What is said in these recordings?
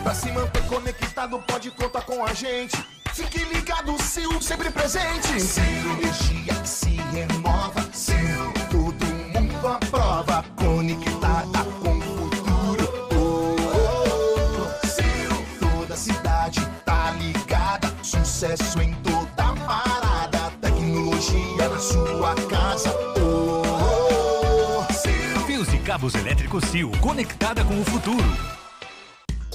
Pra se manter conectado, pode contar com a gente. Fique ligado, Sil, sempre presente. Sil, energia que se renova. Sil, todo mundo aprova. Conectada com o futuro. Sil, toda cidade tá ligada. Sucesso em toda parada. Tecnologia na sua casa. Sil. Fios e cabos elétricos Sil, conectada com o futuro.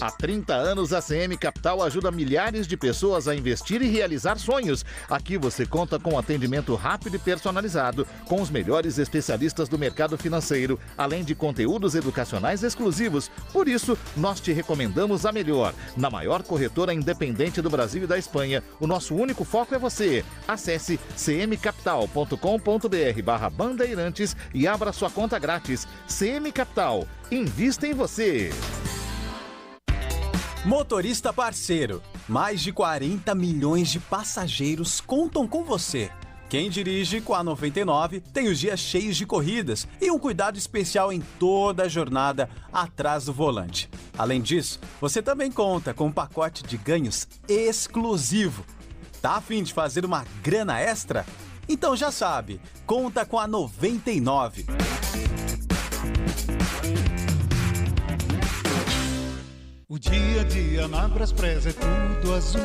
Há 30 anos, a CM Capital ajuda milhares de pessoas a investir e realizar sonhos. Aqui você conta com atendimento rápido e personalizado, com os melhores especialistas do mercado financeiro, além de conteúdos educacionais exclusivos. Por isso, nós te recomendamos a melhor. Na maior corretora independente do Brasil e da Espanha, o nosso único foco é você. Acesse cmcapital.com.br/bandeirantes e abra sua conta grátis. CM Capital, invista em você. Motorista parceiro, mais de 40 milhões de passageiros contam com você. Quem dirige com a 99 tem os dias cheios de corridas e um cuidado especial em toda a jornada atrás do volante. Além disso, você também conta com um pacote de ganhos exclusivo. Tá a fim de fazer uma grana extra? Então já sabe, conta com a 99. O dia a dia na Braspress é tudo azul,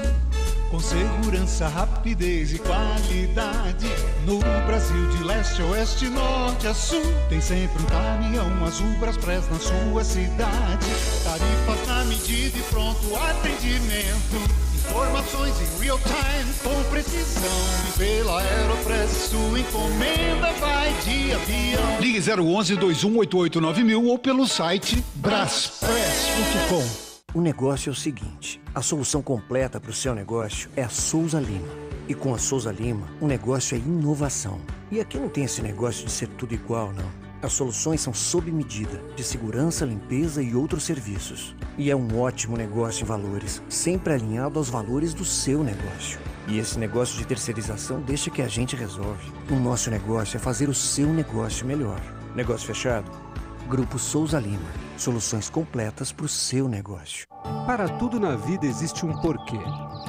com segurança, rapidez e qualidade. No Brasil de leste a oeste, norte a sul, tem sempre um caminhão azul Braspress na sua cidade. Tarifas na medida e pronto atendimento, informações em real time com precisão. E pela Aeropress sua encomenda vai de avião. Ligue 011-2188-9000 ou pelo site braspress.com. O negócio é o seguinte, a solução completa para o seu negócio é a Souza Lima. E com a Souza Lima, o negócio é inovação. E aqui não tem esse negócio de ser tudo igual, não. As soluções são sob medida, de segurança, limpeza e outros serviços. E é um ótimo negócio em valores, sempre alinhado aos valores do seu negócio. E esse negócio de terceirização deixa que a gente resolve. O nosso negócio é fazer o seu negócio melhor. Negócio fechado? Grupo Souza Lima. Soluções completas para o seu negócio. Para tudo na vida existe um porquê.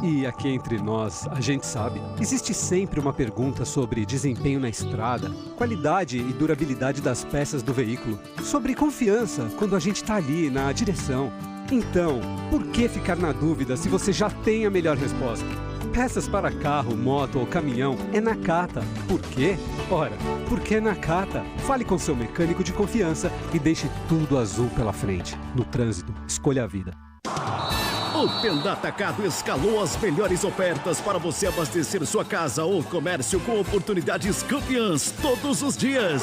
E aqui entre nós, a gente sabe. Existe sempre uma pergunta sobre desempenho na estrada, qualidade e durabilidade das peças do veículo, sobre confiança quando a gente está ali na direção. Então, por que ficar na dúvida se você já tem a melhor resposta? Peças para carro, moto ou caminhão é Nakata. Por quê? Ora, porque é Nakata. Fale com seu mecânico de confiança e deixe tudo azul pela frente. No trânsito, escolha a vida. O Tenda Atacado escalou as melhores ofertas para você abastecer sua casa ou comércio com oportunidades campeãs todos os dias.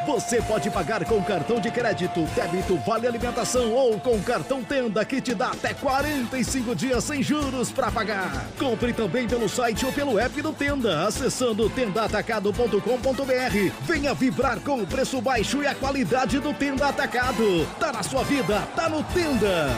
Você pode pagar com cartão de crédito, débito, vale alimentação ou com cartão Tenda que te dá até 45 dias sem juros para pagar. Compre também pelo site ou pelo app do Tenda, acessando tendaatacado.com.br. Venha vibrar com o preço baixo e a qualidade do Tenda Atacado. Tá na sua vida, tá no Tenda.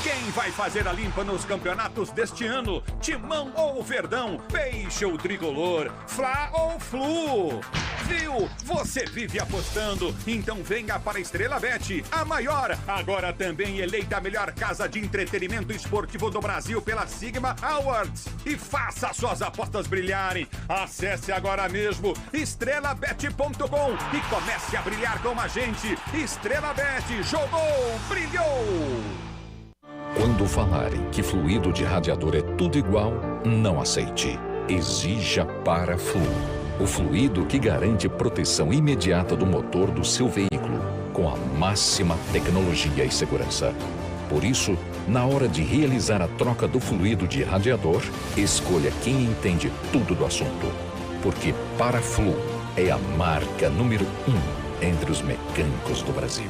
Quem vai fazer a limpa nos campeonatos deste ano? Timão ou Verdão? Peixe ou Tricolor? Fla ou Flu? Viu? Você vive apostando, então venha para a Estrela Bet, a maior, agora também eleita a melhor casa de entretenimento esportivo do Brasil pela Sigma Awards. E faça suas apostas brilharem. Acesse agora mesmo estrelabet.com e comece a brilhar com a gente. Estrela Bet, jogou, brilhou! Quando falarem que fluido de radiador é tudo igual, não aceite. Exija Paraflu, o fluido que garante proteção imediata do motor do seu veículo, com a máxima tecnologia e segurança. Por isso, na hora de realizar a troca do fluido de radiador, escolha quem entende tudo do assunto. Porque Paraflu é a marca número 1 entre os mecânicos do Brasil.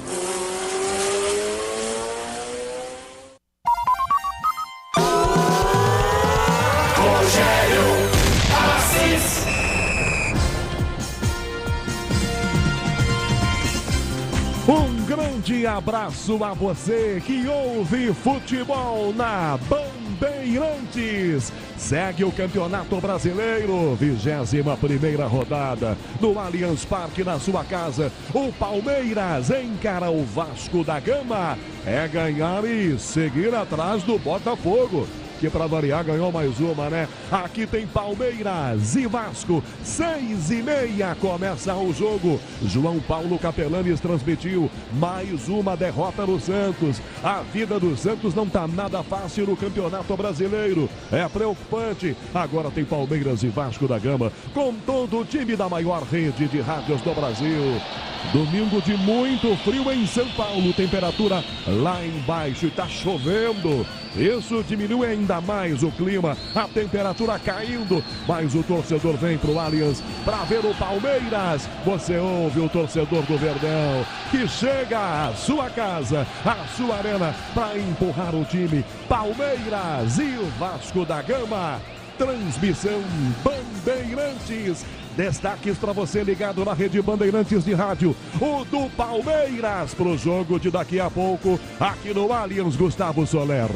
forte abraço a você que ouve futebol na Bandeirantes. Segue o Campeonato Brasileiro, 21ª rodada. No Allianz Parque, na sua casa, o Palmeiras encara o Vasco da Gama. É ganhar e seguir atrás do Botafogo, que para variar ganhou mais uma, né? Aqui tem Palmeiras e Vasco, 6h30 começa o jogo. João Paulo Capelanes transmitiu mais uma derrota no Santos. A vida do Santos não tá nada fácil no Campeonato Brasileiro, é preocupante. Agora tem Palmeiras e Vasco da Gama, com todo o time da maior rede de rádios do Brasil. Domingo de muito frio em São Paulo, temperatura lá embaixo e tá chovendo. Isso diminui ainda mais o clima, a temperatura caindo, mas o torcedor vem pro Allianz para ver o Palmeiras. Você ouve o torcedor do Verdão que chega à sua casa, à sua arena, para empurrar o time. Palmeiras e o Vasco da Gama. Transmissão Bandeirantes. Destaques para você ligado na rede Bandeirantes de rádio. O do Palmeiras pro jogo de daqui a pouco aqui no Allianz, Gustavo Soler.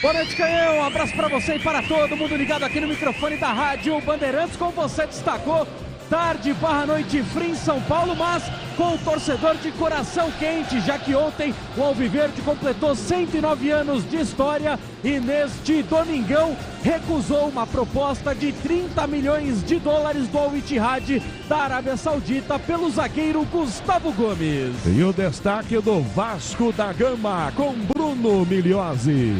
Boa noite, Canhão. Um abraço para você e para todo mundo ligado aqui no microfone da rádio Bandeirantes. Como você destacou, tarde barra noite fria em São Paulo, mas com o torcedor de coração quente, já que ontem o Alviverde completou 109 anos de história e neste domingão recusou uma proposta de 30 milhões de dólares do Al Ittihad da Arábia Saudita pelo zagueiro Gustavo Gomes. E o destaque do Vasco da Gama com Bruno Migliozzi.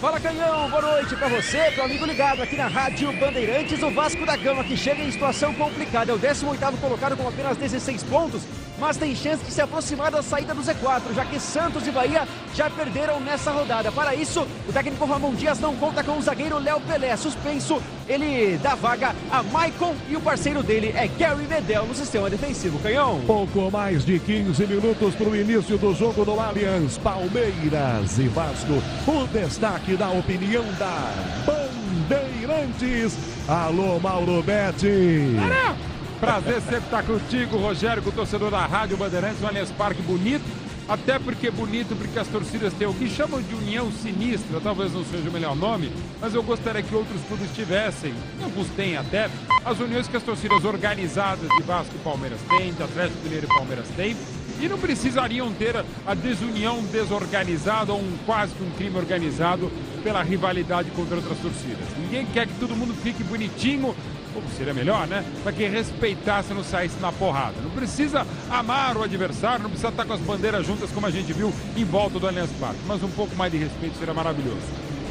Fala, Canhão, boa noite pra você, pro amigo ligado aqui na Rádio Bandeirantes. O Vasco da Gama, que chega em situação complicada, é o 18º colocado com apenas 16 pontos, mas tem chance de se aproximar da saída do Z4, já que Santos e Bahia já perderam nessa rodada. Para isso, o técnico Ramon Dias não conta com o zagueiro Léo Pelé, suspenso. Ele dá vaga a Maicon e o parceiro dele é Gary Medel no sistema defensivo. Canhão. Pouco mais de 15 minutos para o início do jogo do Allianz. Palmeiras e Vasco. O destaque da opinião da Bandeirantes. Alô, Mauro Betti. Prazer sempre estar contigo, Rogério, com o torcedor da Rádio Bandeirantes, um Allianz Parque bonito, até porque bonito, porque as torcidas têm o que chamam de união sinistra, talvez não seja o melhor nome, mas eu gostaria que outros clubes tivessem, alguns têm até, as uniões que as torcidas organizadas de Vasco e Palmeiras têm, de Atlético Mineiro e Palmeiras têm, e não precisariam ter a desunião desorganizada ou quase que um crime organizado pela rivalidade contra outras torcidas. Ninguém quer que todo mundo fique bonitinho, ou seria melhor, né? Para que respeitasse e não saísse na porrada. Não precisa amar o adversário, não precisa estar com as bandeiras juntas como a gente viu em volta do Allianz Parque, mas um pouco mais de respeito seria maravilhoso.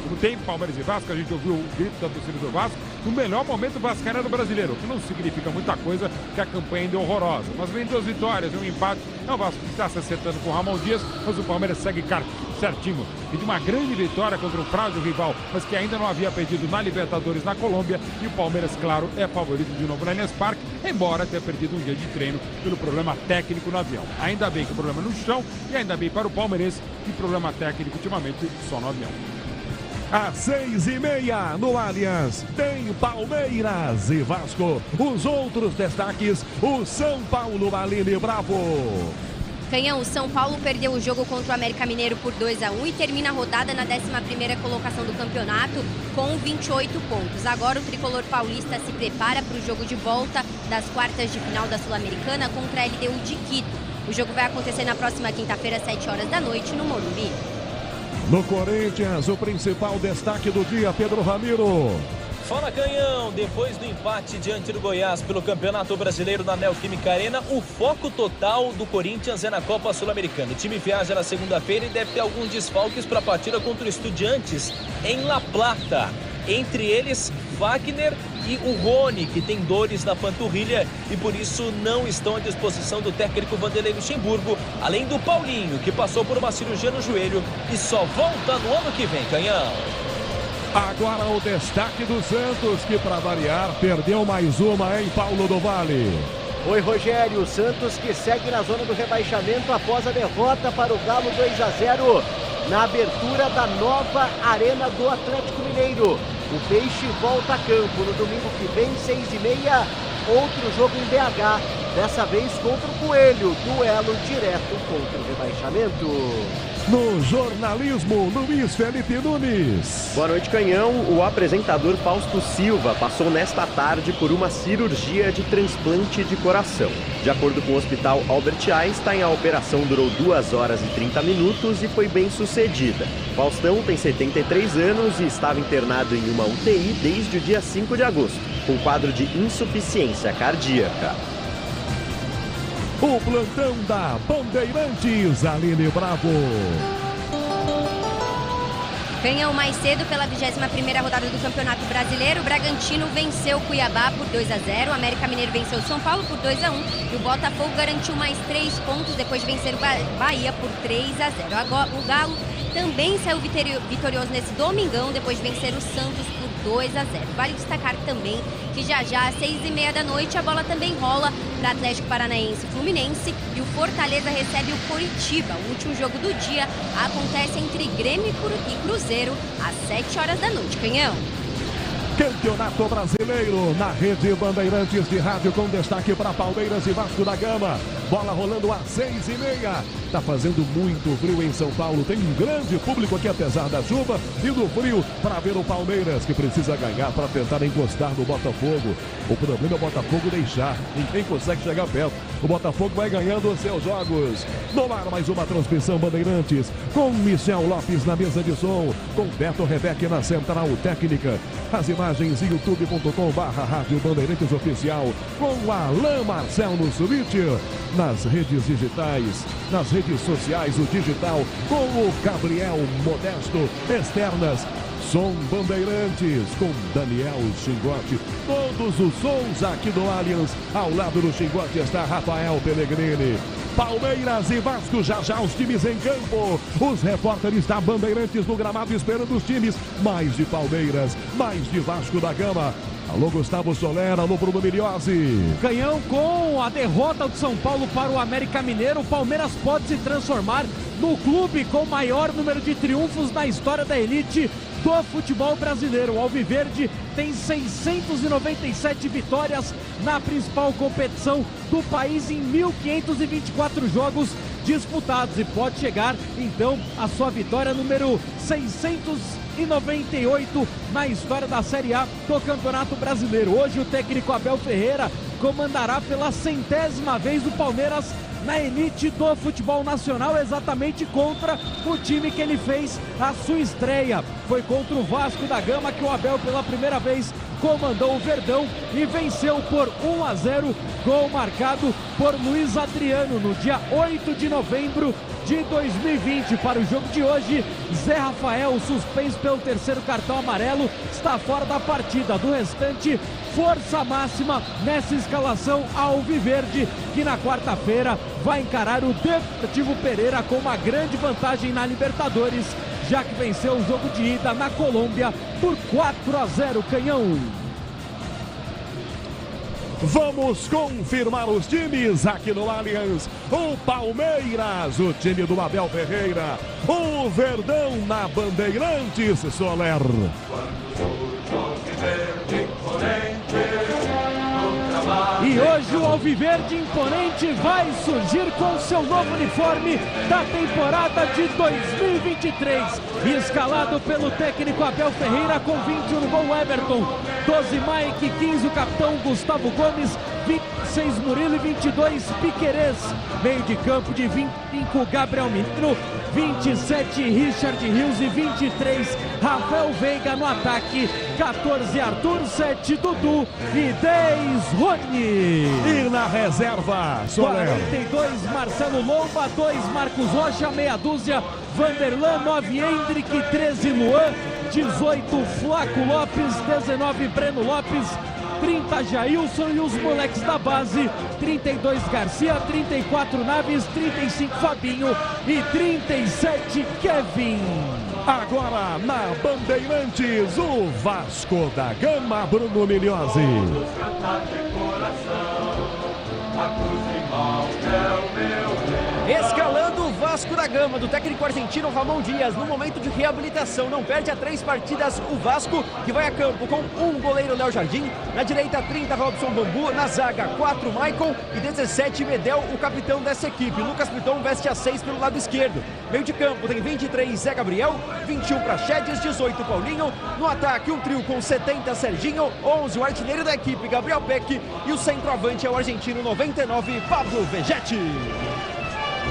Como tem Palmeiras e Vasco, a gente ouviu o grito da torcida do Vasco no melhor momento vascaíno brasileiro, que não significa muita coisa, que a campanha ainda é horrorosa. Mas vem 2 vitórias e um empate. É o Vasco que está se acertando com o Ramon Dias, mas o Palmeiras segue certinho. E de uma grande vitória contra um frágil rival, mas que ainda não havia perdido na Libertadores na Colômbia. E o Palmeiras, claro, é favorito de novo no Allianz Parque, embora tenha perdido um dia de treino pelo problema técnico no avião. Ainda bem que o problema é no chão e ainda bem para o palmeirense que problema técnico ultimamente só no avião. Às 6h30 no Allianz tem Palmeiras e Vasco. Os outros destaques, o São Paulo, Aline Bravo. Canhão, o São Paulo perdeu o jogo contra o América Mineiro por 2-1 e termina a rodada na 11ª colocação do campeonato com 28 pontos. Agora o tricolor paulista se prepara para o jogo de volta das quartas de final da Sul-Americana contra a LDU de Quito. O jogo vai acontecer na próxima quinta-feira, às 7 horas da noite, no Morumbi. No Corinthians, o principal destaque do dia, Pedro Ramiro. Fala, Canhão! Depois do empate diante do Goiás pelo Campeonato Brasileiro na Neoquímica Arena, o foco total do Corinthians é na Copa Sul-Americana. O time viaja na segunda-feira e deve ter alguns desfalques para a partida contra o Estudiantes em La Plata. Entre eles, Wagner e o Rony, que tem dores na panturrilha e por isso não estão à disposição do técnico Vanderlei Luxemburgo, além do Paulinho, que passou por uma cirurgia no joelho e só volta no ano que vem, Canhão. Agora o destaque do Santos, que para variar, perdeu mais uma em Paulo do Vale. Oi, Rogério, o Santos que segue na zona do rebaixamento após a derrota para o Galo 2-0 na abertura da nova Arena do Atlético Mineiro. O Peixe volta a campo no domingo que vem, 6h30, outro jogo em BH, dessa vez contra o Coelho, duelo direto contra o rebaixamento. No jornalismo, Luiz Felipe Nunes. Boa noite, Canhão. O apresentador Fausto Silva passou nesta tarde por uma cirurgia de transplante de coração. De acordo com o Hospital Albert Einstein, a operação durou 2 horas e 30 minutos e foi bem sucedida. Faustão tem 73 anos e estava internado em uma UTI desde o dia 5 de agosto, com quadro de insuficiência cardíaca. O plantão da Bandeirantes, Aline Bravo. Canhão, mais cedo pela 21ª rodada do Campeonato Brasileiro, o Bragantino venceu o Cuiabá por 2-0, o América Mineiro venceu o São Paulo por 2-1 e o Botafogo garantiu mais 3 pontos depois de vencer o Bahia por 3-0. Agora, o Galo também saiu vitorioso nesse domingão depois de vencer o Santos por 2-0. Vale destacar também que já às 6h30 da noite a bola também rola para Atlético Paranaense e Fluminense e o Fortaleza recebe o Coritiba. O último jogo do dia acontece entre Grêmio e Cruzeiro às 7 horas da noite. Canhão. Campeonato Brasileiro na Rede Bandeirantes de Rádio com destaque para Palmeiras e Vasco da Gama. Bola rolando às 6h30. Tá fazendo muito frio em São Paulo. Tem um grande público aqui, apesar da chuva e do frio, para ver o Palmeiras, que precisa ganhar para tentar encostar no Botafogo. O problema é o Botafogo deixar. Ninguém consegue chegar perto. O Botafogo vai ganhando os seus jogos. No ar, mais uma transmissão Bandeirantes com Michel Lopes na mesa de som, com Beto Rebeque na central técnica. As imagens em youtube.com/Rádio Bandeirantes Oficial, com Alain Marcel no Switch, nas redes digitais, nas redes sociais, o digital, com o Gabriel Modesto, externas, Som Bandeirantes, com Daniel Xingote. Todos os sons aqui do Allianz, ao lado do Xingote está Rafael Pellegrini. Palmeiras e Vasco, já os times em campo. Os repórteres da Bandeirantes no gramado esperando os times. Mais de Palmeiras, mais de Vasco da Gama. Alô, Gustavo Soler, alô, Bruno Miliozzi. Canhão, com a derrota do São Paulo para o América Mineiro, o Palmeiras pode se transformar no clube com o maior número de triunfos na história da elite do futebol brasileiro. O Alviverde tem 697 vitórias na principal competição do país em 1.524 jogos disputados e pode chegar então a sua vitória número 698 na história da Série A do Campeonato Brasileiro. Hoje o técnico Abel Ferreira comandará pela 100ª vez o Palmeiras na elite do futebol nacional, exatamente contra o time que ele fez a sua estreia. Foi contra o Vasco da Gama que o Abel pela primeira vez comandou o Verdão e venceu por 1-0, gol marcado por Luiz Adriano no dia 8 de novembro de 2020. Para o jogo de hoje, Zé Rafael, suspenso pelo 3º cartão amarelo, está fora da partida. Do restante, força máxima nessa escalação alviverde, que na quarta-feira vai encarar o Deportivo Pereira com uma grande vantagem na Libertadores, já que venceu o jogo de ida na Colômbia por 4-0, Canhão. Vamos confirmar os times aqui no Allianz. O Palmeiras, o time do Abel Ferreira. O Verdão na Bandeirantes, Soler. E hoje o Alviverde Imponente vai surgir com seu novo uniforme da temporada de 2023. Escalado pelo técnico Abel Ferreira com 21 no gol Everton, 12 Mike, 15 o capitão Gustavo Gomes, 26 Murilo e 22 Piquerez. Meio de campo de 25 Gabriel Menino, 27 Richard Rios e 23 Rafael Veiga no ataque, 14 Arthur, 7 Dudu e 10 Rony. E na reserva, Soler. 42 Marcelo Lomba, 2 Marcos Rocha, meia dúzia Vanderlan, 9 Hendrick, 13 Luan, 18 Flaco Lopes, 19 Breno Lopes, 30 Jailson e os moleques da base, 32 Garcia, 34 Naves, 35 Fabinho e 37 Kevin. Agora na Bandeirantes, o Vasco da Gama, Bruno Miliozzi. Escalando o Vasco Vasco da Gama, do técnico argentino Ramon Dias, no momento de reabilitação. Não perde há 3 partidas o Vasco, que vai a campo com um goleiro, Léo Jardim. Na direita, 30, Robson Bambu. Na zaga, 4, Maicon. E 17, Medel, o capitão dessa equipe. Lucas Piton veste a 6 pelo lado esquerdo. Meio de campo tem 23, Zé Gabriel. 21, Praxedes. 18, Paulinho. No ataque, um trio com 70, Serginho. 11, o artilheiro da equipe, Gabriel Peck. E o centroavante é o argentino 99, Pablo Vegetti.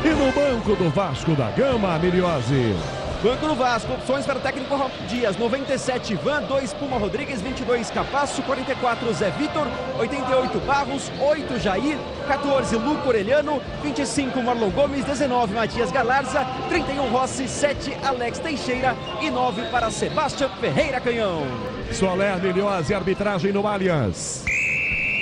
E no banco do Vasco da Gama, Miliose. Banco do Vasco, opções para o técnico Ramon Dias, 97, Ivan, 2, Puma Rodrigues, 22, Capasso, 44, Zé Vitor, 88, Barros, 8, Jair, 14, Luco Orelhano, 25, Marlon Gomes, 19, Matias Galarza, 31, Rossi, 7, Alex Teixeira e 9 para Sebastião Ferreira Canhão. Soler, Miliose, arbitragem no Allianz.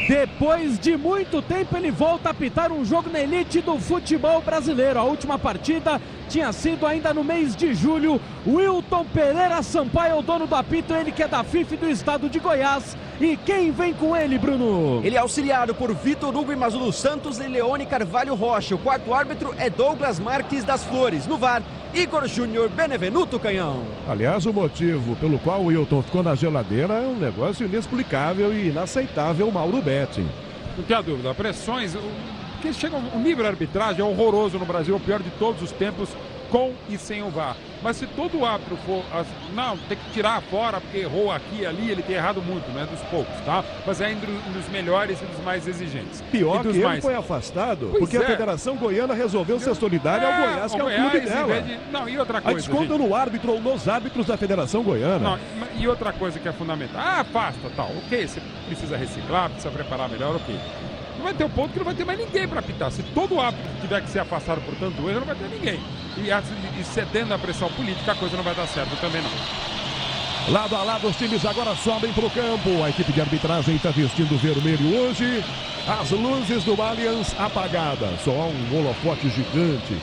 Depois de muito tempo, ele volta a apitar um jogo na elite do futebol brasileiro. A última partida tinha sido ainda no mês de julho. Wilton Pereira Sampaio, o dono do apito, ele que é da FIF do estado de Goiás. E quem vem com ele, Bruno? Ele é auxiliado por Vitor Hugo Imazulo Santos e Leone Carvalho Rocha. O quarto árbitro é Douglas Marques das Flores. No VAR, Igor Júnior Benevenuto Canhão. Aliás, o motivo pelo qual o Wilton ficou na geladeira é um negócio inexplicável e inaceitável, Mauro Betti. Não tem a dúvida, pressões, porque chega o nível de arbitragem é horroroso no Brasil, é o pior de todos os tempos, com e sem o VAR. Mas se todo árbitro for, não, tem que tirar fora porque errou aqui e ali, ele tem errado muito, não é dos poucos, tá? Mas é entre os melhores e dos mais exigentes. Pior que ele foi afastado, porque a Federação Goiana resolveu ser solidária ao Goiás, que é o clube dela. Não, e outra coisa, aí desconta no árbitro ou nos árbitros da Federação Goiana. Não, e outra coisa que é fundamental, afasta, tal, ok, você precisa reciclar, precisa preparar melhor, ok. Não vai ter um ponto que não vai ter mais ninguém para apitar. Se todo árbitro tiver que ser afastado por tanto erro, não vai ter ninguém. E cedendo à pressão política, a coisa não vai dar certo também não. Lado a lado, os times agora sobem para o campo. A equipe de arbitragem está vestindo vermelho hoje. As luzes do Allianz apagadas. Só há um holofote gigante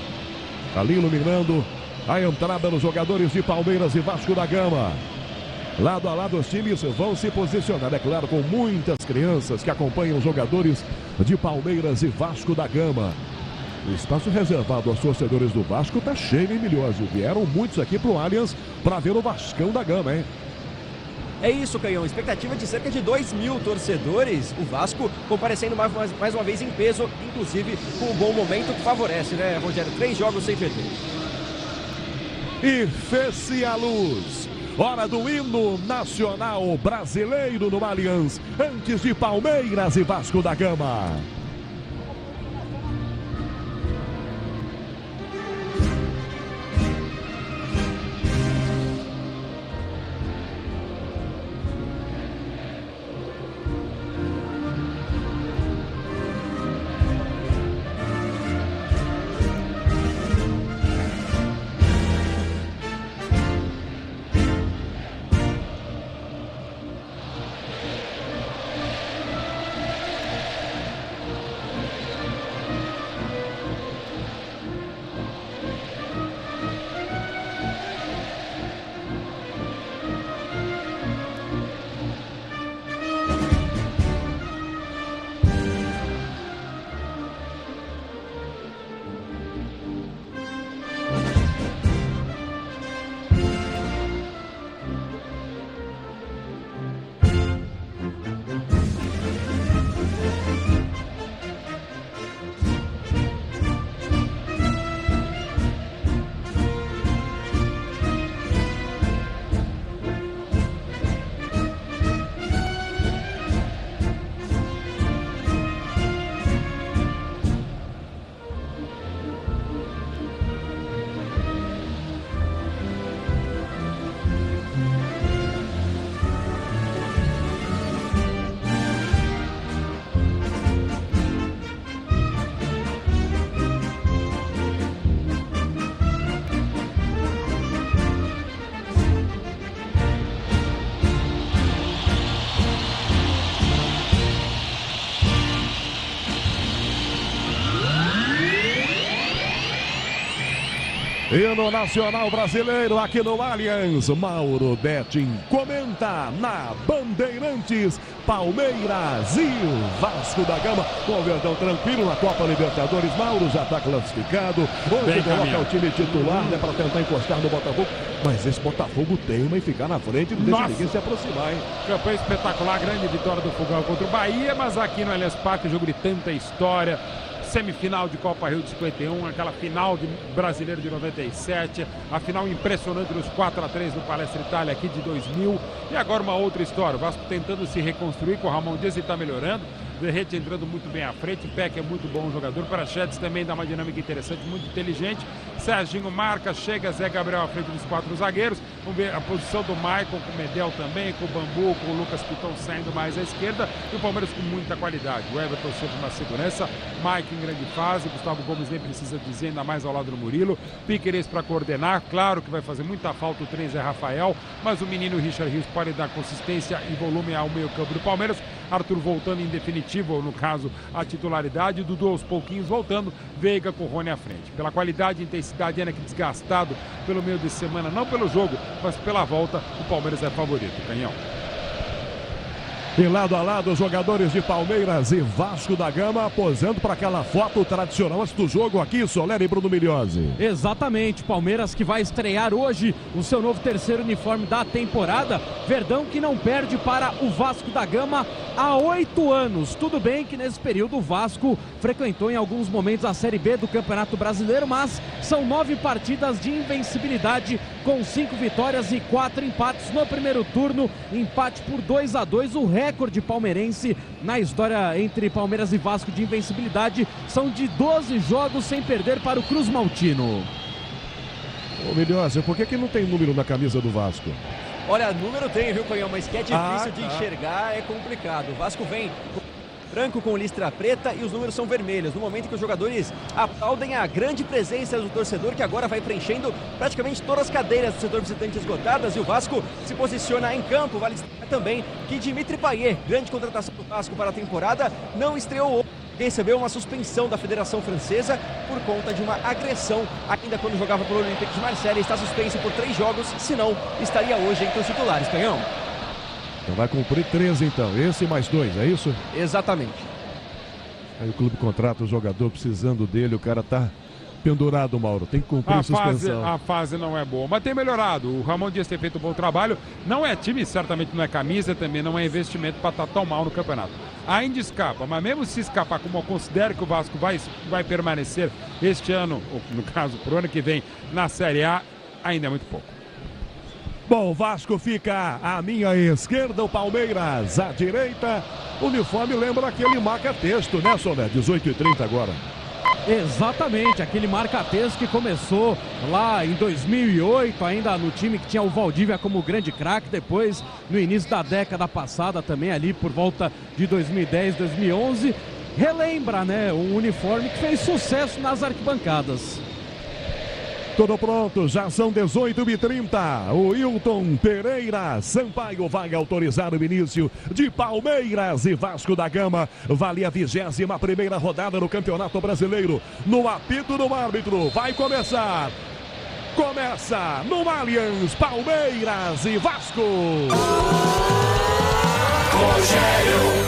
ali iluminando a entrada dos jogadores de Palmeiras e Vasco da Gama. Lado a lado os times vão se posicionar, é claro, com muitas crianças que acompanham os jogadores de Palmeiras e Vasco da Gama. O espaço reservado aos torcedores do Vasco está cheio, hein, Milhosio? Vieram muitos aqui pro Allianz para ver o Vascão da Gama, hein? É isso, Canhão. Expectativa de cerca de 2.000 torcedores. O Vasco comparecendo mais uma vez em peso, inclusive com um bom momento que favorece, né, Rogério? 3 jogos sem perder. E fez-se a luz. Hora do hino nacional brasileiro no Allianz, antes de Palmeiras e Vasco da Gama. E no Nacional Brasileiro, aqui no Allianz, Mauro Betting comenta na Bandeirantes, Palmeiras e Vasco da Gama. Com o Verdão tranquilo na Copa Libertadores, Mauro já está classificado. Hoje coloca o time titular, né, para tentar encostar no Botafogo. Mas esse Botafogo teima em ficar na frente, não deixa ninguém se aproximar, hein? Campanha espetacular, grande vitória do Fogão contra o Bahia, mas aqui no Allianz Parque, jogo de tanta história. Semifinal de Copa Rio de 51, aquela final de Brasileiro de 97, a final impressionante dos 4-3 do Palestra Itália aqui de 2000, e agora uma outra história, o Vasco tentando se reconstruir com o Ramon Dias, ele está melhorando, Derrete entrando muito bem à frente, Peck é muito bom jogador, Prachetes também dá uma dinâmica interessante, muito inteligente, Serginho marca, chega Zé Gabriel à frente dos 4 zagueiros, vamos ver a posição do Maicon com o Medel também, com o Bambu, com o Lucas Piton saindo mais à esquerda, e o Palmeiras com muita qualidade, o Everton sempre na segurança, Mike em grande fase, Gustavo Gomes nem precisa dizer, ainda mais ao lado do Murilo, Piquerez para coordenar, claro que vai fazer muita falta o 3 é Rafael, mas o menino Richard Rios pode dar consistência e volume ao meio campo do Palmeiras, Arthur voltando em definitivo, ou no caso a titularidade, Dudu aos pouquinhos voltando, Veiga com o Rony à frente. Pela qualidade e intensidade, ainda que desgastado pelo meio de semana, não pelo jogo, mas pela volta, o Palmeiras é favorito. Canhão. E lado a lado, os jogadores de Palmeiras e Vasco da Gama posando para aquela foto tradicional antes do jogo aqui, Soler e Bruno Migliozzi. Exatamente, Palmeiras que vai estrear hoje o seu novo terceiro uniforme da temporada. Verdão que não perde para o Vasco da Gama há 8 anos. Tudo bem que nesse período o Vasco frequentou em alguns momentos a Série B do Campeonato Brasileiro, mas são 9 partidas de invencibilidade com 5 vitórias e 4 empates no primeiro turno. Empate por 2-2, o recorde palmeirense na história entre Palmeiras e Vasco de invencibilidade são de 12 jogos sem perder para o Cruz Maltino. Ô Migliozzi, por que não tem número na camisa do Vasco? Olha, número tem, viu, Canhão? Mas que é difícil de enxergar, é complicado. O Vasco vem branco com listra preta e os números são vermelhos. No momento que os jogadores aplaudem a grande presença do torcedor, que agora vai preenchendo praticamente todas as cadeiras do setor visitante esgotadas, e o Vasco se posiciona em campo. Vale destacar também que Dimitri Payet, grande contratação do Vasco para a temporada, não estreou hoje. Recebeu uma suspensão da Federação Francesa por conta de uma agressão ainda quando jogava pelo Olympique de Marseille. Está suspenso por 3 jogos, senão estaria hoje entre os titulares. Canhão. Então vai cumprir 13 então, esse mais 2, é isso? Exatamente. Aí o clube contrata o jogador precisando dele, o cara tá pendurado, Mauro, tem que cumprir a suspensão. A fase não é boa, mas tem melhorado. O Ramon Dias tem feito um bom trabalho, não é time, certamente não é camisa, também não é investimento para estar tão mal no campeonato. Ainda escapa, mas mesmo se escapar, como eu considero que o Vasco vai permanecer este ano, ou no caso, pro ano que vem, na Série A, ainda é muito pouco. Bom, o Vasco fica à minha esquerda, o Palmeiras à direita. O uniforme lembra aquele marca-texto, né, Soler? 18h30 agora. Exatamente, aquele marca-texto que começou lá em 2008, ainda no time que tinha o Valdívia como grande craque, depois no início da década passada também ali por volta de 2010, 2011. Relembra, né, um uniforme que fez sucesso nas arquibancadas. Tudo pronto, já são 18h30. O Hilton Pereira Sampaio vai autorizar o início de Palmeiras e Vasco da Gama. Vale a 21ª rodada no Campeonato Brasileiro. No apito do árbitro, vai começar. Começa no Allianz, Palmeiras e Vasco. Rogério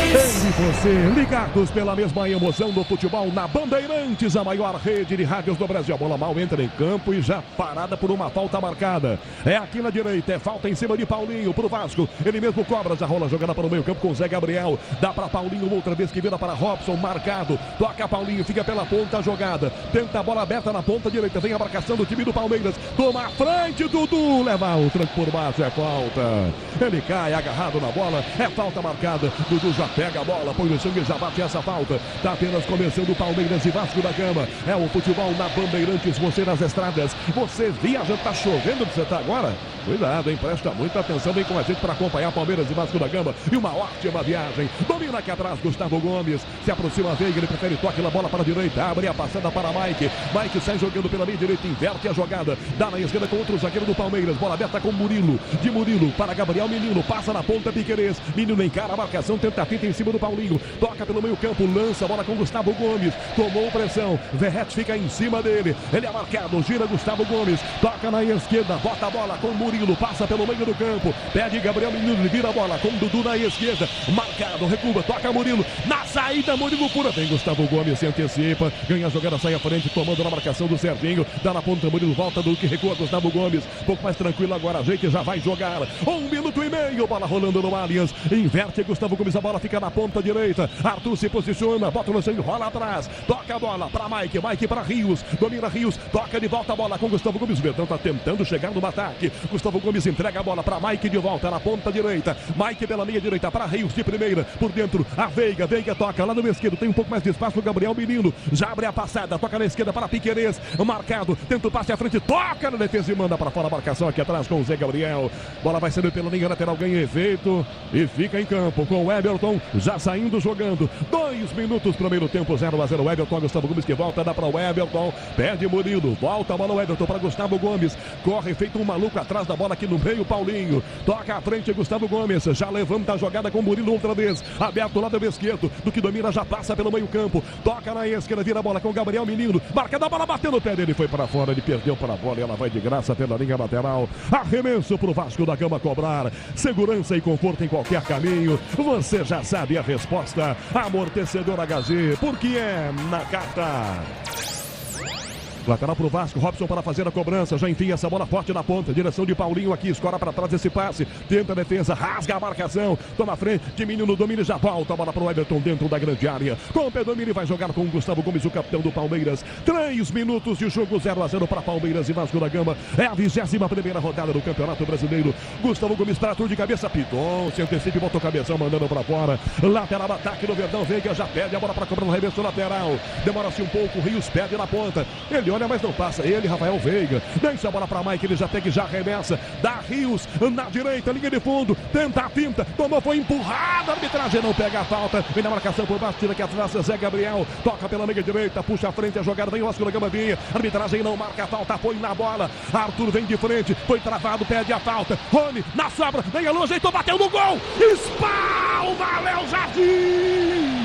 e você, ligados pela mesma emoção do futebol na Bandeirantes, a maior rede de rádios do Brasil. A bola mal entra em campo e já parada por uma falta marcada. É aqui na direita, é falta em cima de Paulinho pro Vasco. Ele mesmo cobra, já rola jogada para o meio campo com Zé Gabriel. Dá para Paulinho outra vez que vira para Robson, marcado. Toca Paulinho, fica pela ponta a jogada. Tenta a bola aberta na ponta direita. Vem a marcação do time do Palmeiras. Toma a frente, Dudu. Leva o tranco por baixo, é falta. Ele cai agarrado na bola, é falta marcada. Dudu já pega a bola, põe no sangue e já bate essa falta. Tá apenas começando o Palmeiras e Vasco da Gama. É o futebol na Bandeirantes, você nas estradas, você viaja, tá chovendo onde você tá agora? Cuidado, hein? Presta muita atenção, vem com a gente para acompanhar Palmeiras e Vasco da Gama. E uma ótima viagem. Domina aqui atrás, Gustavo Gomes. Se aproxima a Veiga, ele prefere toque na bola para a direita. Abre a passada para Mike. Mike sai jogando pela meia direita, inverte a jogada. Dá na esquerda com outro zagueiro do Palmeiras. Bola aberta com Murilo. De Murilo para Gabriel Menino. Passa na ponta, Piquerez. Menino encara a marcação, tenta finta em cima do Paulinho. Toca pelo meio campo, lança a bola com Gustavo Gomes. Tomou pressão. Verratti fica em cima dele. Ele é marcado, gira Gustavo Gomes. Toca na esquerda, bota a bola com Murilo. Passa pelo meio do campo. Pede Gabriel Menino, vira a bola com Dudu na esquerda. Marcado, recua, toca Murilo. Na saída, Murilo pura. Tem Gustavo Gomes, se antecipa. Ganha a jogada, sai à frente, tomando na marcação do Serginho. Dá na ponta, Murilo volta do que recua Gustavo Gomes. Um pouco mais tranquilo agora, a gente já vai jogar. 1 minuto e meio, bola rolando no Allianz. Inverte Gustavo Gomes, a bola fica na ponta direita. Arthur se posiciona, bota no sangue, rola atrás. Toca a bola para Mike, Mike para Rios. Domina Rios, toca de volta a bola com Gustavo Gomes. O Verdão tá tentando chegar no ataque. Gustavo Gomes entrega a bola para Mike de volta na ponta direita. Mike pela meia direita para Rios de primeira. Por dentro, a Veiga. Veiga toca lá no esquerdo. Tem um pouco mais de espaço o Gabriel Menino. Já abre a passada, toca na esquerda para Piquerez. Marcado, tenta o passe à frente, toca na defesa e manda para fora a marcação aqui atrás com o Zé Gabriel. Bola vai saindo pela linha lateral, ganha efeito e fica em campo com o Everton já saindo jogando. 2 minutos, primeiro tempo, 0-0. O Everton, Gustavo Gomes que volta, dá para o Everton. Perde Murilo, volta a bola o Everton para Gustavo Gomes. Corre feito um maluco atrás da bola aqui no meio, Paulinho. Toca à frente, Gustavo Gomes. Já levanta a jogada com Murilo outra vez. Aberto o lado esquerdo, do que domina já passa pelo meio campo. Toca na esquerda, vira a bola com o Gabriel Menino. Marca da bola, bateu no pé dele, foi para fora. Ele perdeu para a bola e ela vai de graça pela linha lateral. Arremesso pro Vasco da Gama cobrar. Segurança e conforto em qualquer caminho. Você já sabe a resposta. Amortecedor HG, porque é na carta. Lateral pro Vasco, Robson para fazer a cobrança, já enfia essa bola forte na ponta, direção de Paulinho aqui, escora para trás esse passe, tenta a defesa, rasga a marcação, toma a frente, diminui no domínio, já volta a bola pro Everton dentro da grande área, com o Pedomini vai jogar com o Gustavo Gomes, o capitão do Palmeiras. 3 minutos de jogo, 0-0 para Palmeiras e Vasco da Gama, é a 21ª rodada do Campeonato Brasileiro. Gustavo Gomes para tudo de cabeça, Piton, se antecipa e bota o cabeção, mandando para fora, lateral ataque do Verdão, Veiga já perde a bola para cobrar no arremesso lateral, demora-se um pouco, Rios perde na ponta, ele olha, mas não passa. Ele, Rafael Veiga. Deixa a bola para Mike. Ele já pega e já arremessa. Dá Rios na direita, linha de fundo. Tenta a finta. Tomou, foi empurrado. A arbitragem não pega a falta. Vem na marcação por baixo. Tira aqui atrás. Zé Gabriel. Toca pela meia direita. Puxa a frente. A jogada vem o Vasco da Gama. Vinha. A arbitragem não marca a falta. Põe na bola. Arthur vem de frente. Foi travado. Pede a falta. Rony na sobra. Vem a luz. Ajeitou. Bateu no gol. Espalma Léo Jardim.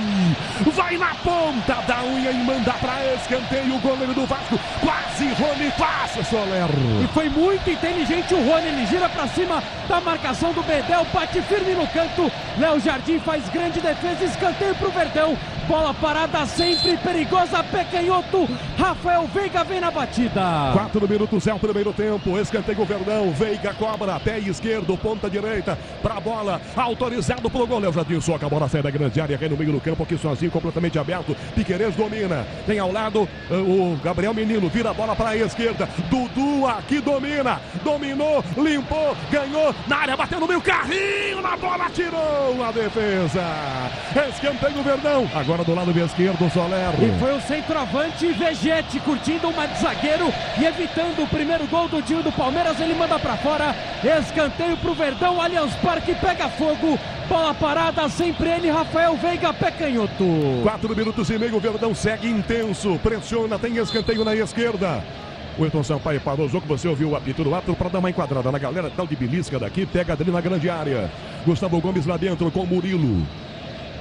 Vai na ponta da unha e manda para escanteio o goleiro do Vasco. Quase Rony passa, Soler. E foi muito inteligente o Rony. Ele gira para cima da marcação do Bedel. Bate firme no canto. Léo Jardim faz grande defesa. Escanteio pro Verdão. Bola parada sempre perigosa. Pecanhoto. Rafael Veiga vem na batida. 4 minutos é o primeiro tempo. Escanteio o Verdão. Veiga cobra. Pé esquerdo. Ponta direita. Pra bola. Autorizado pro gol. Léo Jardim soca a bola. Sai da grande área. Cai no meio do campo aqui sozinho. Completamente aberto. Piquerez domina. Tem ao lado o Gabriel Menino. Vira a bola pra esquerda. Dudu aqui domina. Dominou. Limpou. Ganhou. Na área. Bateu no meio. Carrinho na bola. Tirou a defesa. Escanteio o Verdão. Agora do lado esquerdo, Soler. E foi o centroavante Vegete curtindo uma de zagueiro e evitando o primeiro gol do time do Palmeiras. Ele manda pra fora. Escanteio pro Verdão. Allianz Parque pega fogo. Bola parada, sempre ele, Rafael Veiga, pé canhoto. 4 minutos e meio, o Verdão segue intenso. Pressiona, tem escanteio na esquerda. O Ayrton Sampaio parou o jogo, você ouviu o apito do árbitro para dar uma enquadrada na galera. Tal de belisca daqui, pega ali na grande área. Gustavo Gomes lá dentro com Murilo.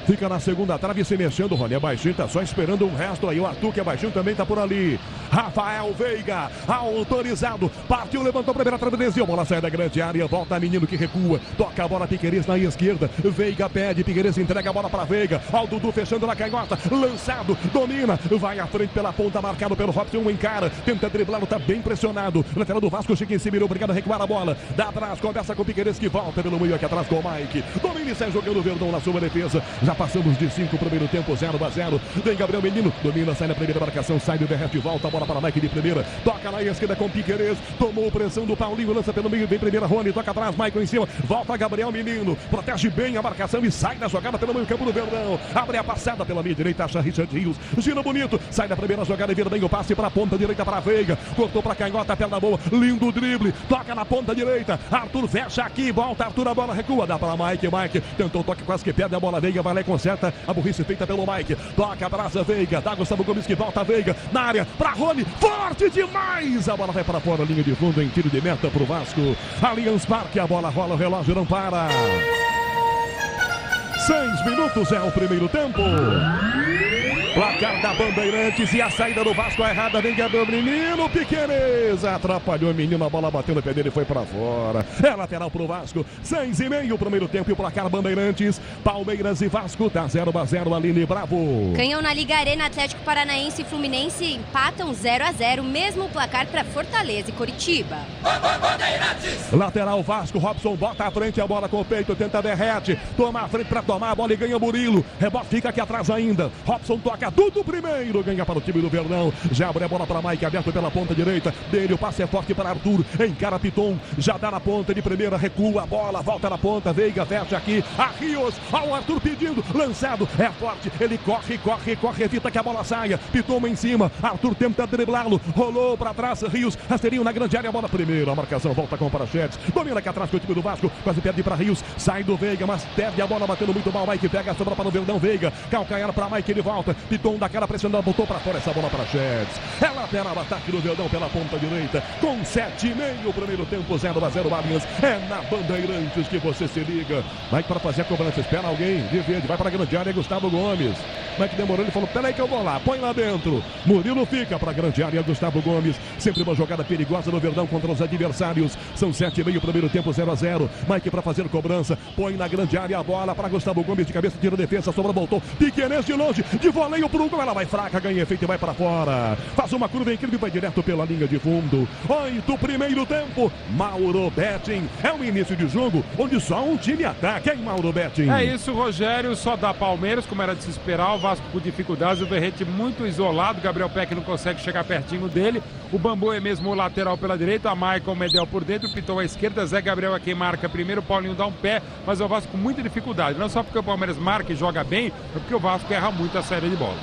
Fica na segunda trave se mexendo. O Rony é baixinho, tá só esperando um resto aí. O Arthur, que é baixinho, também tá por ali. Rafael Veiga, autorizado. Partiu, levantou a primeira trave, desceu. Bola sai da grande área. Volta Menino que recua. Toca a bola, Piquerez na esquerda. Veiga pede, Piquerez entrega a bola pra Veiga. Ao Dudu fechando na canhota. Lançado, domina. Vai à frente pela ponta, marcado pelo Robson. Um encara, tenta driblar, tá bem pressionado. Lateral do Vasco, chega em cima, obrigado a recuar a bola. Dá atrás, conversa com o Piquerez que volta pelo meio aqui atrás com o Mike. Domina e sai jogando o Verdão na sua defesa. Já passamos de 5, primeiro tempo, 0-0. Vem Gabriel Menino, domina, sai na primeira marcação, sai do Verratti, volta a bola para Mike de primeira. Toca na esquerda com Piquerez, tomou pressão do Paulinho, lança pelo meio, vem primeira Rony, toca atrás, Michael em cima, volta Gabriel Menino, protege bem a marcação e sai da jogada pelo meio campo do Verdão. Abre a passada pela meia direita, acha Richard Rios, gira bonito, sai da primeira jogada e vira bem o passe para a ponta direita para Veiga, cortou para canhota, perna boa, lindo drible, toca na ponta direita, Arthur fecha aqui, volta Arthur, a bola recua, dá para Mike, tentou toque, quase que perde a bola, Veiga vai lá e conserta a burrice feita pelo Mike, toca, abraça Veiga, dá Gustavo Gomes que volta Veiga, na área, para Rony, forte demais, a bola vai para fora, linha de fundo em tiro de meta pro Vasco, Allianz Parque, a bola rola, o relógio não para. 6 minutos é o primeiro tempo. Placar da Bandeirantes e a saída do Vasco errada. Vem Gabriel, menino Piquerez. Atrapalhou o menino, a bola bateu no pé dele e foi pra fora. É lateral pro Vasco. 6,5 o primeiro tempo e o placar Bandeirantes. Palmeiras e Vasco tá 0-0. Aline Bravo. Canhão na Liga Arena, Atlético Paranaense e Fluminense empatam 0-0. Mesmo placar para Fortaleza e Coritiba. Lateral Vasco, Robson bota à frente a bola com o peito, tenta derrete. Toma a frente pra tomar a bola e ganha Murilo. Rebote fica aqui atrás ainda. Robson toca tudo primeiro, ganha para o time do Verdão. Já abre a bola para Mike, aberto pela ponta direita dele, o passe é forte para Arthur, encara Piton, já dá na ponta de primeira, recua a bola, volta na ponta, Veiga fecha aqui, a Rios, ao Arthur pedindo, lançado, é forte, ele corre, evita que a bola saia, Piton em cima, Arthur tenta driblá-lo, rolou para trás, Rios, rasteirinho na grande área, a bola primeiro, a marcação volta com o Prachetes, domina aqui atrás com o time do Vasco, quase perde para Rios, sai do Veiga, mas perde a bola, batendo muito mal, Mike pega a sobra para o Verdão, Veiga, calcanhar para Mike, ele volta, Piton daquela pressionando, botou para fora essa bola para Chetes. É lateral, ataque do Verdão pela ponta direita, com 7,5 o primeiro tempo, 0-0 Allianz. É na Bandeirantes que você se liga. Mike para fazer a cobrança, espera alguém de verde, vai para a grande área, Gustavo Gomes. Mike demorou, ele falou, peraí que eu vou lá, põe lá dentro. Murilo fica para a grande área, Gustavo Gomes. Sempre uma jogada perigosa do Verdão contra os adversários. São 7,5 o primeiro tempo, 0-0. Mike para fazer cobrança, põe na grande área a bola para Gustavo Gomes de cabeça, tira a defesa, sobra, voltou. Piquerez de longe, de voleio pro gol, ela vai fraca, ganha efeito e vai para fora. Faz uma curva incrível e vai direto pela linha de fundo. 8 primeiro tempo, Mauro Betting. É um início de jogo onde só um time ataca, hein, Mauro Betting? É isso, Rogério, só dá Palmeiras, como era de se esperar, o Vasco com dificuldades, o Verrete muito isolado, Gabriel Peck não consegue chegar pertinho dele, o Bambu é mesmo o lateral pela direita, a Michael Medel por dentro, o Piton à esquerda, Zé Gabriel aqui marca primeiro, o Paulinho dá um pé, mas o Vasco com muita dificuldade, não só porque o Palmeiras marca e joga bem, é porque o Vasco erra muito a saída de bola.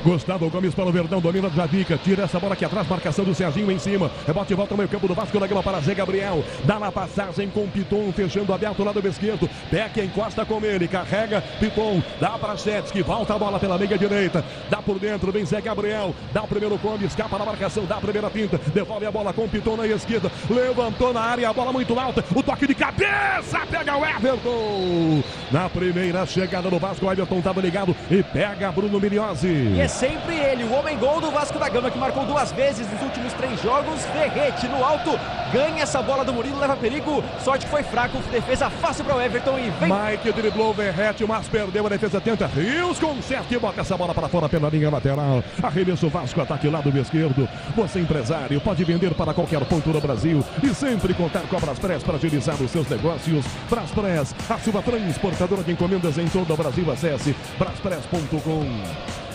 Gustavo Gomes para o Verdão, domina do Jadica, tira essa bola aqui atrás, marcação do Serginho em cima, rebote e volta no meio campo do Vasco, na gama para Zé Gabriel, dá na passagem com Piton, fechando aberto o lado esquerdo, Peck encosta com ele, carrega Piton, dá para Chetes, que volta a bola pela meia direita, dá por dentro, vem Zé Gabriel, dá o primeiro combo, escapa na marcação, dá a primeira pinta, devolve a bola com Piton na esquerda, levantou na área, a bola muito alta, o toque de cabeça, pega o Everton, na primeira chegada do Vasco, o Everton estava ligado e pega Bruno Migliozzi. Sempre ele, o homem-gol do Vasco da Gama, que marcou 2 vezes nos últimos 3 jogos. Verrete no alto, ganha essa bola do Murilo, leva perigo. Sorte que foi fraco, defesa fácil para o Everton e vem. Mike driblou o Verrete, mas perdeu a defesa, tenta Rios, conserta e bota essa bola para fora pela linha lateral. Arremesso Vasco, ataque lado esquerdo. Você empresário, pode vender para qualquer ponto do Brasil e sempre contar com a Braspress para agilizar os seus negócios. Braspress, a sua transportadora de encomendas em todo o Brasil. Acesse braspress.com.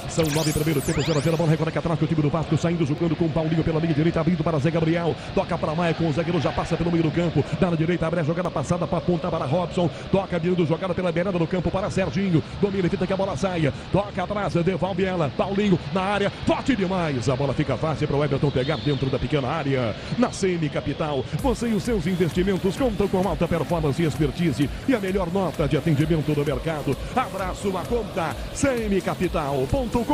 São 9 primeiro tempo, 0-0, a bola recorre aqui atrás, o time do Vasco saindo, jogando com o Paulinho pela linha direita, abrindo para Zé Gabriel, toca para Maia, com o zagueiro já passa pelo meio do campo, dá na direita, abre a jogada passada para apontar para Robson, toca vindo, jogada pela beirada do campo para Serginho, domina, evita que a bola saia, toca atrás, devolve ela, Paulinho na área, forte demais, a bola fica fácil para o Everton pegar dentro da pequena área. Na CM Capital, você e os seus investimentos contam com alta performance e expertise e a melhor nota de atendimento do mercado. Abra sua conta, cmcapital.com.br/Bandeirantes.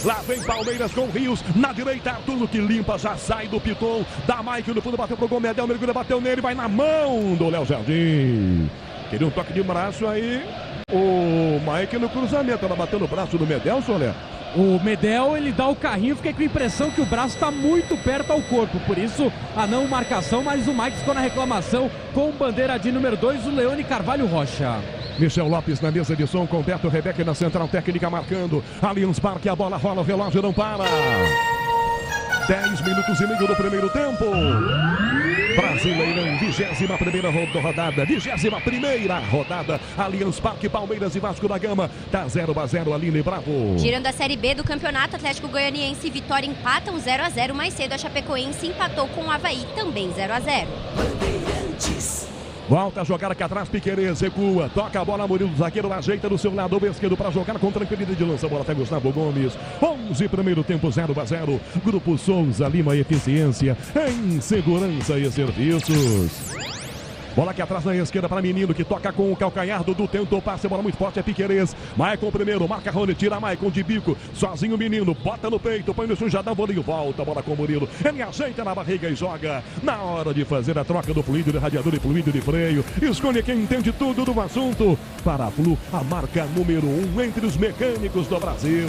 Lá vem Palmeiras com Rios, na direita Arthur que limpa, já sai do Piton, dá Mike no fundo, bateu pro gol, Medel, mergulha, bateu nele, vai na mão do Léo Jardim. Queria um toque de braço aí, o Mike no cruzamento, ela bateu no braço do Medel, Solé. O Medel, ele dá o carrinho, fiquei com a impressão que o braço está muito perto ao corpo, por isso a não marcação, mas o Mike ficou na reclamação com bandeira de número 2, o Leone Carvalho Rocha. Michel Lopes na mesa de som, com Beto Rebeca na central técnica marcando. Allianz Parque, a bola rola, o relógio não para. 10 minutos e meio do primeiro tempo. Brasileirão, 21ª rodada, 21ª rodada, Allianz Parque, Palmeiras e Vasco da Gama, tá 0-0, Aline Bravo. Girando a Série B do campeonato, Atlético Goianiense e Vitória empatam 0-0, mais cedo a Chapecoense empatou com o Avaí, também 0-0. Volta a jogar aqui atrás, Piquerez recua, toca a bola, Murilo, zagueiro ajeita do seu lado esquerdo para jogar com tranquilidade, lança a bola até Gustavo Gomes. 11 primeiro tempo, 0-0. Grupo Souza Lima, eficiência em segurança e serviços. Bola aqui atrás na esquerda para Menino, que toca com o calcanhar. Dudu tentou passe, bola muito forte, é Piquerez. Maicon primeiro, marca Rony, tira Maicon de bico. Sozinho o Menino, bota no peito, põe no chão, já dá o bolinho, volta a bola com o Murilo. Ele ajeita na barriga e joga. Na hora de fazer a troca do fluido de radiador e fluido de freio, escolhe quem entende tudo do assunto. Para a Flu, a marca número 1 entre os mecânicos do Brasil.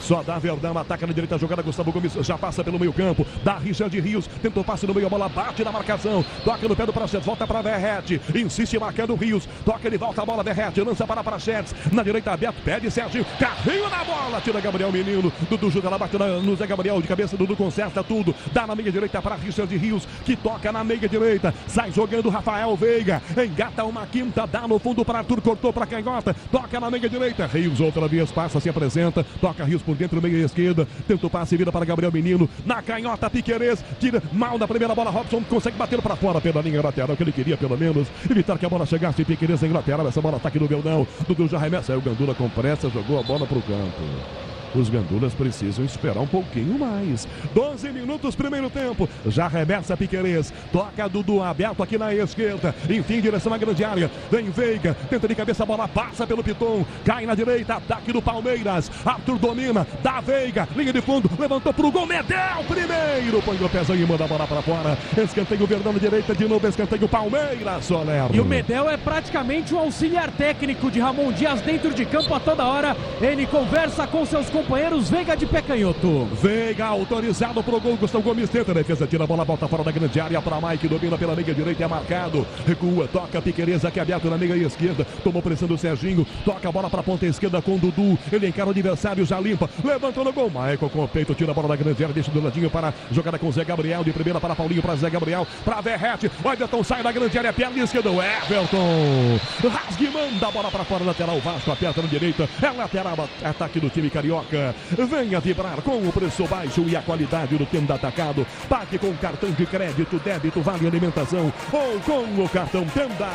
Só dá Verdão, ataca na direita, jogada, Gustavo Gomes já passa pelo meio campo, dá Richard Rios, tentou passe no meio, a bola bate na marcação, toca no pé do Prachetes, volta para Verrete, insiste marcando Rios, toca, ele volta a bola, Verrete, lança para Prachetes, na direita aberto, pede Serginho, carrinho na bola, tira Gabriel Menino, Dudu Júnior, ela bate no Zé Gabriel, de cabeça, Dudu conserta tudo, dá na meia direita para Richard Rios, que toca na meia direita, sai jogando Rafael Veiga, engata uma quinta, dá no fundo para Arthur, cortou para canhota, toca na meia direita, Rios outra vez, passa, se apresenta, toca Rios por dentro, meia esquerda, tenta o passe, vira para Gabriel Menino, na canhota, Piquerez, tira mal da primeira bola, Robson consegue bater para fora pela linha lateral, que ele queria pelo menos, evitar que a bola chegasse, Piquerez em lateral, essa bola ataque do Verdão, Dudu já remessa, aí o Gandula com pressa, jogou a bola para o campo. Os gandulas precisam esperar um pouquinho mais. 12 minutos, primeiro tempo. Já remessa Piquerez. Toca Dudu aberto aqui na esquerda. Enfim, direção à grande área. Vem Veiga. Tenta de cabeça, a bola passa pelo Piton. Cai na direita. Ataque do Palmeiras. Arthur domina. Dá Veiga. Linha de fundo. Levantou pro gol. Medel primeiro. Põe o pezão e manda a bola para fora. Escanteio Verdão na direita. De novo escanteio Palmeiras. Soler. E o Medel é praticamente um auxiliar técnico de Ramon Dias dentro de campo a toda hora. Ele conversa com seus companheiros, Veiga de pé canhoto. Veiga autorizado pro gol, Gustavo Gomes tenta a defesa, tira a bola, volta fora da grande área para Mike, domina pela meia direita, é marcado, recua, toca Piquerez aqui aberto na meia esquerda, tomou pressão do Serginho, toca a bola para a ponta esquerda com o Dudu, ele encara o adversário, já limpa, levantou no gol, Michael com o peito, tira a bola da grande área, deixa do ladinho para jogada com Zé Gabriel, de primeira para Paulinho, para Zé Gabriel, para Verrete, o Everton sai da grande área, perna esquerda, o Everton, rasgue, manda a bola para fora, lateral, Vasco aperta na direita, é lateral, ataque do time carioca. Venha vibrar com o preço baixo e a qualidade do Tenda Atacado. Pague com cartão de crédito, débito, vale alimentação ou com o cartão Tenda.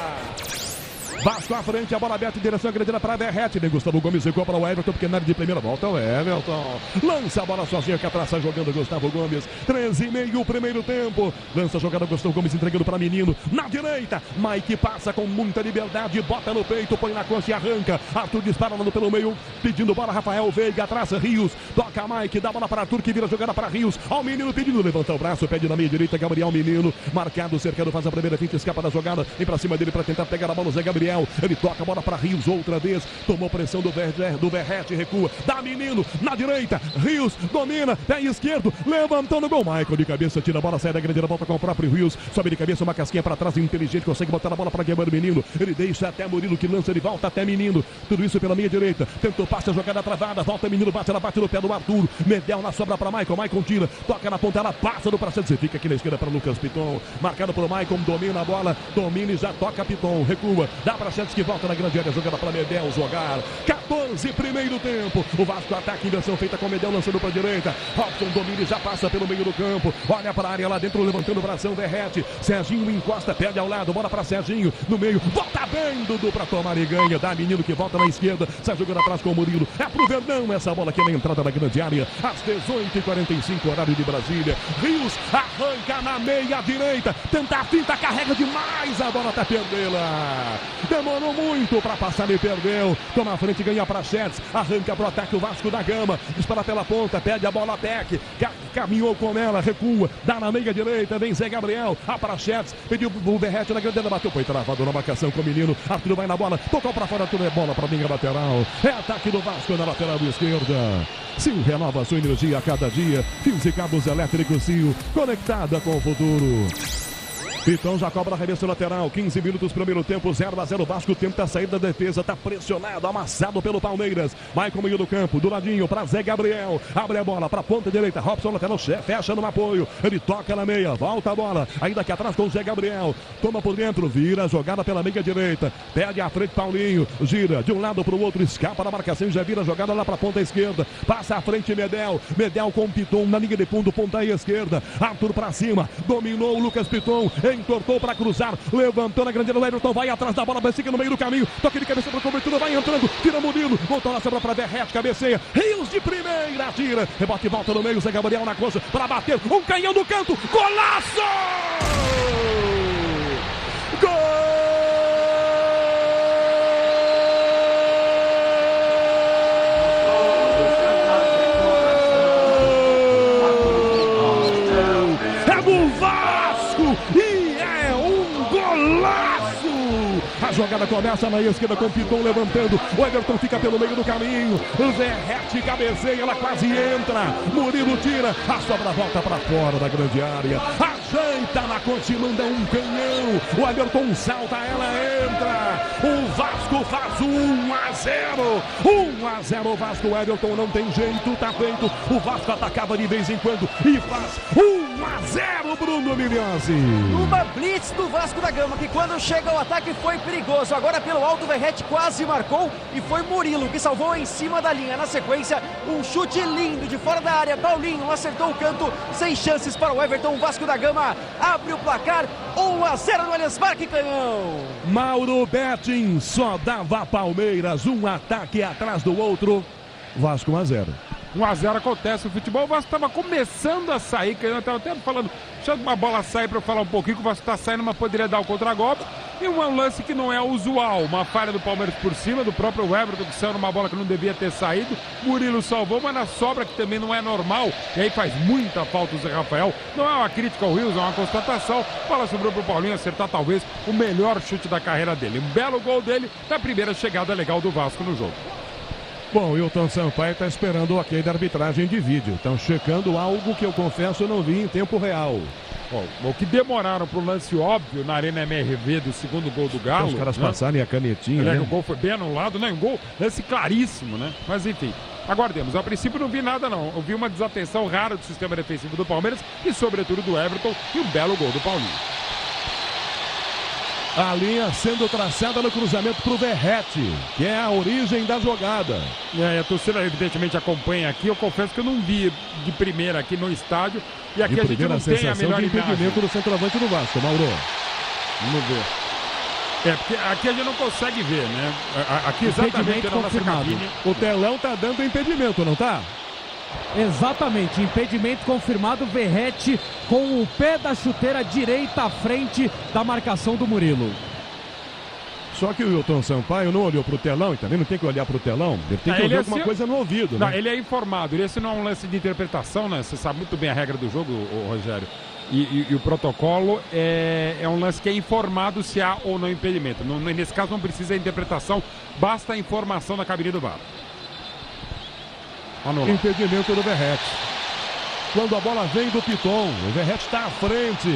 Vasco à frente, a bola aberta em direção à grande área para Verrete. Gustavo Gomes recua para o Everton, porque na área de primeira volta o Everton. Lança a bola sozinho, que atrás sai jogando Gustavo Gomes. 13,5 primeiro tempo. Lança a jogada Gustavo Gomes entregando para Menino. Na direita, Mike passa com muita liberdade, bota no peito, põe na coxa e arranca. Arthur dispara lá pelo meio, pedindo bola, Rafael Veiga, atrás Rios. Toca Mike, dá bola para Arthur, que vira jogada para Rios. Ao Menino pedindo, levanta o braço, pede na meia direita, Gabriel Menino. Marcado, cercado, faz a primeira finta, escapa da jogada. Vem para cima dele para tentar pegar a bola, o Zé Gabriel. Ele toca a bola para Rios outra vez. Tomou pressão do Verrete, recua. Dá Menino na direita. Rios domina, pé esquerdo, levantando o gol. Michael de cabeça, tira a bola, sai da grande, volta com o próprio Rios. Sobe de cabeça, uma casquinha para trás, inteligente, consegue botar a bola para Gabriel Menino. Ele deixa até Murilo, que lança, ele volta até Menino. Tudo isso pela meia direita. Tentou passe, a jogada travada. Volta Menino, bate, ela bate no pé do Arthur. Medel na sobra para Michael. Michael tira, toca na ponta, ela passa do Prachetes. Fica aqui na esquerda para Lucas Piton. Marcado por Michael, domina a bola, domina e já toca Piton. Recua, dá Prachetes que volta na grande área, jogada para Medel jogar. 14 primeiro tempo. O Vasco ataca, inversão feita com Medel lançando para a direita. Robson domina e já passa pelo meio do campo. Olha para a área lá dentro, levantando o bração, Verrete. Serginho encosta, perde ao lado, bola para Serginho no meio. Volta bem, Dudu para tomar e ganha. Dá Menino que volta na esquerda, sai jogando atrás com o Murilo. É pro Verdão essa bola aqui na entrada da grande área. Às 18h45, horário de Brasília. Rios arranca na meia direita. Tenta a finta, carrega demais. A bola tá perdendo. Demorou muito para passar e perdeu. Toma a frente, ganha Prachetes. Arranca pro ataque o Vasco da Gama. Dispara pela ponta, pede a bola a Peck. Caminhou com ela, recua. Dá na meia direita, vem Zé Gabriel. A Prachetes pediu o Verrete na grande área, bateu. Foi travado na marcação com o Menino. Arthur vai na bola, tocou para fora, tudo é bola para linha lateral. É ataque do Vasco na lateral esquerda. Sil renova sua energia a cada dia. Fios e cabos elétricos Sil, conectada com o futuro. Então já cobra arremesso lateral, 15 minutos primeiro tempo, 0-0, Vasco tenta sair da defesa, tá pressionado, amassado pelo Palmeiras. Maicon meio do campo, do ladinho para Zé Gabriel, abre a bola para ponta direita, Robson lateral, fecha no apoio, ele toca na meia, volta a bola, ainda aqui atrás com o Zé Gabriel, toma por dentro, vira a jogada pela meia direita, perde à frente Paulinho, gira de um lado para o outro, escapa da marcação, já vira a jogada lá para ponta esquerda, passa à frente Medel com Piton na linha de fundo, ponta esquerda, Arthur para cima, dominou o Lucas Piton, entortou para cruzar, levantou na grande área, o Everton vai atrás da bola, fica no meio do caminho, toque de cabeça para cobertura, vai entrando, tira Murilo, voltou na sobra para Verrete, cabeceia, Rios de primeira, tira, rebote e volta no meio, Zé Gabriel na coxa, para bater, um canhão do canto, golaço! do Vasco e é um golaço! A jogada começa na esquerda com o Piton levantando. O Everton fica pelo meio do caminho. O Verratti cabeceia, ela quase entra. Murilo tira, a sobra volta para fora da grande área. Ajeita na corte, manda um canhão. O Everton salta, ela entra. O Vasco faz 1-0. 1-0 Vasco. O Everton não tem jeito, tá feito. O Vasco atacava de vez em quando e faz 1-0, Bruno Migliozzi. Uma blitz do Vasco da Gama, que quando chega ao ataque foi perigoso. Agora pelo alto, o Verratti quase marcou e foi Murilo que salvou em cima da linha. Na sequência, um chute lindo de fora da área. Paulinho acertou o canto, sem chances para o Everton. O Vasco da Gama abre o placar, 1-0 no Allianz Parque, Canhão. Mauro Betting só dava Palmeiras, um ataque atrás do outro. Vasco 1-0. 1-0 acontece o futebol. O Vasco estava começando a sair, que eu estava até falando, deixa uma bola sair para eu falar um pouquinho, que o Vasco está saindo, mas poderia dar o contragolpe. E um lance que não é usual, uma falha do Palmeiras por cima, do próprio Everton, que saiu numa bola que não devia ter saído. Murilo salvou, mas na sobra, que também não é normal, e aí faz muita falta o Zé Rafael. Não é uma crítica ao Rios, é uma constatação. A bola sobrou para o Paulinho acertar talvez o melhor chute da carreira dele. Um belo gol dele na primeira chegada legal do Vasco no jogo. Bom, o Hilton Sampaio está esperando o ok da arbitragem de vídeo. Estão checando algo que eu confesso não vi em tempo real. Bom, o que demoraram para o lance óbvio na Arena MRV do segundo gol do Galo. Os caras passarem a canetinha, né? né? O gol foi bem anulado, né? Um gol, lance claríssimo, né? Mas enfim, aguardemos. A princípio não vi nada, não. Eu vi uma desatenção rara do sistema defensivo do Palmeiras e sobretudo do Everton e um belo gol do Paulinho. A linha sendo traçada no cruzamento para o Verratti, que é a origem da jogada. A torcida evidentemente acompanha aqui. Eu confesso que eu não vi de primeira aqui no estádio. E aqui de a gente não tem a melhor de impedimento imagem do centroavante do Vasco, Mauro. Vamos ver. Porque aqui a gente não consegue ver, né? Aqui exatamente na nossa cabine. O telão tá dando impedimento, não tá? Exatamente, impedimento confirmado. Verratti com o pé da chuteira direita à frente da marcação do Murilo. Só que o Hilton Sampaio não olhou pro telão e também não tem que olhar pro telão. Ele tem que ouvir alguma coisa no ouvido, não, né? Ele é informado. Esse não é um lance de interpretação, né? Você sabe muito bem a regra do jogo, Rogério. E o protocolo é um lance que é informado se há ou não impedimento. Nesse caso não precisa de interpretação, basta a informação na cabine do VAR. Anulado. Impedimento do Verratti. Quando a bola vem do Piton, o Verratti está à frente.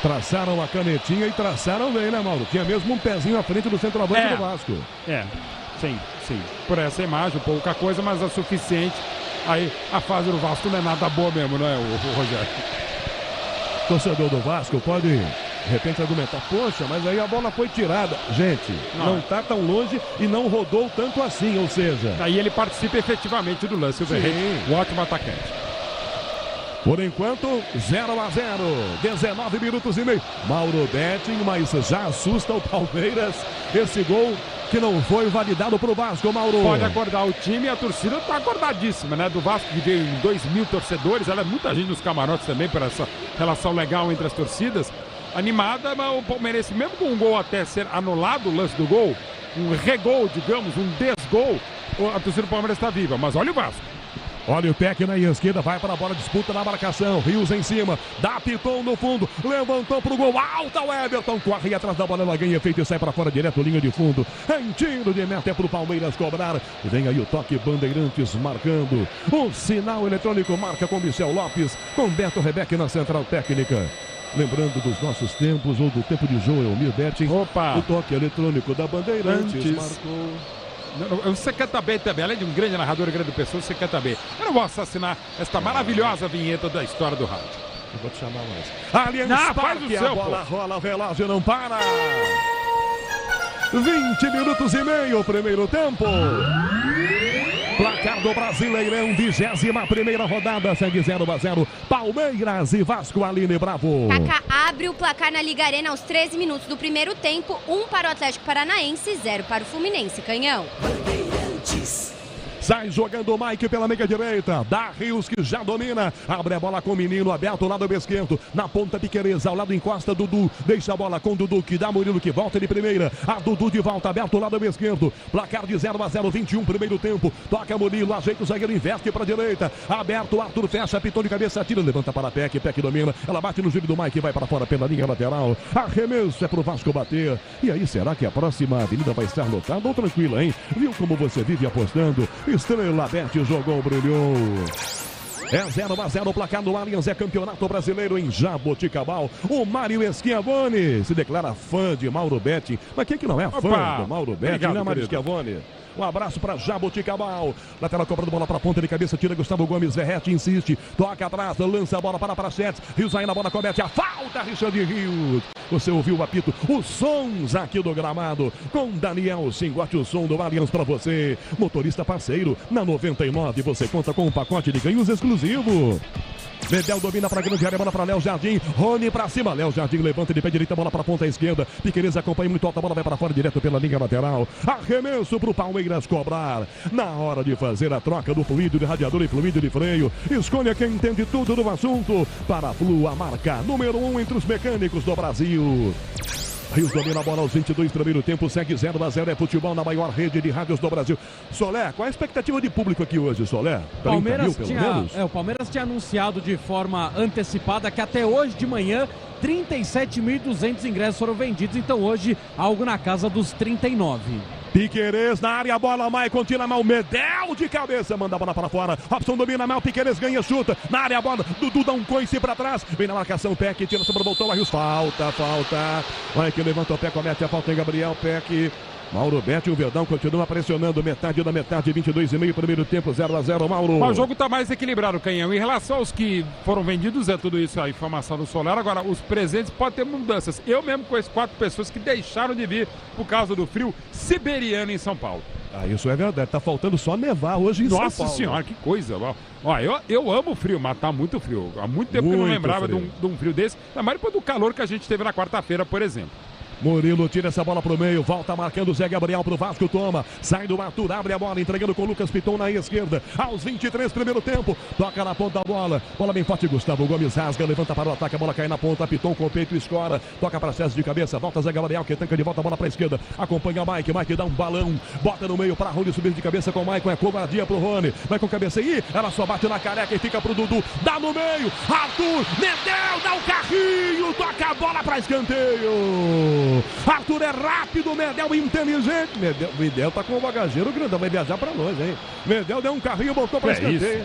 Traçaram a canetinha e traçaram bem, né, Mauro? Tinha mesmo um pezinho à frente do centroavante do Vasco. Sim. Por essa imagem, pouca coisa, mas é suficiente. Aí a fase do Vasco não é nada boa mesmo, não é, o Rogério? Torcedor do Vasco pode, de repente, argumentar: poxa, mas aí a bola foi tirada. Gente, não está tão longe e não rodou tanto assim, ou seja... Aí ele participa efetivamente do lance, o Verratti, um ótimo atacante. Por enquanto, 0-0, 19 minutos e meio. Mauro Betting, mas já assusta o Palmeiras. Esse gol que não foi validado para o Vasco, Mauro. Pode acordar o time e a torcida está acordadíssima, né? Do Vasco, que veio em 2.000 torcedores. Ela é muita gente nos camarotes também, por essa relação legal entre as torcidas. Animada, mas o palmeirense, mesmo com um gol até ser anulado, o lance do gol, um regol, digamos, um desgol, a torcida do Palmeiras está viva. Mas olha o Vasco. Olha o Peck na esquerda, vai para a bola, disputa na marcação. Rios em cima, dá Piton no fundo, levantou pro gol, alta o Everton, corre atrás da bola, ela ganha efeito e sai para fora direto, linha de fundo. Em tiro de meta é pro Palmeiras cobrar. Vem aí o toque, Bandeirantes marcando. O sinal eletrônico marca com Michel Lopes, com Beto Rebeck na central técnica. Lembrando dos nossos tempos, ou do tempo de Joel Betting. Opa! O toque eletrônico da Bandeirantes marcou. Você canta bem também, além de um grande narrador e grande pessoa, você canta bem. Eu não vou assassinar esta maravilhosa vinheta da história do rádio. Eu vou te chamar mais. Allianz Parque, a bola rola, veloz e não para. 20 minutos e meio, primeiro tempo. Placar do Brasileirão, 21ª rodada, segue 0-0. Palmeiras e Vasco, Aline Bravo. Kaká abre o placar na Liga Arena aos 13 minutos do primeiro tempo, 1 para o Atlético Paranaense, 0 para o Fluminense. Canhão. Bandeirantes. Sai jogando o Mike pela meia direita. Da Rios que já domina. Abre a bola com o menino aberto, lado esquerdo. Na ponta Piquerez, ao lado encosta Dudu. Deixa a bola com Dudu, que dá Murilo, que volta de primeira. A Dudu de volta, aberto, lado esquerdo. Placar de 0-0, 21, primeiro tempo. Toca Murilo, ajeita o zagueiro, investe para a direita. Aberto, Arthur fecha, pitou de cabeça, tira, levanta para Peck. Peck domina. Ela bate no joelho do Mike, vai para fora pela linha lateral. Arremesso é pro Vasco bater. E aí, será que a próxima avenida vai estar lotada ou tranquila, hein? Viu como você vive apostando? Estrela Bet jogou, brilhou. É 0-0 o placar do Allianz, é campeonato brasileiro em Jaboticabal. O Mário Schiavone se declara fã de Mauro Betti. Mas quem que não é fã do Mauro Betti, né, Mário Schiavone? Um abraço para Jaboticabal. Lateral cobrando bola para ponta de cabeça. Tira Gustavo Gomes. Verrete insiste. Toca atrás. Lança a bola para Prachetes. Rios aí na bola. Comete a falta. Richard Rios. Você ouviu o apito. Os sons aqui do gramado. Com Daniel Singote. O som do Allianz para você. Motorista parceiro. Na 99 você conta com um pacote de ganhos exclusivo. Medel domina para a grande área, bola para Léo Jardim, Rony para cima, Léo Jardim levanta de pé direita, bola para a ponta esquerda, Piquerez acompanha muito alta, a bola vai para fora direto pela linha lateral, arremesso para o Palmeiras cobrar, na hora de fazer a troca do fluido de radiador e fluido de freio, escolha quem entende tudo do assunto, para a Flu, a marca número 1 entre os mecânicos do Brasil. Rios domina a bola aos 22, primeiro tempo, segue 0-0, é futebol na maior rede de rádios do Brasil. Solé, qual é a expectativa de público aqui hoje, Solé? 30 mil, pelo menos? O Palmeiras tinha anunciado de forma antecipada que até hoje de manhã 37.200 ingressos foram vendidos, então hoje algo na casa dos 39. Piquerez na área, a bola, Maicon tira mal, Medel de cabeça, manda a bola para fora, Robson domina mal, Piquerez ganha, chuta, na área a bola, Dudu dá um coice para trás, vem na marcação, Peck, tira sobre o botão, Rios, falta, Mike levanta o pé, comete a falta em Gabriel, Peck, Mauro Betti, o Verdão continua pressionando, metade da metade, 22,5, primeiro tempo, 0-0, Mauro. Mas o jogo está mais equilibrado, Canhão. Em relação aos que foram vendidos, é tudo isso a informação do Soler. Agora, os presentes podem ter mudanças. Eu mesmo conheço 4 pessoas que deixaram de vir por causa do frio siberiano em São Paulo. Ah, isso é verdade. Tá faltando só nevar hoje em São Paulo. Nossa senhora, que coisa. Ó, eu amo o frio, mas tá muito frio. Há muito tempo que eu não lembrava de um frio desse. Ainda mais depois do calor que a gente teve na quarta-feira, por exemplo. Murilo tira essa bola pro meio, volta marcando o Zé Gabriel pro Vasco, toma, sai do Arthur, abre a bola, entregando com o Lucas Piton na esquerda, aos 23, primeiro tempo, toca na ponta da bola bem forte, Gustavo Gomes rasga, levanta para o ataque, a bola cai na ponta, Piton com o peito escora, toca para César de cabeça, volta Zé Gabriel, que tanca de volta a bola pra esquerda, acompanha Mike dá um balão, bota no meio para Rony subir de cabeça com o Maicon, é covardia pro Rony, vai com cabeça aí, ela só bate na careca e fica pro Dudu, dá no meio, Arthur, Medel, dá o carrinho, toca a bola pra escanteio. Arthur é rápido, Medel inteligente. Medel tá com o bagageiro grandão, vai viajar pra nós, hein? Medel deu um carrinho, botou pra escanteio.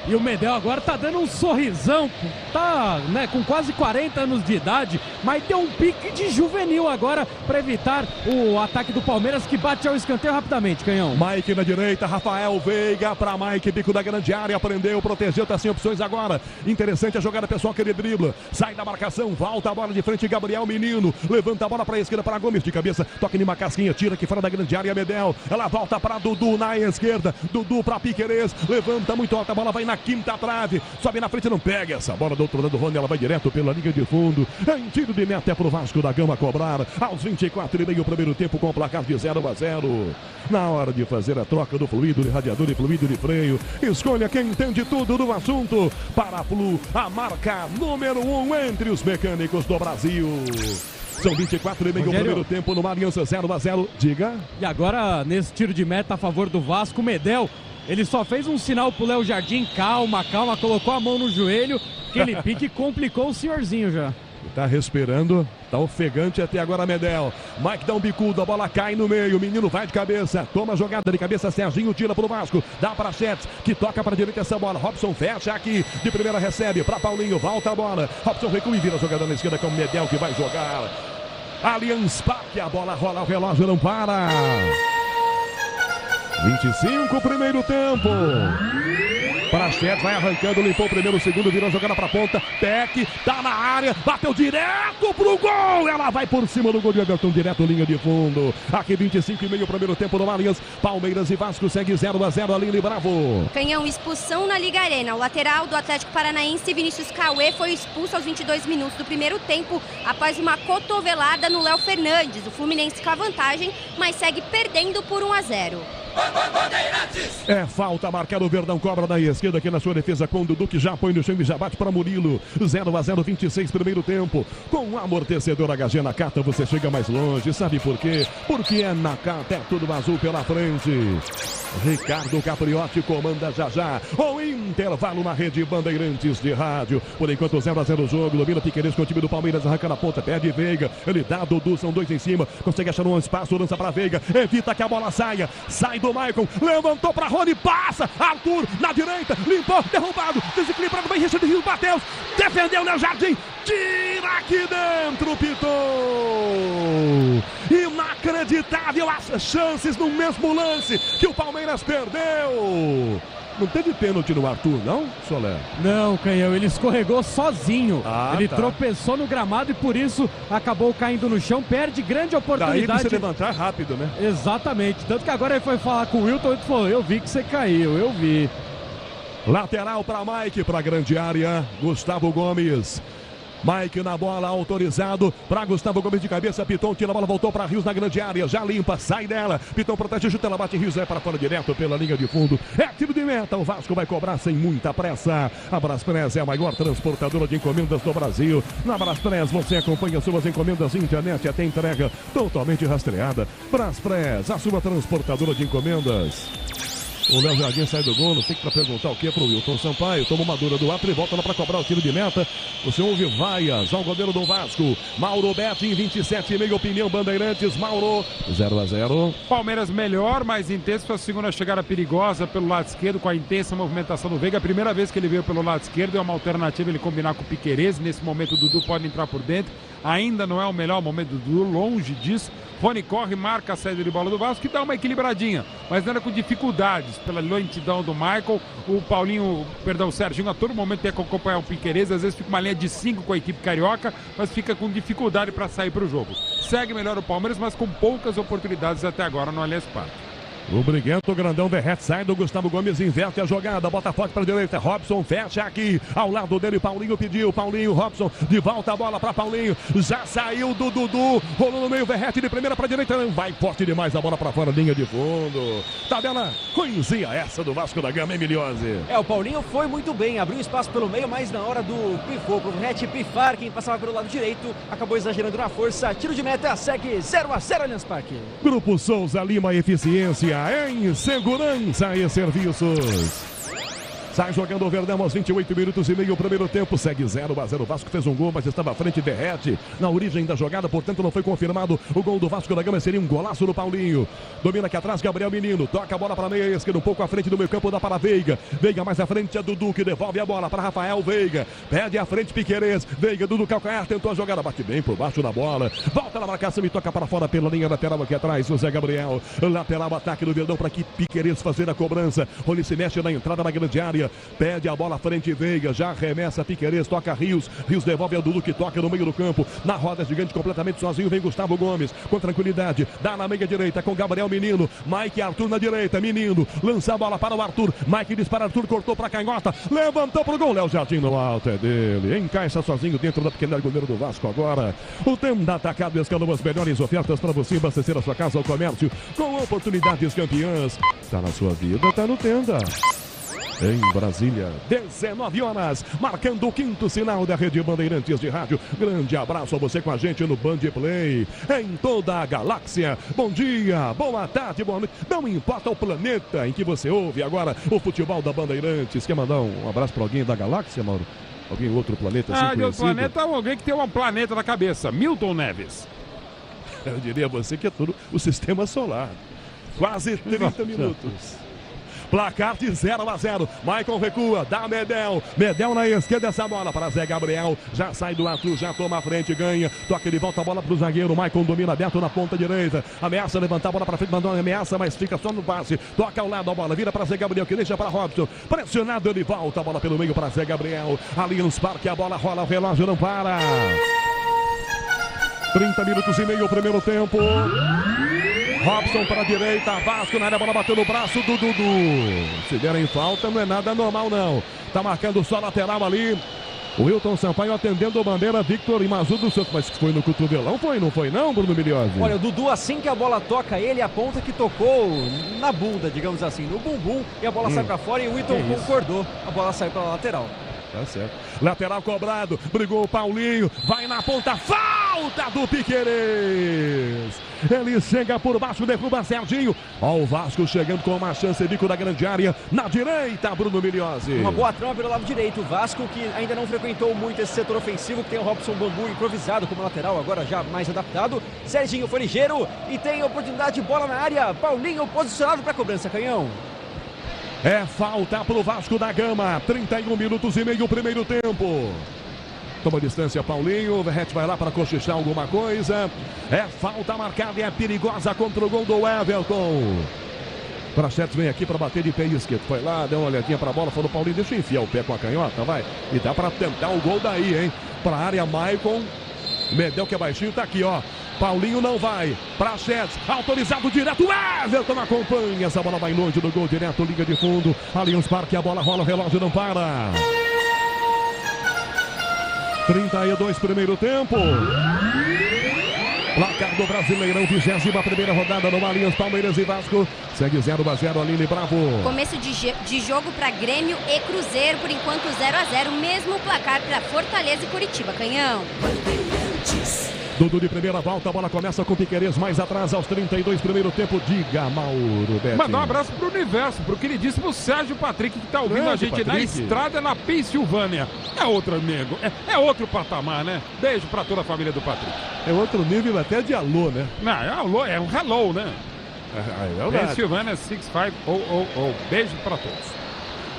E o Medel agora tá dando um sorrisão, tá, né, com quase 40 anos de idade, mas deu um pique de juvenil agora para evitar o ataque do Palmeiras, que bate ao escanteio rapidamente, Canhão. Mike na direita, Rafael Veiga para Mike, bico da grande área, prendeu, protegeu, tá sem opções agora. Interessante a jogada pessoal que ele dribla, sai da marcação, volta a bola de frente, Gabriel Menino, levanta a bola para a esquerda para Gomes de cabeça, toca em uma casquinha, tira aqui fora da grande área, Medel, ela volta para Dudu na esquerda, Dudu para Piquerez, levanta muito alta, a bola vai na quinta trave, sobe na frente, não pega essa bola do outro lado do Rony, ela vai direto pela linha de fundo, em tiro de meta é pro Vasco da Gama cobrar, aos 24,5 primeiro tempo com o placar de 0-0, na hora de fazer a troca do fluido de radiador e fluido de freio, escolha quem entende tudo do assunto, para a Flu, a marca número 1 entre os mecânicos do Brasil. São 24,5 primeiro tempo no Aliança, 0-0, diga. E agora, nesse tiro de meta a favor do Vasco, Medel, ele só fez um sinal pro Léo Jardim, calma, colocou a mão no joelho, aquele pique complicou o senhorzinho já. Tá respirando, tá ofegante até agora Medel. Mike dá um bicudo, a bola cai no meio, o menino vai de cabeça, toma a jogada de cabeça, Serginho tira pro Vasco, dá para Chetes, que toca para direita essa bola, Robson fecha aqui, de primeira recebe para Paulinho, volta a bola, Robson recua e vira a jogada na esquerda com o Medel que vai jogar. Allianz Parque, a bola rola, o relógio não para. 25 primeiro tempo. Prachetes vai arrancando, limpou o primeiro, o segundo, virou jogando pra ponta. Peck tá na área, bateu direto pro gol. Ela vai por cima do gol de Everton, direto linha de fundo. Aqui 25,5 primeiro tempo no Allianz. Palmeiras e Vasco segue 0-0 ali em Bravo. Canhão, expulsão na Liga Arena. O lateral do Atlético Paranaense, Vinícius Cauê, foi expulso aos 22 minutos do primeiro tempo após uma cotovelada no Léo Fernandes. O Fluminense com a vantagem, mas segue perdendo por 1-0. É falta marcada, o Verdão cobra da esquerda aqui na sua defesa com o Dudu, que já põe no chão e já bate para Murilo. 0-0, 26 primeiro tempo. Com o amortecedor HG Nakata você chega mais longe. Sabe por quê? Porque é Nakata, é tudo azul pela frente. Ricardo Capriotti comanda já. O intervalo na rede Bandeirantes de rádio. Por enquanto 0-0 o jogo. Domina Piqueires com o time do Palmeiras, arranca na ponta, perde Veiga. Ele dá Dudu, são dois em cima. Consegue achar um espaço, lança para Veiga. Evita que a bola saia. Sai do Maicon, levantou para Rony, passa. Arthur na direita, limpou, derrubado. Desequilibrado, vem Richard Rios, Matheus. Defendeu, Léo Jardim. Tira aqui dentro, pitou. Inacreditável as chances no mesmo lance que o Palmeiras perdeu. Não teve pênalti no Arthur, não, Soler? Não, Canhão, ele escorregou sozinho. Ele tá. Tropeçou no gramado e por isso acabou caindo no chão. Perde grande oportunidade. Daí você levantar rápido, né? Exatamente. Tanto que agora ele foi falar com o Wilton e falou, eu vi que você caiu, eu vi. Lateral para Mike, para a grande área. Gustavo Gomes. Mike na bola, autorizado para Gustavo Gomes de cabeça. Piton tira a bola, voltou para Rios na grande área. Já limpa, sai dela. Piton protege, chuta, ela bate. Rios vai para fora direto pela linha de fundo. É tiro de meta. O Vasco vai cobrar sem muita pressa. A Braspress é a maior transportadora de encomendas do Brasil. Na Braspress você acompanha suas encomendas internet até entrega totalmente rastreada. Braspress, a sua transportadora de encomendas. O Léo Jardim sai do gol, não sei que para perguntar o que pro Wilton Sampaio. Toma uma dura do Atro e volta lá para cobrar o tiro de meta. Você ouve vaias ao goleiro do Vasco. Mauro Betti, 27,5, opinião Bandeirantes. Mauro, 0-0. Palmeiras melhor, mais intenso. Foi a segunda chegada perigosa pelo lado esquerdo, com a intensa movimentação do Veiga. A primeira vez que ele veio pelo lado esquerdo, é uma alternativa ele combinar com o Piqueires. Nesse momento o Dudu pode entrar por dentro. Ainda não é o melhor momento do Dudu, longe disso. Rony corre, marca a saída de bola do Vasco, que dá uma equilibradinha, mas não era com dificuldades, pela lentidão do Michael. O Serginho a todo momento tem que acompanhar o Piqueires, às vezes fica uma linha de 5 com a equipe carioca, mas fica com dificuldade para sair para o jogo. Segue melhor o Palmeiras, mas com poucas oportunidades até agora no Allianz Parque. O Briguento Grandão derrete, sai do Gustavo Gomes, inverte a jogada, bota forte para a direita, Robson fecha aqui, ao lado dele, Paulinho pediu, Paulinho, Robson, de volta a bola para Paulinho, já saiu do Dudu, rolou no meio, Verrete de primeira para a direita, vai forte demais a bola para fora, linha de fundo, tabela coisinha essa do Vasco da Gama, Emiliose. O Paulinho foi muito bem, abriu espaço pelo meio, mas na hora do pivô, pro Verrete pifar, quem passava pelo lado direito, acabou exagerando na força, tiro de meta, segue 0-0 Allianz Parque. Grupo Souza Lima, eficiência em segurança e serviços. Sai jogando o Verdão aos 28 minutos e meio, o primeiro tempo, segue 0-0. O Vasco fez um gol, mas estava à frente, derrete na origem da jogada, portanto não foi confirmado o gol do Vasco da Gama, seria um golaço do Paulinho. Domina aqui atrás, Gabriel Menino, toca a bola para a meia esquerda, um pouco à frente do meio campo, dá para Veiga. Veiga mais à frente, é Dudu que devolve a bola para Rafael Veiga. Pede à frente Piqueires, Veiga, Dudu calcanhar, tentou a jogada, bate bem por baixo da bola. Volta na marcação e toca para fora pela linha lateral aqui atrás, o Zé Gabriel. Lateral, ataque do Verdão para que Piqueires fazer a cobrança. Rony se mexe na entrada na grande área, pede a bola à frente, Veiga, já arremessa Piqueires, toca Rios devolve ao Dudu que toca no meio do campo, na roda gigante completamente sozinho, vem Gustavo Gomes, com tranquilidade, dá na meia direita com Gabriel Menino, Mike e Arthur na direita, Menino, lança a bola para o Arthur, Mike dispara, Arthur cortou para canhota, levantou pro gol, Léo Jardim no alto, é dele, encaixa sozinho dentro da pequena goleiro do Vasco agora, o Tenda Atacado escalou as melhores ofertas para você abastecer a sua casa ao comércio, com oportunidades campeãs, tá na sua vida, tá no Tenda. Em Brasília, 19 horas, marcando o quinto sinal da Rede Bandeirantes de rádio. Grande abraço a você com a gente no Band Play, em toda a galáxia. Bom dia, boa tarde, boa noite. Não importa o planeta em que você ouve agora o futebol da Bandeirantes. Quer mandar um abraço para alguém da galáxia, Mauro? Alguém em outro planeta? Assim de outro planeta, alguém que tem um planeta na cabeça. Milton Neves. Eu diria a você que é tudo o sistema solar. Quase 30 minutos. Placar de 0-0. Maicon recua, dá Medel. Medel na esquerda, essa bola para Zé Gabriel. Já sai do Arthur, já toma a frente, ganha. Toca de volta a bola para o zagueiro. Maicon domina aberto na ponta direita. Ameaça levantar a bola para frente, mandou uma ameaça, mas fica só no passe. Toca ao lado a bola, vira para Zé Gabriel, que deixa para Robson. Pressionado, ele volta a bola pelo meio para Zé Gabriel. Allianz Parque, a bola rola, o relógio não para. 30 minutos e meio o primeiro tempo. Robson para a direita, Vasco na área, a bola bateu no braço do Dudu. Se derem falta, não é nada normal não. Tá marcando só lateral ali. O Wilton Sampaio atendendo a bandeira, Victor Imazu do Santos. Mas foi no cotovelão? Não foi não, Bruno Miliose? Olha, o Dudu, assim que a bola toca ele, aponta que tocou na bunda, digamos assim, no bumbum, e a bola sai pra fora e o Wilton concordou. A bola saiu pra lateral. Tá certo. Lateral cobrado, brigou o Paulinho, vai na ponta, falta do Piquerez. Ele chega por baixo, derruba Serginho. Ó, o Vasco chegando com uma chance, bico da grande área, na direita, Bruno Miliose. Uma boa trama pelo lado direito, o Vasco que ainda não frequentou muito esse setor ofensivo, que tem o Robson Bambu improvisado como lateral, agora já mais adaptado. Serginho foi ligeiro e tem oportunidade de bola na área. Paulinho posicionado para cobrança, Canhão. É falta pro Vasco da Gama. 31 minutos e meio, primeiro tempo. Toma distância, Paulinho. O Verrete vai lá para cochichar alguma coisa. É falta marcada e é perigosa contra o gol do Everton. Prachetes vem aqui para bater de pé esquerdo. Foi lá, deu uma olhadinha para a bola. Falou, Paulinho, deixa eu enfiar o pé com a canhota, vai. E dá para tentar o gol daí, hein? Para a área, Maicon. Medel, que é baixinho, tá aqui, ó. Paulinho não vai. Prachetes, autorizado direto. Everton acompanha. Essa bola vai longe do gol direto. Liga de fundo. Allianz Parque, a bola rola, o relógio não para. 32, primeiro tempo. Placar do Brasileirão, 21ª rodada no Allianz, Palmeiras e Vasco. Segue 0-0, Aline Bravo. Começo de jogo para Grêmio e Cruzeiro, por enquanto 0-0. Mesmo placar para Fortaleza e Curitiba, Canhão. Dudu de primeira volta, a bola começa com Piquerez mais atrás aos 32, primeiro tempo. Diga, Mauro Betti. Mandar um abraço pro Universo, pro queridíssimo Sérgio Patrick, que tá ouvindo a gente na estrada na Pensilvânia. É outro amigo, é outro patamar, né? Beijo pra toda a família do Patrick. É outro nível até de alô, né? Não, é alô, é um hello, né? É verdade. Pensilvânia 65000. Beijo pra todos.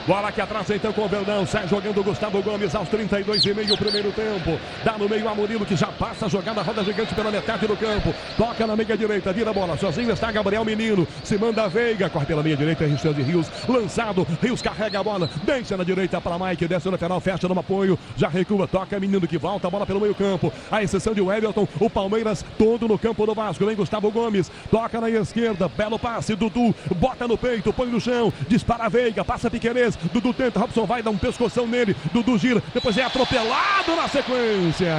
Bola aqui atrás então com o Verdão. Sai jogando o Gustavo Gomes aos 32,5 primeiro tempo. Dá no meio a Murilo, que já passa a jogada, roda gigante pela metade do campo. Toca na meia direita, vira a bola. Sozinho está Gabriel Menino. Se manda a Veiga. Corta pela meia direita, Richard Rios. Lançado. Rios carrega a bola. Deixa na direita para Mike. Desce no lateral, fecha no apoio. Já recua, toca Menino que volta. A bola pelo meio campo. A exceção de Everton. O Palmeiras todo no campo do Vasco. Vem Gustavo Gomes. Toca na esquerda. Belo passe. Dudu bota no peito, põe no chão. Dispara a Veiga. Passa Piquerez. Dudu tenta, Robson vai dar um pescoção nele, Dudu gira, depois é atropelado na sequência.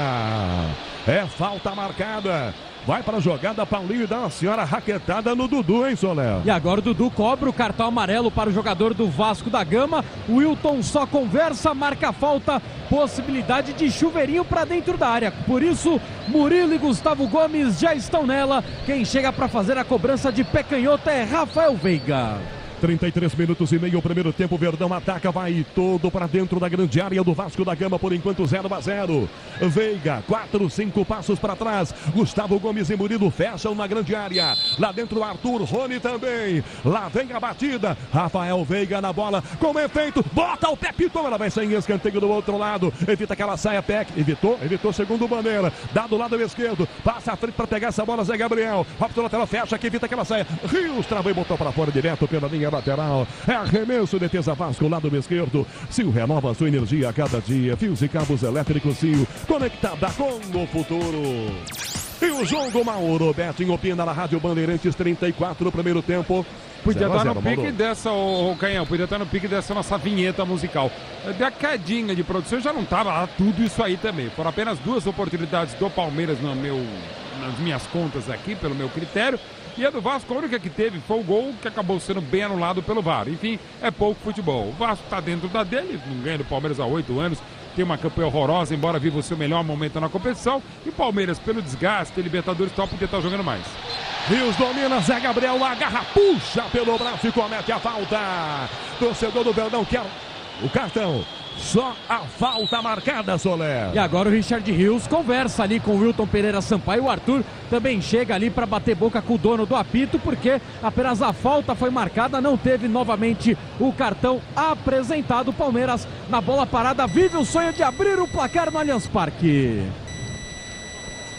É falta marcada. Vai para a jogada, Paulinho, e dá uma senhora raquetada no Dudu, hein, Soler? E agora o Dudu cobra o cartão amarelo para o jogador do Vasco da Gama. O Wilton só conversa, marca a falta, possibilidade de chuveirinho para dentro da área. Por isso, Murilo e Gustavo Gomes já estão nela. Quem chega para fazer a cobrança de pé canhoto é Rafael Veiga. 33 minutos e meio, o primeiro tempo, Verdão ataca, vai todo para dentro da grande área do Vasco da Gama, por enquanto 0-0. Veiga, 4, 5 passos para trás, Gustavo Gomes e Murilo fecham na grande área, lá dentro Arthur, Rony também, lá vem a batida, Rafael Veiga na bola, com efeito, bota o pé, pitou, ela vai sair em escanteio do outro lado, evita que ela saia, Peck, evitou segundo bandeira, dá do lado esquerdo, passa à frente para pegar essa bola, Zé Gabriel, Robson lateral, fecha aqui, evita que ela saia, Rios travou e botou para fora direto pela linha lateral, é arremesso, defesa Vasco, lado esquerdo. Sil renova sua energia a cada dia. Fios e cabos elétricos Sil, conectada com o futuro. E o jogo, Mauro Betti opina na Rádio Bandeirantes, 34, primeiro tempo. Podia estar no pique dessa, ô Canhão, podia estar no pique dessa nossa vinheta musical. Da quedinha de produção já não estava tudo isso aí também. Foram apenas 2 oportunidades do Palmeiras nas minhas contas aqui, pelo meu critério. E a do Vasco, a única que teve foi o gol que acabou sendo bem anulado pelo VAR. Enfim, é pouco futebol. O Vasco está dentro da dele, não ganha do Palmeiras há 8 anos. Tem uma campanha horrorosa, embora viva o seu melhor momento na competição. E o Palmeiras, pelo desgaste, Libertadores, podia estar jogando mais. Rios domina, Zé Gabriel agarra, puxa pelo braço e comete a falta. Torcedor do Verdão quer o cartão. Só a falta marcada, Soler. E agora o Richard Rios conversa ali com o Wilton Pereira Sampaio. O Arthur também chega ali para bater boca com o dono do apito, porque apenas a falta foi marcada, não teve novamente o cartão apresentado. O Palmeiras na bola parada vive o sonho de abrir o placar no Allianz Parque.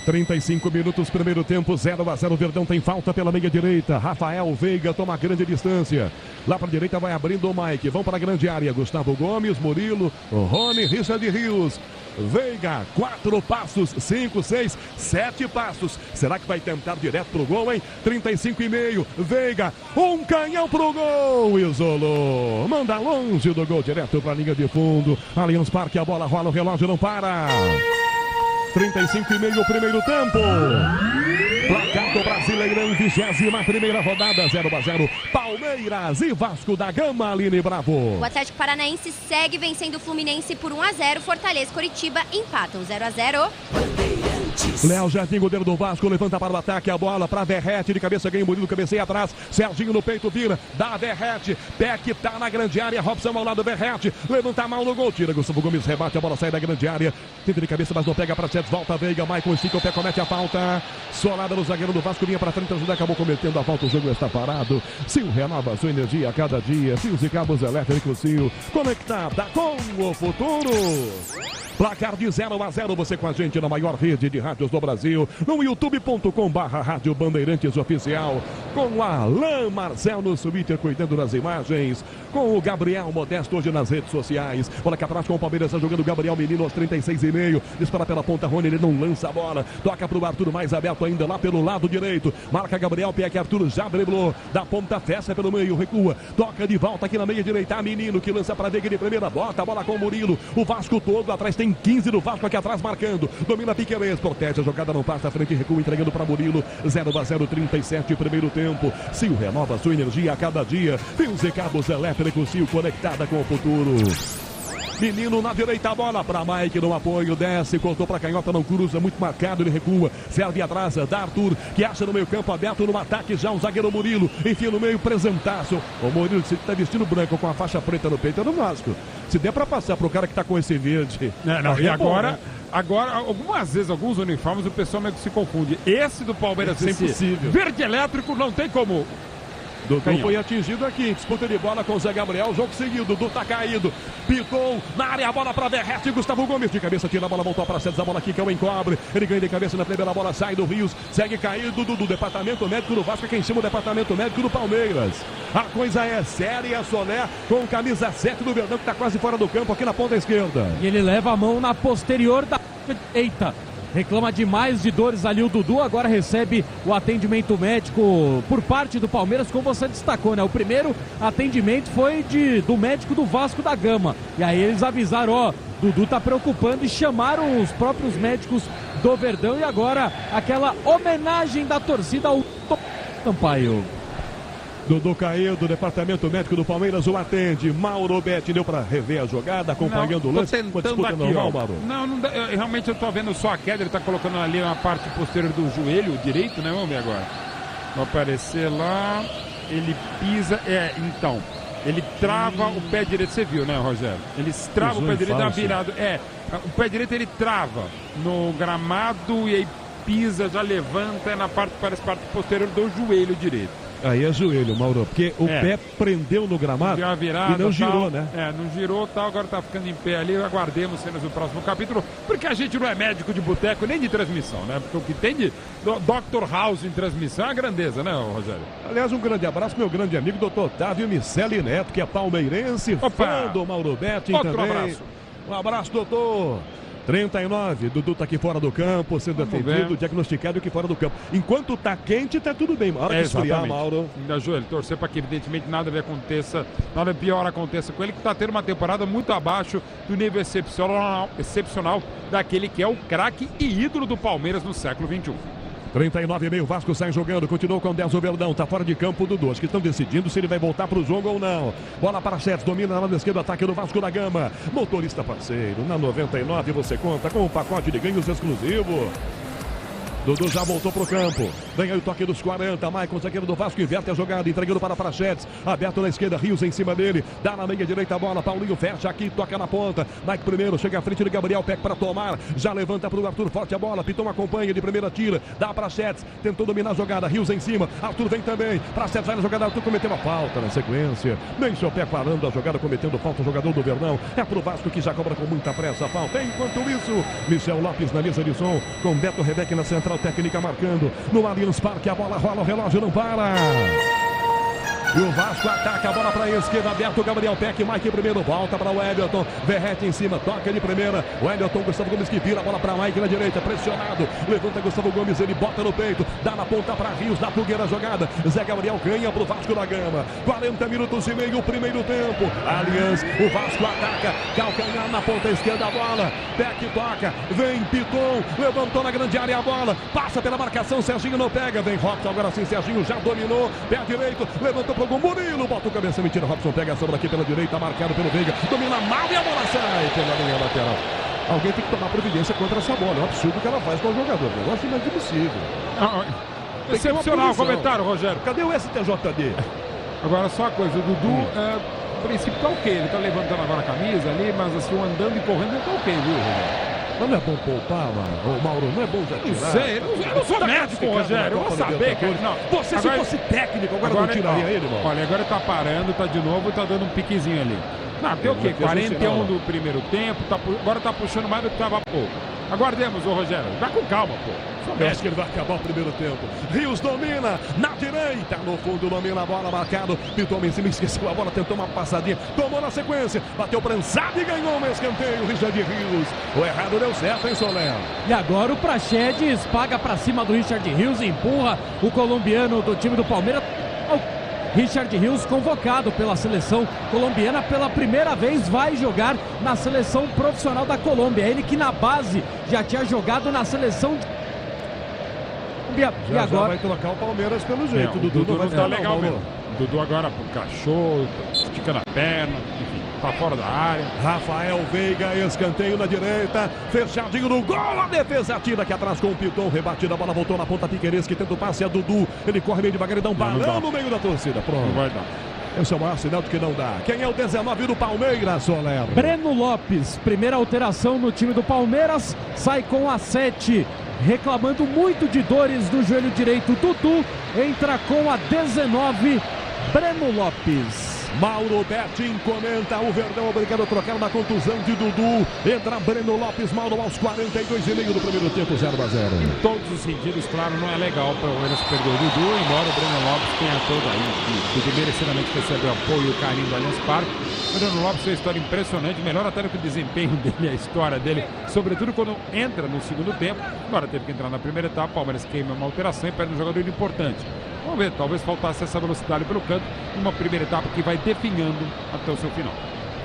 35 minutos, primeiro tempo, 0-0. Verdão tem falta pela meia direita. Rafael Veiga toma grande distância. Lá para a direita vai abrindo o Mike. Vão para a grande área. Gustavo Gomes, Murilo, Rony, Richard Rios. Veiga, 4 passos, 5, 6, 7 passos. Será que vai tentar direto pro gol, hein? 35,5. Veiga, um canhão pro gol. Isolou. Manda longe do gol, direto pra linha de fundo. Allianz Parque, a bola rola, o relógio não para. 35,5 o primeiro tempo. Placar do Brasileirão, 21ª rodada, 0-0. Palmeiras e Vasco da Gama, Aline Bravo. O Atlético Paranaense segue vencendo o Fluminense por 1-0. Fortaleza e Coritiba empatam 0-0. Léo Jardim, goleiro do Vasco, levanta para o ataque, a bola para Verrete, de cabeça ganha o Murilo, cabeceia atrás, Serginho no peito, vira, dá Verrete, Peck tá na grande área, Robson ao lado do Verrete, levanta a mão no gol, tira, Gustavo Gomes rebate, a bola sai da grande área, tenta de cabeça, mas não pega para Sete, volta Veiga, Maicon estica o pé, comete a falta, solada no zagueiro do Vasco, vinha para frente, ajudar, acabou cometendo a falta, o jogo está parado. Sil renova sua energia a cada dia, fios e cabos elétricos Sil, conectada com o futuro. Placar de 0-0, você com a gente na maior rede de rádios do Brasil, no youtube.com/Rádio Bandeirantes Oficial, com o Alain Marcel no Twitter cuidando das imagens, com o Gabriel Modesto hoje nas redes sociais. Bola cá atrás com o Palmeiras, está jogando o Gabriel Menino aos 36,5, dispara pela ponta, Rony, ele não lança a bola, toca pro Arthur mais aberto ainda lá pelo lado direito, marca Gabriel, pé que Arthur já driblou, da ponta, fecha pelo meio, recua, toca de volta aqui na meia direita, Menino que lança para Veiga de primeira, bota a bola com o Murilo, o Vasco todo atrás tem 15 do Vasco aqui atrás marcando, domina Piquerez, protege a jogada, não passa, frente recua, entregando para Murilo, 0-0, 37 primeiro tempo. Sil renova sua energia a cada dia, fios e cabos elétricos Sil conectada com o futuro. Menino na direita, a bola para Mike no apoio, desce, cortou para canhota, não cruza, muito marcado, ele recua, serve atrás, dá Arthur, que acha no meio campo aberto no ataque já o zagueiro Murilo, enfia no meio, presentaço, o Murilo que está vestindo branco com a faixa preta no peito, é no Vasco, se der para passar pro cara que tá com esse verde. E agora, né? Agora, algumas vezes, alguns uniformes, o pessoal meio que se confunde, esse do Palmeiras, é impossível. Verde elétrico, não tem como. Dudu foi atingido aqui, disputa de bola com o Zé Gabriel, jogo seguido, Dudu tá caído, pitou na área, a bola para Verrete, Gustavo Gomes de cabeça, tira a bola, voltou para Cedes, a bola aqui que é o encobre, ele ganha de cabeça na primeira bola, sai do Rios, segue caído do departamento médico do Vasco, aqui em cima do departamento médico do Palmeiras. A coisa é séria, Soler com camisa 7 do Verdão, que tá quase fora do campo, aqui na ponta esquerda. E ele leva a mão na posterior da direita. Reclama demais de dores ali o Dudu, agora recebe o atendimento médico por parte do Palmeiras, como você destacou, né? O primeiro atendimento foi do médico do Vasco da Gama. E aí eles avisaram, ó, Dudu tá preocupando e chamaram os próprios médicos do Verdão. E agora aquela homenagem da torcida ao Sampaio. Dudu caiu do departamento médico do Palmeiras, o atende. Mauro Betti deu para rever a jogada, acompanhando o lance. Tentando aqui, normal, Mauro. Não dá, realmente eu tô vendo só a queda, ele tá colocando ali na parte posterior do joelho direito, né? Vamos ver agora. Vai aparecer lá, ele pisa, então, ele trava o pé direito, você viu, né, Rogério? Ele trava o pé direito, dá uma virada. O pé direito ele trava no gramado e aí pisa, já levanta na parte, parece parte posterior do joelho direito. Aí é joelho, Mauro, porque o pé prendeu no gramado virada, e não girou, tal, né? Não girou, tal, agora tá ficando em pé ali, aguardemos cenas do próximo capítulo, porque a gente não é médico de boteco nem de transmissão, né? Porque o que tem de Dr. House em transmissão é a grandeza, né, Rogério? Aliás, um grande abraço, meu grande amigo, doutor Otávio Miceli Neto, que é palmeirense, fã do Mauro Betti também. Abraço. Um abraço, doutor. 39, Dudu tá aqui fora do campo, sendo atendido, diagnosticado aqui fora do campo. Enquanto tá quente, tá tudo bem. A hora que esfriar, Mauro. Ainda, Joelho, torcer para que evidentemente nada pior aconteça com ele, que tá tendo uma temporada muito abaixo do nível excepcional daquele que é o craque e ídolo do Palmeiras no século XXI. 39,5, Vasco sai jogando, continuou com 10 o Verdão, tá fora de campo o Dudu, acho que estão decidindo se ele vai voltar pro jogo ou não. Bola para Sete, domina na lado esquerdo, ataque do Vasco da Gama, motorista parceiro, na 99 você conta com um pacote de ganhos exclusivo. Dudu já voltou pro campo. Vem aí o toque dos 40. Maicon, zagueiro do Vasco, inverte a jogada, entregando para Prachetes. Aberto na esquerda, Rios em cima dele. Dá na meia direita a bola. Paulinho fecha aqui, toca na ponta. Mike primeiro, chega à frente de Gabriel Peck para tomar. Já levanta pro Arthur, forte a bola. Piton acompanha de primeira, tira. Dá para Prachetes, tentou dominar a jogada. Rios em cima. Arthur vem também. Prachetes vai na jogada. Arthur cometeu a falta na sequência. Nem seu pé parando a jogada, cometendo falta. O jogador do Verdão. É pro Vasco que já cobra com muita pressa a falta. Enquanto isso, Michel Lopes na mesa de som. Com Beto Rebeck na central técnica marcando. No Allianz Parque, a bola rola, o relógio não para. E o Vasco ataca a bola para a esquerda, aberto o Gabriel Peck, Mike primeiro, volta para o Wellington, Verrete em cima, toca de primeira, o Wellington, Gustavo Gomes que vira a bola para Mike na direita, pressionado, levanta Gustavo Gomes, ele bota no peito, dá na ponta para Rios, na fogueira jogada, Zé Gabriel ganha pro Vasco da Gama, 40 minutos e meio, primeiro tempo, Allianz, o Vasco ataca, calcanhar na ponta esquerda a bola, Peck toca, vem Piton, levantou na grande área a bola, passa pela marcação, Serginho não pega, vem Robson, agora sim Serginho já dominou, pé direito, levantou pro gol, Murilo, bota o cabeça, mentira, Robson pega a sobra aqui pela direita, marcado pelo Veiga, domina mal e a bola sai pela linha lateral. Alguém tem que tomar providência contra essa bola, é um absurdo que ela faz com o jogador, um negócio inadmissível. Excepcional o comentário, Rogério. Cadê o STJD? Agora só uma coisa, o Dudu, a princípio tá ok, ele tá levantando agora a camisa ali, mas assim, andando e correndo não tá ok, viu, Rogério? Mas não é bom poupar, mano? Ô, Mauro, não é bom já tirar? Não sei, eu não sou médico, Rogério, eu vou saber, cara. Não, você se fosse técnico, agora não tiraria ele, mano? Olha, agora ele tá parando, tá de novo e tá dando um piquezinho ali. Não, tem o quê? 41 do primeiro tempo, agora tá puxando mais do que tava pouco. Aguardemos, ô Rogério, vai com calma, pô. Acho que ele vai acabar o primeiro tempo. Rios domina na direita, no fundo domina a bola, marcado. Pintou em cima, esqueceu a bola, tentou uma passadinha, tomou na sequência, bateu prensado e ganhou um escanteio. Richard Rios. O errado deu certo, hein, Soler? E agora o Praxedes paga pra cima do Richard Rios e empurra o colombiano do time do Palmeiras. Richard Rios, convocado pela seleção colombiana pela primeira vez, vai jogar na seleção profissional da Colômbia. Ele que na base já tinha jogado na seleção já vai trocar o Palmeiras pelo jeito. O Dudu não tá legal mesmo. O Dudu agora cachorro, esticando a perna, enfim, tá fora da área. Rafael Veiga, escanteio na direita, fechadinho no gol, a defesa atira aqui atrás com o Piton, rebatida, a bola voltou na ponta, Piqueires que tenta o passe, é Dudu, ele corre meio devagar e dá um balão no meio da torcida, pronto. Não vai dar. Esse é o maior sinal de que não dá. Quem é o 19 do Palmeiras, Soler? Breno Lopes, primeira alteração no time do Palmeiras, sai com a 7, reclamando muito de dores no joelho direito. Dudu entra com a 19, Breno Lopes. Mauro Betting comenta, o Verdão obrigado a trocar na contusão de Dudu. Entra Breno Lopes, Mauro aos 42,5 do primeiro tempo, 0-0. Em todos os sentidos, claro, não é legal para o Palmeiras perder o Dudu, embora o Breno Lopes tenha todo aí, que merecidamente recebeu apoio e o carinho do Allianz Parque. O Breno Lopes fez uma história impressionante, melhor até do que o desempenho dele, a história dele, sobretudo quando entra no segundo tempo. Agora teve que entrar na primeira etapa, o Palmeiras queima uma alteração e perde um jogador importante. Vamos ver, talvez faltasse essa velocidade pelo canto, uma primeira etapa que vai definhando até o seu final.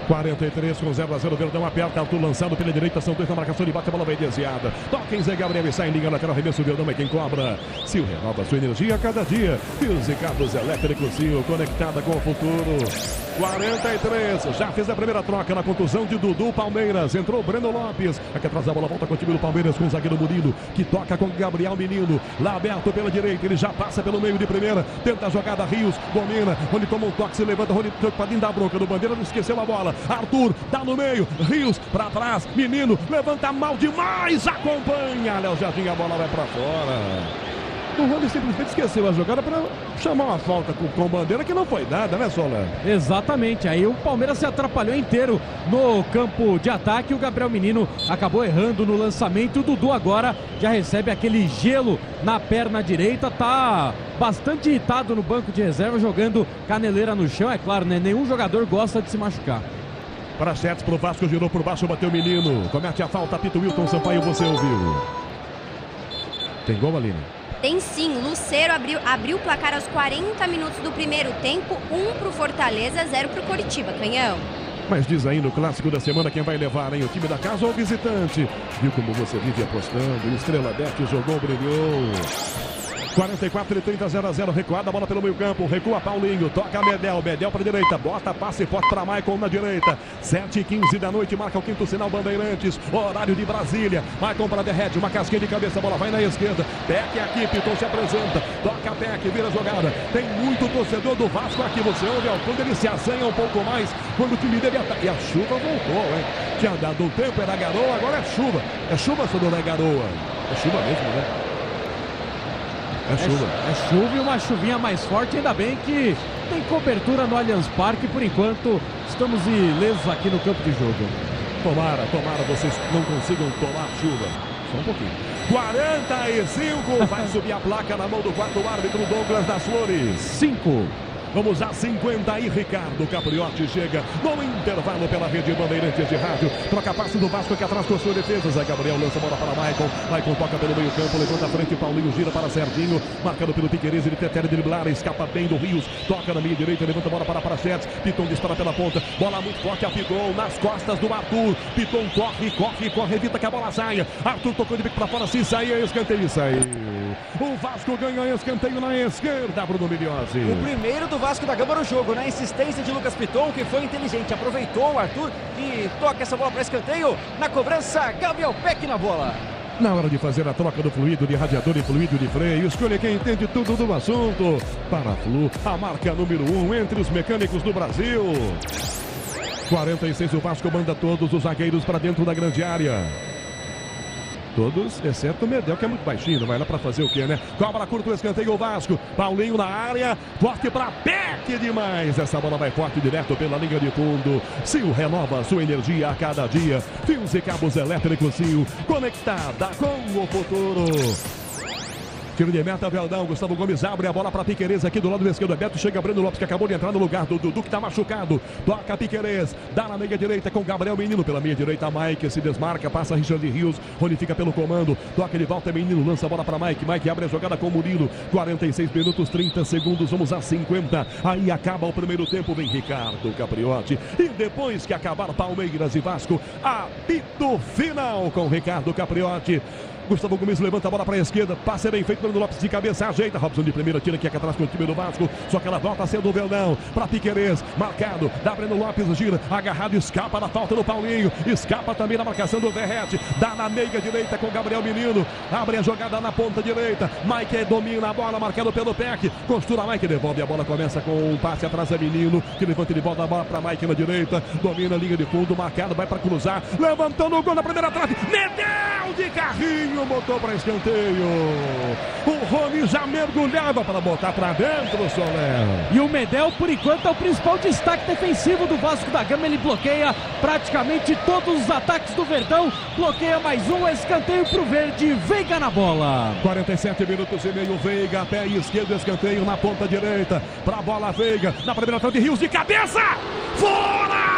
43 com 0-0, Verdão aperta, Arthur lançado pela direita, são dois na marcação, ele bate, a bola vai desviada. Toca em Zé Gabriel e sai em linha lateral, arremesso, o Verdão é quem cobra. Sil renova sua energia a cada dia. Fios e cabos elétricos Sil, conectada com o futuro. 43, já fez a primeira troca na contusão de Dudu, Palmeiras. Entrou o Breno Lopes, aqui atrás da bola, volta com o time do Palmeiras com o zagueiro Murilo, que toca com o Gabriel Menino, lá aberto pela direita, ele já passa pelo meio de primeira, tenta a jogada, Rios, domina, Rony toma um toque, se levanta, Rony preocupadinho da bronca do Bandeira, não esqueceu a bola, Arthur, dá no meio, Rios, pra trás, Menino, levanta mal demais, acompanha, Léo Jardim, a bola vai pra fora. O Rony simplesmente esqueceu a jogada para chamar uma falta com Bandeira que não foi dada, né, Soler? Exatamente, aí o Palmeiras se atrapalhou inteiro no campo de ataque, o Gabriel Menino acabou errando no lançamento, o Dudu agora já recebe aquele gelo na perna direita, tá bastante irritado no banco de reserva, jogando caneleira no chão, é claro, né? Nenhum jogador gosta de se machucar. Para Sets, pro Vasco, girou por baixo, bateu o Menino, comete a falta, apita o Wilton Sampaio, você ouviu. Tem gol, Aline? Tem sim, Lucero abriu o placar aos 40 minutos do primeiro tempo, 1 pro Fortaleza, 0 pro Coritiba, Canhão. Mas diz aí no clássico da semana quem vai levar, hein? O time da casa ou o visitante? Viu como você vive apostando? Estrela Bet jogou, brilhou. 44 e 30, 0-0, recuada a bola pelo meio campo, recua Paulinho, toca Medel, Medel para direita, bota passe forte para Maicon na direita, 7h15 da noite, marca o quinto sinal Bandeirantes, horário de Brasília, Maicon para derrete, uma casquinha de cabeça, a bola vai na esquerda, Peck aqui, Piton se apresenta, toca Peck, vira a jogada, tem muito torcedor do Vasco aqui, você ouve ao fundo, ele se assanha um pouco mais, quando o time dele ataca, e a chuva voltou, hein? Tinha dado um tempo, era garoa, agora é chuva, só não é garoa, é chuva mesmo, né? É chuva e uma chuvinha mais forte, ainda bem que tem cobertura no Allianz Parque, por enquanto estamos ilesos aqui no campo de jogo. Tomara vocês não consigam tomar chuva, só um pouquinho. 45, vai subir a placa na mão do quarto árbitro Douglas das Flores. 5. Vamos a 50 e Ricardo Capriotti chega no intervalo pela Rede Bandeirantes de Rádio. Troca passe do Vasco aqui atrás com as suas defesas. Zé Gabriel lança a bola para Maicon. Maicon toca pelo meio campo, levanta a frente. Paulinho gira para Serginho. Marcado pelo Piquerez. Ele prefere driblar. Escapa bem do Rios. Toca na meia direita. Levanta a bola para Prachetes. Piton dispara pela ponta. Bola muito forte. Apigou nas costas do Arthur. Piton corre. Evita que a bola saia. Arthur tocou de bico para fora. Se sair, é escanteio. Saiu. O Vasco ganha escanteio na esquerda, Bruno Migliozzi. O primeiro do Vasco da Gama no jogo, na insistência de Lucas Piton, que foi inteligente. Aproveitou o Arthur e toca essa bola para escanteio. Na cobrança, Gabriel Peck na bola. Na hora de fazer a troca do fluido de radiador e fluido de freio, escolha quem entende tudo do assunto. Paraflu, a marca número 1 entre os mecânicos do Brasil. 46, o Vasco manda todos os zagueiros para dentro da grande área. Todos, exceto o Medel, que é muito baixinho, vai lá pra fazer o quê, né? Cobra curto, escanteio o Vasco. Paulinho na área, forte pra Peck demais. Essa bola vai forte direto pela linha de fundo. Sil renova sua energia a cada dia. Fios e cabos elétricos Sil, conectada com o futuro. Tiro de meta, Verdão. Gustavo Gomes abre a bola para Piquerez aqui do lado esquerdo. Beto chega, Breno Lopes, que acabou de entrar no lugar do Dudu, que tá machucado. Toca Piquerez, dá na meia direita com Gabriel Menino. Pela meia direita, Mike se desmarca, passa Richard Rios. Rony fica pelo comando. Toca de volta, Menino lança a bola para Mike. Mike abre a jogada com Murilo. 46 minutos, 30 segundos. Vamos a 50. Aí acaba o primeiro tempo. Vem Ricardo Capriotti. E depois que acabar Palmeiras e Vasco, apito final com Ricardo Capriotti. Gustavo Gomes levanta a bola para a esquerda, passe bem feito, Breno Lopes de cabeça, ajeita, Robson de primeira, tira aqui atrás com o time do Vasco, só que ela volta sendo o Verdão, para Piquerez, marcado, dá Breno Lopes, gira, agarrado, escapa da falta do Paulinho, escapa também na marcação do Verrete, dá na meia direita com Gabriel Menino, abre a jogada na ponta direita, Mike domina a bola, marcado pelo Peck, costura Mike, devolve a bola, começa com um passe atrás a Menino, que levanta de volta a bola para Mike na direita, domina a linha de fundo, marcado, vai para cruzar, levantando o gol na primeira trave, Medel de carrinho, botou para escanteio. O Rony já mergulhava para botar para dentro, Soler. E o Medel, por enquanto, é o principal destaque defensivo do Vasco da Gama. Ele bloqueia praticamente todos os ataques do Verdão. Bloqueia mais um, escanteio para o Verde. Veiga na bola. 47 minutos e meio, Veiga, pé esquerdo, escanteio na ponta direita. Para a bola, Veiga, na primeira frente, Rios de cabeça. Fora!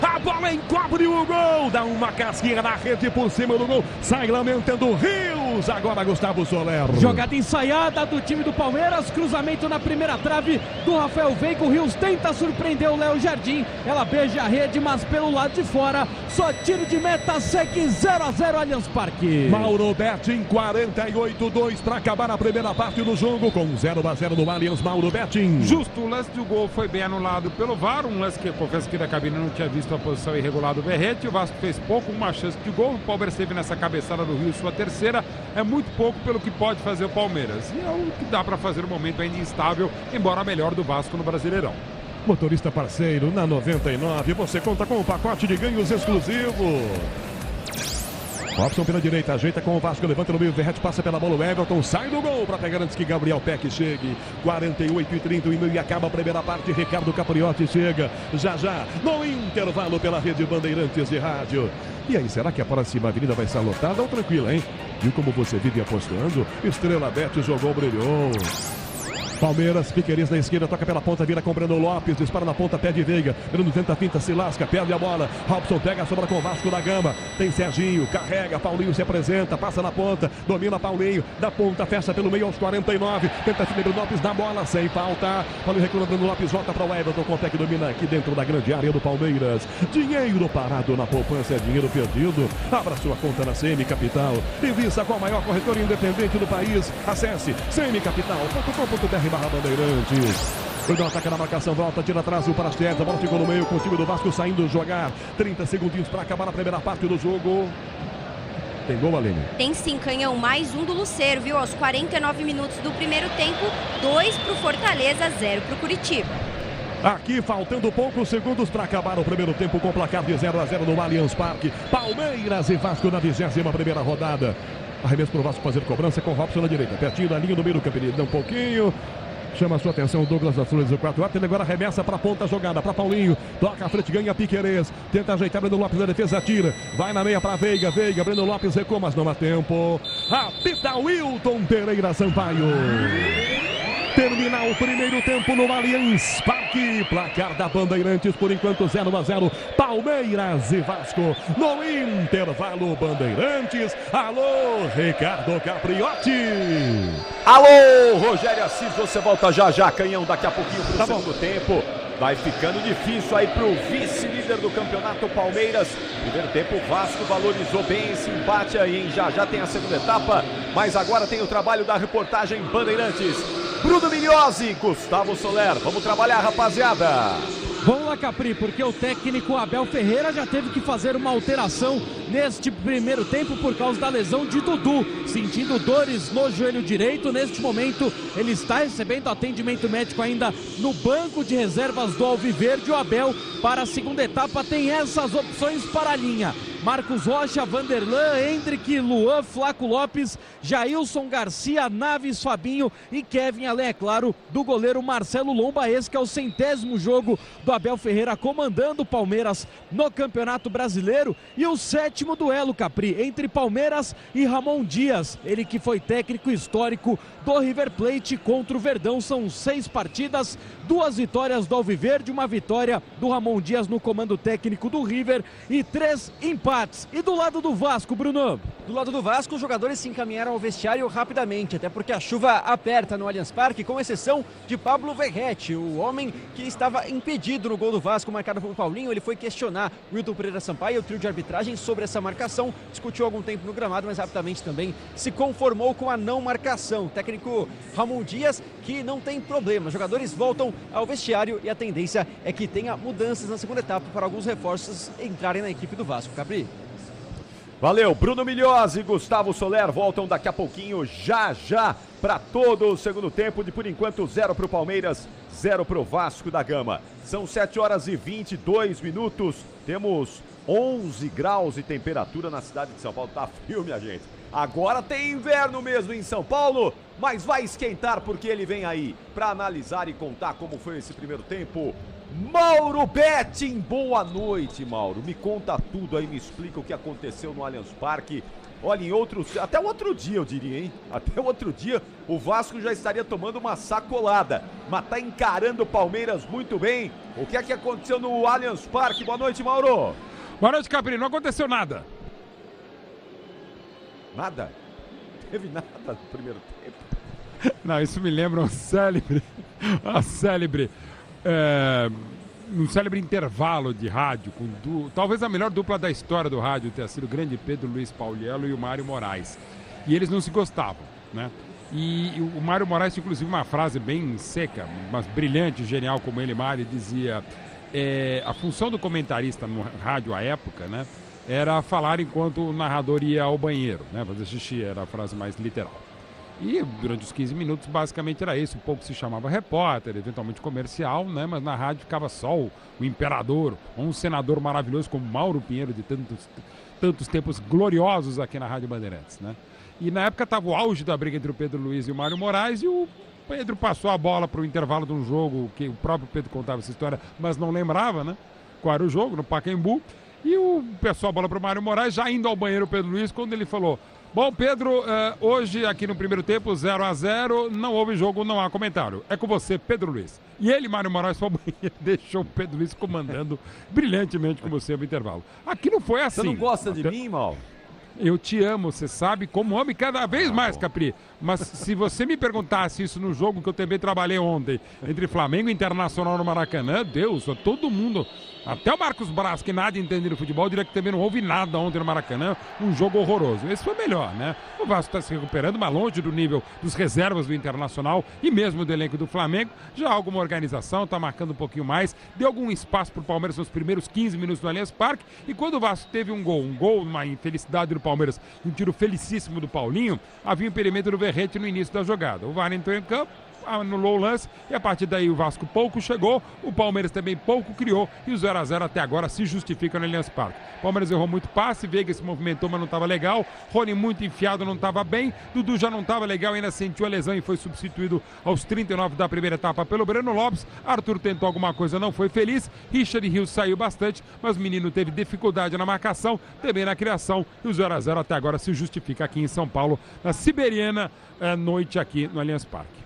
A bola encobre o gol, dá uma casquinha na rede por cima do gol, sai lamentando Rios, agora Gustavo Soler. Jogada ensaiada do time do Palmeiras, cruzamento na primeira trave do Rafael Veiga, o Rios tenta surpreender o Léo Jardim, ela beija a rede, mas pelo lado de fora, só tiro de meta, segue 0-0 Allianz Parque. Mauro Betting, 48-2 para acabar a primeira parte do jogo, com 0-0 no Allianz. Mauro Betting. Justo, o lance do gol foi bem anulado pelo VAR, um lance que eu confesso que da cabine não tinha visto a posição irregular do Verrete. O Vasco fez pouco, uma chance de gol. O Palmeiras teve nessa cabeçada do Rio sua terceira. É muito pouco pelo que pode fazer o Palmeiras. E é o que dá para fazer no momento ainda instável, embora melhor do Vasco no Brasileirão. Motorista parceiro na 99, você conta com um pacote de ganhos exclusivo. Robson pela direita, ajeita com o Vasco, levanta no meio, Verrete passa pela bola, o Everton sai do gol para pegar antes que Gabriel Peck chegue. 48-30 e acaba a primeira parte, Ricardo Capriotti chega já no intervalo pela Rede Bandeirantes de Rádio. E aí, será que a próxima avenida vai estar lotada ou tranquila, hein? Viu como você vive apostando? Estrela Bet jogou, brilhou. Palmeiras, Piquerez na esquerda, toca pela ponta, vira com Breno Lopes, dispara na ponta, pé de Veiga. Breno tenta a finta, se lasca, perde a bola. Robson pega a sobra com o Vasco da Gama. Tem Serginho, carrega, Paulinho se apresenta, passa na ponta, domina Paulinho, da ponta, fecha pelo meio aos 49. Tenta Breno Lopes na bola, sem falta. Paulinho reclama, Breno Lopes volta para o Everton, com o pé que domina aqui dentro da grande área do Palmeiras. Dinheiro parado na poupança é dinheiro perdido. Abra sua conta na CM Capital e vista com a maior corretora independente do país. Acesse cmcapital.com.br/Bandeirantes. O ataca na marcação, volta, tira atrás o Prachetes, a bola ficou no meio com o time do Vasco saindo jogar. 30 segundinhos para acabar a primeira parte do jogo. Tem gol, Aline? Tem sim, Canhão, mais um do Lucero, viu? Aos 49 minutos do primeiro tempo, 2 para o Fortaleza, 0 para o Curitiba. Aqui faltando poucos segundos para acabar o primeiro tempo com placar de 0-0 no Allianz Parque. Palmeiras e Vasco na 21ª rodada. Arremesso para o Vasco fazer cobrança com o Robson na direita. Pertinho da linha do meio do campo. Ele dá um pouquinho. Chama a sua atenção o Douglas das Flores do 4. Ele agora arremessa para a ponta jogada. Para Paulinho. Toca a frente, ganha Piquerez. Tenta ajeitar Breno Lopes na defesa. Tira. Vai na meia para Veiga. Breno Lopes recua, mas não há tempo. Apita Wilton Pereira Sampaio. Terminar o primeiro tempo no Allianz Parque. Placar da Bandeirantes, por enquanto 0-0. Palmeiras e Vasco. No intervalo, Bandeirantes. Alô, Ricardo Capriotti. Alô, Rogério Assis, você volta já, Canhão, daqui a pouquinho pro segundo tempo. Vai ficando difícil aí pro vice-líder do campeonato, Palmeiras. Primeiro tempo, o Vasco valorizou bem esse empate aí, hein? Já tem a segunda etapa, mas agora tem o trabalho da reportagem Bandeirantes. Bruno Migliozzi, Gustavo Soler. Vamos trabalhar, rapaziada. Vamos lá, Capri, porque o técnico Abel Ferreira já teve que fazer uma alteração neste primeiro tempo por causa da lesão de Dudu, sentindo dores no joelho direito. Neste momento, ele está recebendo atendimento médico ainda no banco de reservas do Alviverde. O Abel, para a segunda etapa, tem essas opções para a linha: Marcos Rocha, Vanderlan, Hendrick, Luan, Flaco Lopes, Jailson, Garcia, Naves, Fabinho e Kevin, além, é claro, do goleiro Marcelo Lomba. Esse que é o 100º jogo do Abel Ferreira comandando o Palmeiras no Campeonato Brasileiro, e o 7º duelo, Capri, entre Palmeiras e Ramon Dias, ele que foi técnico histórico do River Plate contra o Verdão. São 6 partidas, 2 vitórias do Alviverde, 1 vitória do Ramon Dias no comando técnico do River e 3 empates. E do lado do Vasco, Bruno? Do lado do Vasco, os jogadores se encaminharam ao vestiário rapidamente, até porque a chuva aperta no Allianz Parque, com exceção de Pablo Verrete, o homem que estava impedido no gol do Vasco, marcado por Paulinho. Ele foi questionar o Wilton Pereira Sampaio, o trio de arbitragem, sobre essa marcação. Discutiu algum tempo no gramado, mas rapidamente também se conformou com a não marcação. O técnico Ramon Dias, que não tem problema. Os jogadores voltam ao vestiário e a tendência é que tenha mudanças na segunda etapa para alguns reforços entrarem na equipe do Vasco. Capri. Valeu, Bruno Migliozzi e Gustavo Soler voltam daqui a pouquinho, já, para todo o segundo tempo. De por enquanto, 0 pro Palmeiras, 0 pro Vasco da Gama. São 7 horas e 22 minutos. Temos 11 graus de temperatura na cidade de São Paulo. Tá frio, minha gente. Agora tem inverno mesmo em São Paulo, mas vai esquentar porque ele vem aí para analisar e contar como foi esse primeiro tempo. Mauro Betting, boa noite, Mauro. Me conta tudo aí, me explica o que aconteceu no Allianz Parque. Olha, até o outro dia eu diria, hein? Até o outro dia o Vasco já estaria tomando uma sacolada, mas tá encarando o Palmeiras muito bem. O que é que aconteceu no Allianz Parque? Boa noite, Mauro. Boa noite, Capri. Não aconteceu nada. Nada? Não teve nada no primeiro tempo. Não, isso me lembra um célebre intervalo de rádio, talvez a melhor dupla da história do rádio ter sido o grande Pedro Luiz Pauliello e o Mário Moraes. E eles não se gostavam, né? E o Mário Moraes tinha inclusive uma frase bem seca, mas brilhante, genial como ele, Mário, dizia: a função do comentarista no rádio à época, né, era falar enquanto o narrador ia ao banheiro, né, fazer xixi, era a frase mais literal. E durante os 15 minutos basicamente era isso, um pouco se chamava repórter, eventualmente comercial, né? Mas na rádio ficava só o imperador, um senador maravilhoso como Mauro Pinheiro, de tantos tempos gloriosos aqui na Rádio Bandeirantes, né? E na época estava o auge da briga entre o Pedro Luiz e o Mário Moraes, e o Pedro passou a bola para o intervalo de um jogo, que o próprio Pedro contava essa história, mas não lembrava, né? Qual era o jogo, no Pacaembu, e o passou a bola para o Mário Moraes, já indo ao banheiro o Pedro Luiz, quando ele falou: bom, Pedro, hoje aqui no primeiro tempo, 0-0, não houve jogo, não há comentário. É com você, Pedro Luiz. E ele, Mário Moraes, foi ao banheiro, deixou o Pedro Luiz comandando brilhantemente com você no intervalo. Aqui não foi assim. Você não gosta de mim, Mal? Eu te amo, você sabe como amo, e cada vez mais, Capri. Mas se você me perguntasse isso no jogo que eu também trabalhei ontem, entre Flamengo e Internacional no Maracanã, Deus, todo mundo, até o Marcos Braz, que nada entende de futebol, diria que também não houve nada ontem no Maracanã, um jogo horroroso. Esse foi melhor, né? O Vasco está se recuperando, mas longe do nível dos reservas do Internacional e mesmo do elenco do Flamengo. Já há alguma organização, está marcando um pouquinho mais, deu algum espaço para o Palmeiras nos primeiros 15 minutos no Allianz Parque, e quando o Vasco teve um gol, uma infelicidade do Palmeiras, um tiro felicíssimo do Paulinho, havia um impedimento do Verrete no início da jogada. O VAR entrou em campo, anulou o lance, e a partir daí o Vasco pouco chegou, o Palmeiras também pouco criou, e o 0-0 até agora se justifica no Allianz Parque. O Palmeiras errou muito passe, Veiga se movimentou, mas não estava legal, Rony muito enfiado, não estava bem, Dudu já não estava legal, ainda sentiu a lesão e foi substituído aos 39 da primeira etapa pelo Breno Lopes. Arthur tentou alguma coisa, não foi feliz, Richard Rios saiu bastante, mas o menino teve dificuldade na marcação, também na criação, e o 0-0 até agora se justifica aqui em São Paulo, na siberiana noite aqui no Allianz Parque.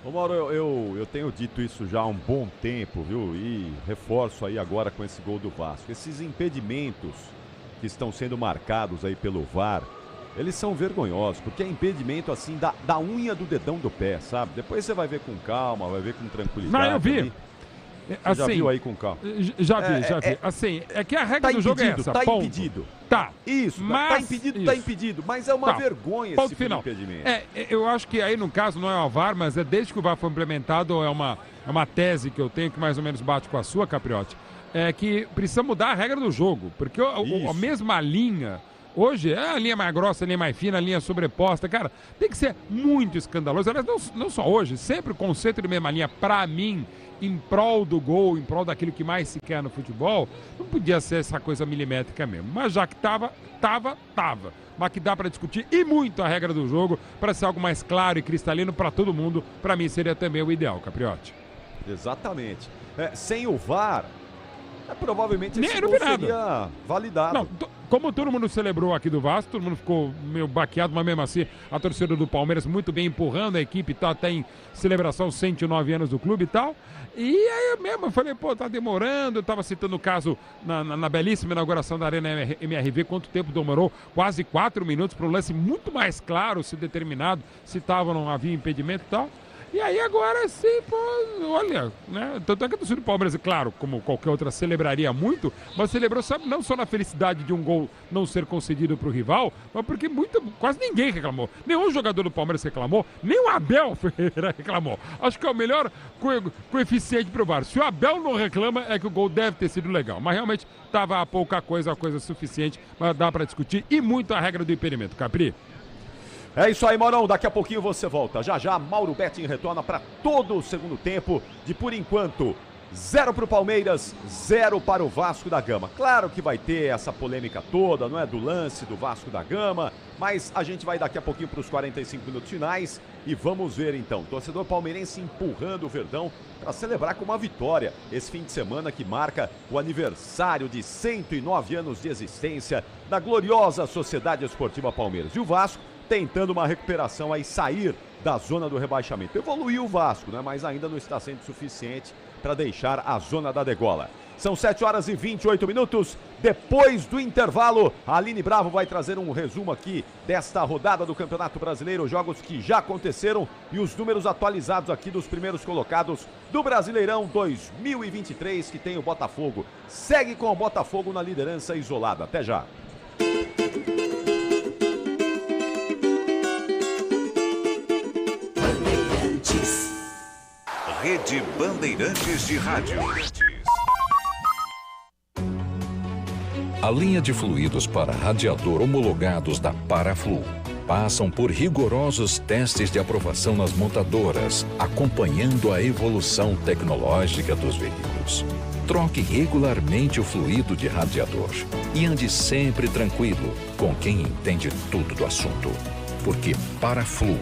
Ô Mauro, eu tenho dito isso já há um bom tempo, viu? E reforço aí agora com esse gol do Vasco. Esses impedimentos que estão sendo marcados aí pelo VAR, eles são vergonhosos, porque é impedimento assim da unha do dedão do pé, sabe? Depois você vai ver com calma, vai ver com tranquilidade. Não, eu vi. Ali. Você já viu aí com calma? Já vi. Assim, é que a regra do jogo é essa. Tá ponto. impedido. Tá. Isso, mas, tá impedido, tá impedido. Mas é uma vergonha esse tipo de impedimento. Eu acho que aí, no caso, não é o VAR, mas é desde que o VAR foi implementado, é uma tese que eu tenho que mais ou menos bate com a sua, Capriotti, é que precisa mudar a regra do jogo, porque a mesma linha, hoje, é a linha mais grossa, a linha mais fina, a linha sobreposta, cara, tem que ser muito escandaloso. Aliás, não só hoje, sempre o conceito de mesma linha, pra mim, em prol do gol, em prol daquilo que mais se quer no futebol, não podia ser essa coisa milimétrica mesmo. Mas já que tava. Mas que dá para discutir e muito a regra do jogo para ser algo mais claro e cristalino para todo mundo, para mim seria também o ideal, Capriotti. Exatamente. Sem o VAR, provavelmente esse gol seria validado. Não, como todo mundo celebrou aqui do Vasco, todo mundo ficou meio baqueado, mas mesmo assim a torcida do Palmeiras muito bem empurrando a equipe, tá até em celebração 109 anos do clube e tal. E aí eu falei, tá demorando. Eu tava citando o caso na belíssima inauguração da Arena MRV, quanto tempo demorou? Quase 4 minutos para um lance muito mais claro, se determinado, se tava, não havia impedimento e tal. E aí agora sim, olha, né? Tanto é que a torcida do Palmeiras, claro, como qualquer outra, celebraria muito, mas celebrou, sabe, não só na felicidade de um gol não ser concedido para o rival, mas porque quase ninguém reclamou. Nenhum jogador do Palmeiras reclamou, nem o Abel Ferreira reclamou. Acho que é o melhor coeficiente para o VAR. Se o Abel não reclama, é que o gol deve ter sido legal. Mas realmente estava pouca coisa, coisa suficiente, mas dá para discutir. E muito a regra do impedimento, Capri. É isso aí, Maurão. Daqui a pouquinho você volta. Já, Mauro Betting retorna para todo o segundo tempo. De, por enquanto, 0 para o Palmeiras, 0 para o Vasco da Gama. Claro que vai ter essa polêmica toda, não é? Do lance do Vasco da Gama. Mas a gente vai daqui a pouquinho para os 45 minutos finais. E vamos ver, então, torcedor palmeirense empurrando o Verdão para celebrar com uma vitória. Esse fim de semana que marca o aniversário de 109 anos de existência da gloriosa Sociedade Esportiva Palmeiras. E o Vasco tentando uma recuperação aí, sair da zona do rebaixamento. Evoluiu o Vasco, né? Mas ainda não está sendo suficiente para deixar a zona da degola. São 7 horas e 28 minutos. Depois do intervalo, a Aline Bravo vai trazer um resumo aqui desta rodada do Campeonato Brasileiro, jogos que já aconteceram e os números atualizados aqui dos primeiros colocados do Brasileirão 2023, que tem o Botafogo. Segue com o Botafogo na liderança isolada. Até já. Rede Bandeirantes de Rádio. A linha de fluidos para radiador homologados da Paraflu passam por rigorosos testes de aprovação nas montadoras, acompanhando a evolução tecnológica dos veículos. Troque regularmente o fluido de radiador e ande sempre tranquilo com quem entende tudo do assunto, porque Paraflu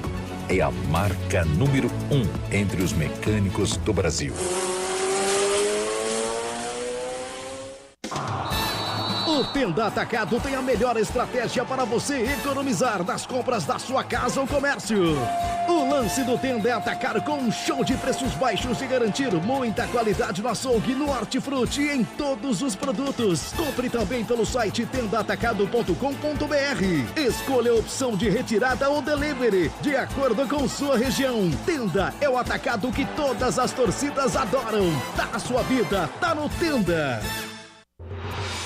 é a marca número 1 entre os mecânicos do Brasil. O Tenda Atacado tem a melhor estratégia para você economizar nas compras da sua casa ou comércio. O lance do Tenda é atacar com um show de preços baixos e garantir muita qualidade no açougue, no hortifruti e em todos os produtos. Compre também pelo site tendaatacado.com.br. Escolha a opção de retirada ou delivery, de acordo com sua região. Tenda é o atacado que todas as torcidas adoram. Tá na sua vida, tá no Tenda.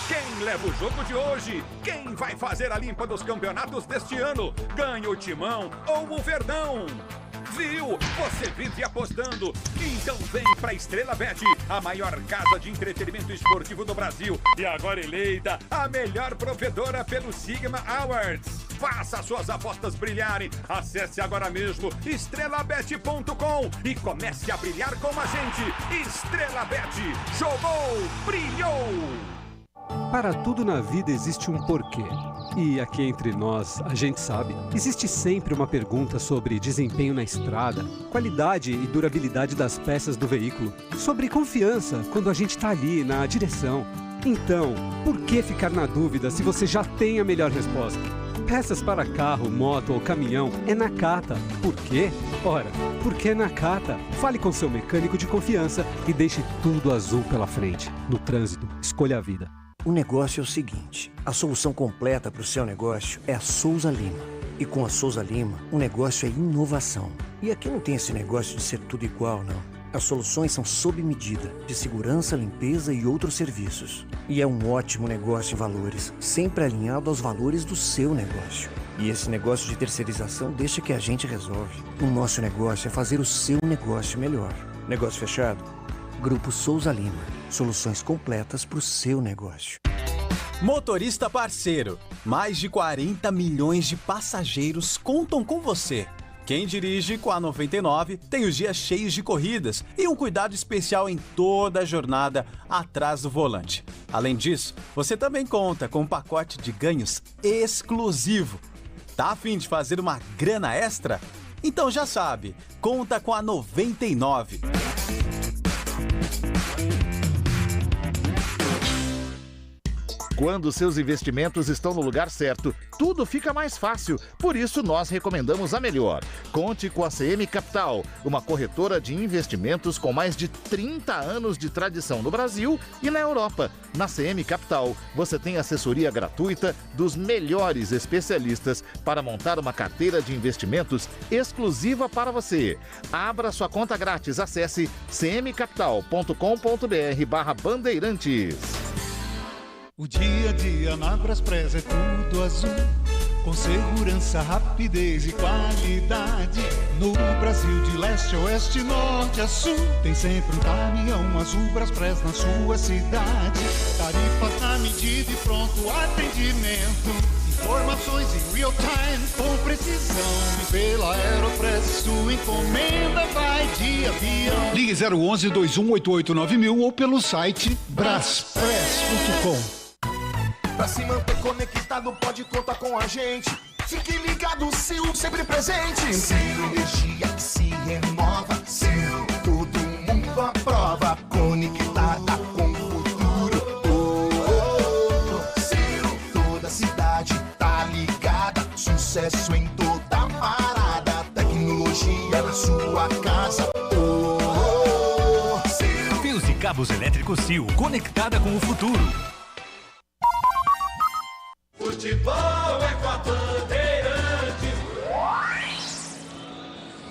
Quem leva o jogo de hoje? Quem vai fazer a limpa dos campeonatos deste ano? Ganha o Timão ou o Verdão? Viu? Você vive apostando. Então vem pra Estrela Bet, a maior casa de entretenimento esportivo do Brasil. E agora eleita a melhor provedora pelo Sigma Awards. Faça suas apostas brilharem. Acesse agora mesmo estrelabet.com e comece a brilhar com a gente. Estrela Bet. Jogou, brilhou. Para tudo na vida existe um porquê. E aqui entre nós, a gente sabe, existe sempre uma pergunta sobre desempenho na estrada, qualidade e durabilidade das peças do veículo, sobre confiança quando a gente está ali na direção. Então, por que ficar na dúvida se você já tem a melhor resposta? Peças para carro, moto ou caminhão é Nakata. Por quê? Ora, porque é Nakata. Fale com seu mecânico de confiança e deixe tudo azul pela frente. No trânsito, escolha a vida. O negócio é o seguinte, a solução completa para o seu negócio é a Souza Lima. E com a Souza Lima, o negócio é inovação. E aqui não tem esse negócio de ser tudo igual, não. As soluções são sob medida, de segurança, limpeza e outros serviços. E é um ótimo negócio em valores, sempre alinhado aos valores do seu negócio. E esse negócio de terceirização deixa que a gente resolve. O nosso negócio é fazer o seu negócio melhor. Negócio fechado? Grupo Souza Lima. Soluções completas para o seu negócio. Motorista parceiro. Mais de 40 milhões de passageiros contam com você. Quem dirige com a 99 tem os dias cheios de corridas e um cuidado especial em toda a jornada atrás do volante. Além disso, você também conta com um pacote de ganhos exclusivo. Tá a fim de fazer uma grana extra? Então já sabe, conta com a 99. Quando seus investimentos estão no lugar certo, tudo fica mais fácil. Por isso, nós recomendamos a melhor. Conte com a CM Capital, uma corretora de investimentos com mais de 30 anos de tradição no Brasil e na Europa. Na CM Capital, você tem assessoria gratuita dos melhores especialistas para montar uma carteira de investimentos exclusiva para você. Abra sua conta grátis. Acesse cmcapital.com.br/bandeirantes. O dia a dia na Braspress é tudo azul, com segurança, rapidez e qualidade. No Brasil de leste a oeste, norte a sul, tem sempre um caminhão azul Braspress na sua cidade. Tarifas na medida e pronto atendimento, informações em real time com precisão. E pela Aeropress sua encomenda vai de avião. Ligue 011-2188-9000 ou pelo site braspress.com. Pra se manter conectado, pode contar com a gente. Fique ligado, Sil, sempre presente. Sil, energia que se renova. Sil, todo mundo aprova. Conectada com o futuro. Sil, toda cidade tá ligada. Sucesso em toda parada. Tecnologia na sua casa. Sil. Fios e cabos elétricos Sil, conectada com o futuro. Futebol é com a Bandeirantes.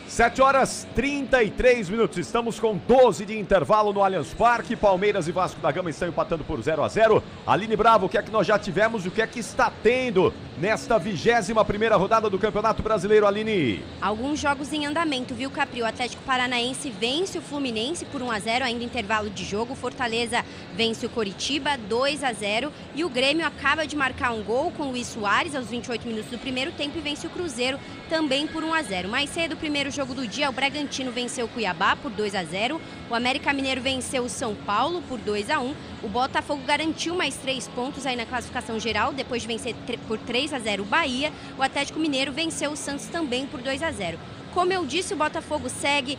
7h33. Estamos com 12 de intervalo no Allianz Parque. Palmeiras e Vasco da Gama estão empatando por 0-0. Aline Bravo, o que é que nós já tivemos e o que é que está tendo nesta 21ª rodada do Campeonato Brasileiro, Aline? Alguns jogos em andamento, viu, Capri? O Atlético Paranaense vence o Fluminense por 1-0, ainda intervalo de jogo. Fortaleza vence o Coritiba 2-0 e o Grêmio acaba de marcar um gol com o Luiz Soares aos 28 minutos do primeiro tempo e vence o Cruzeiro também por 1-0. Mais cedo, o primeiro jogo do dia, o Bragantino venceu o Cuiabá por 2-0, o América Mineiro venceu o São Paulo por 2-1, o Botafogo garantiu mais 3 pontos aí na classificação geral, depois de vencer por 3-0 o Bahia, o Atlético Mineiro venceu o Santos também por 2-0. Como eu disse, o Botafogo segue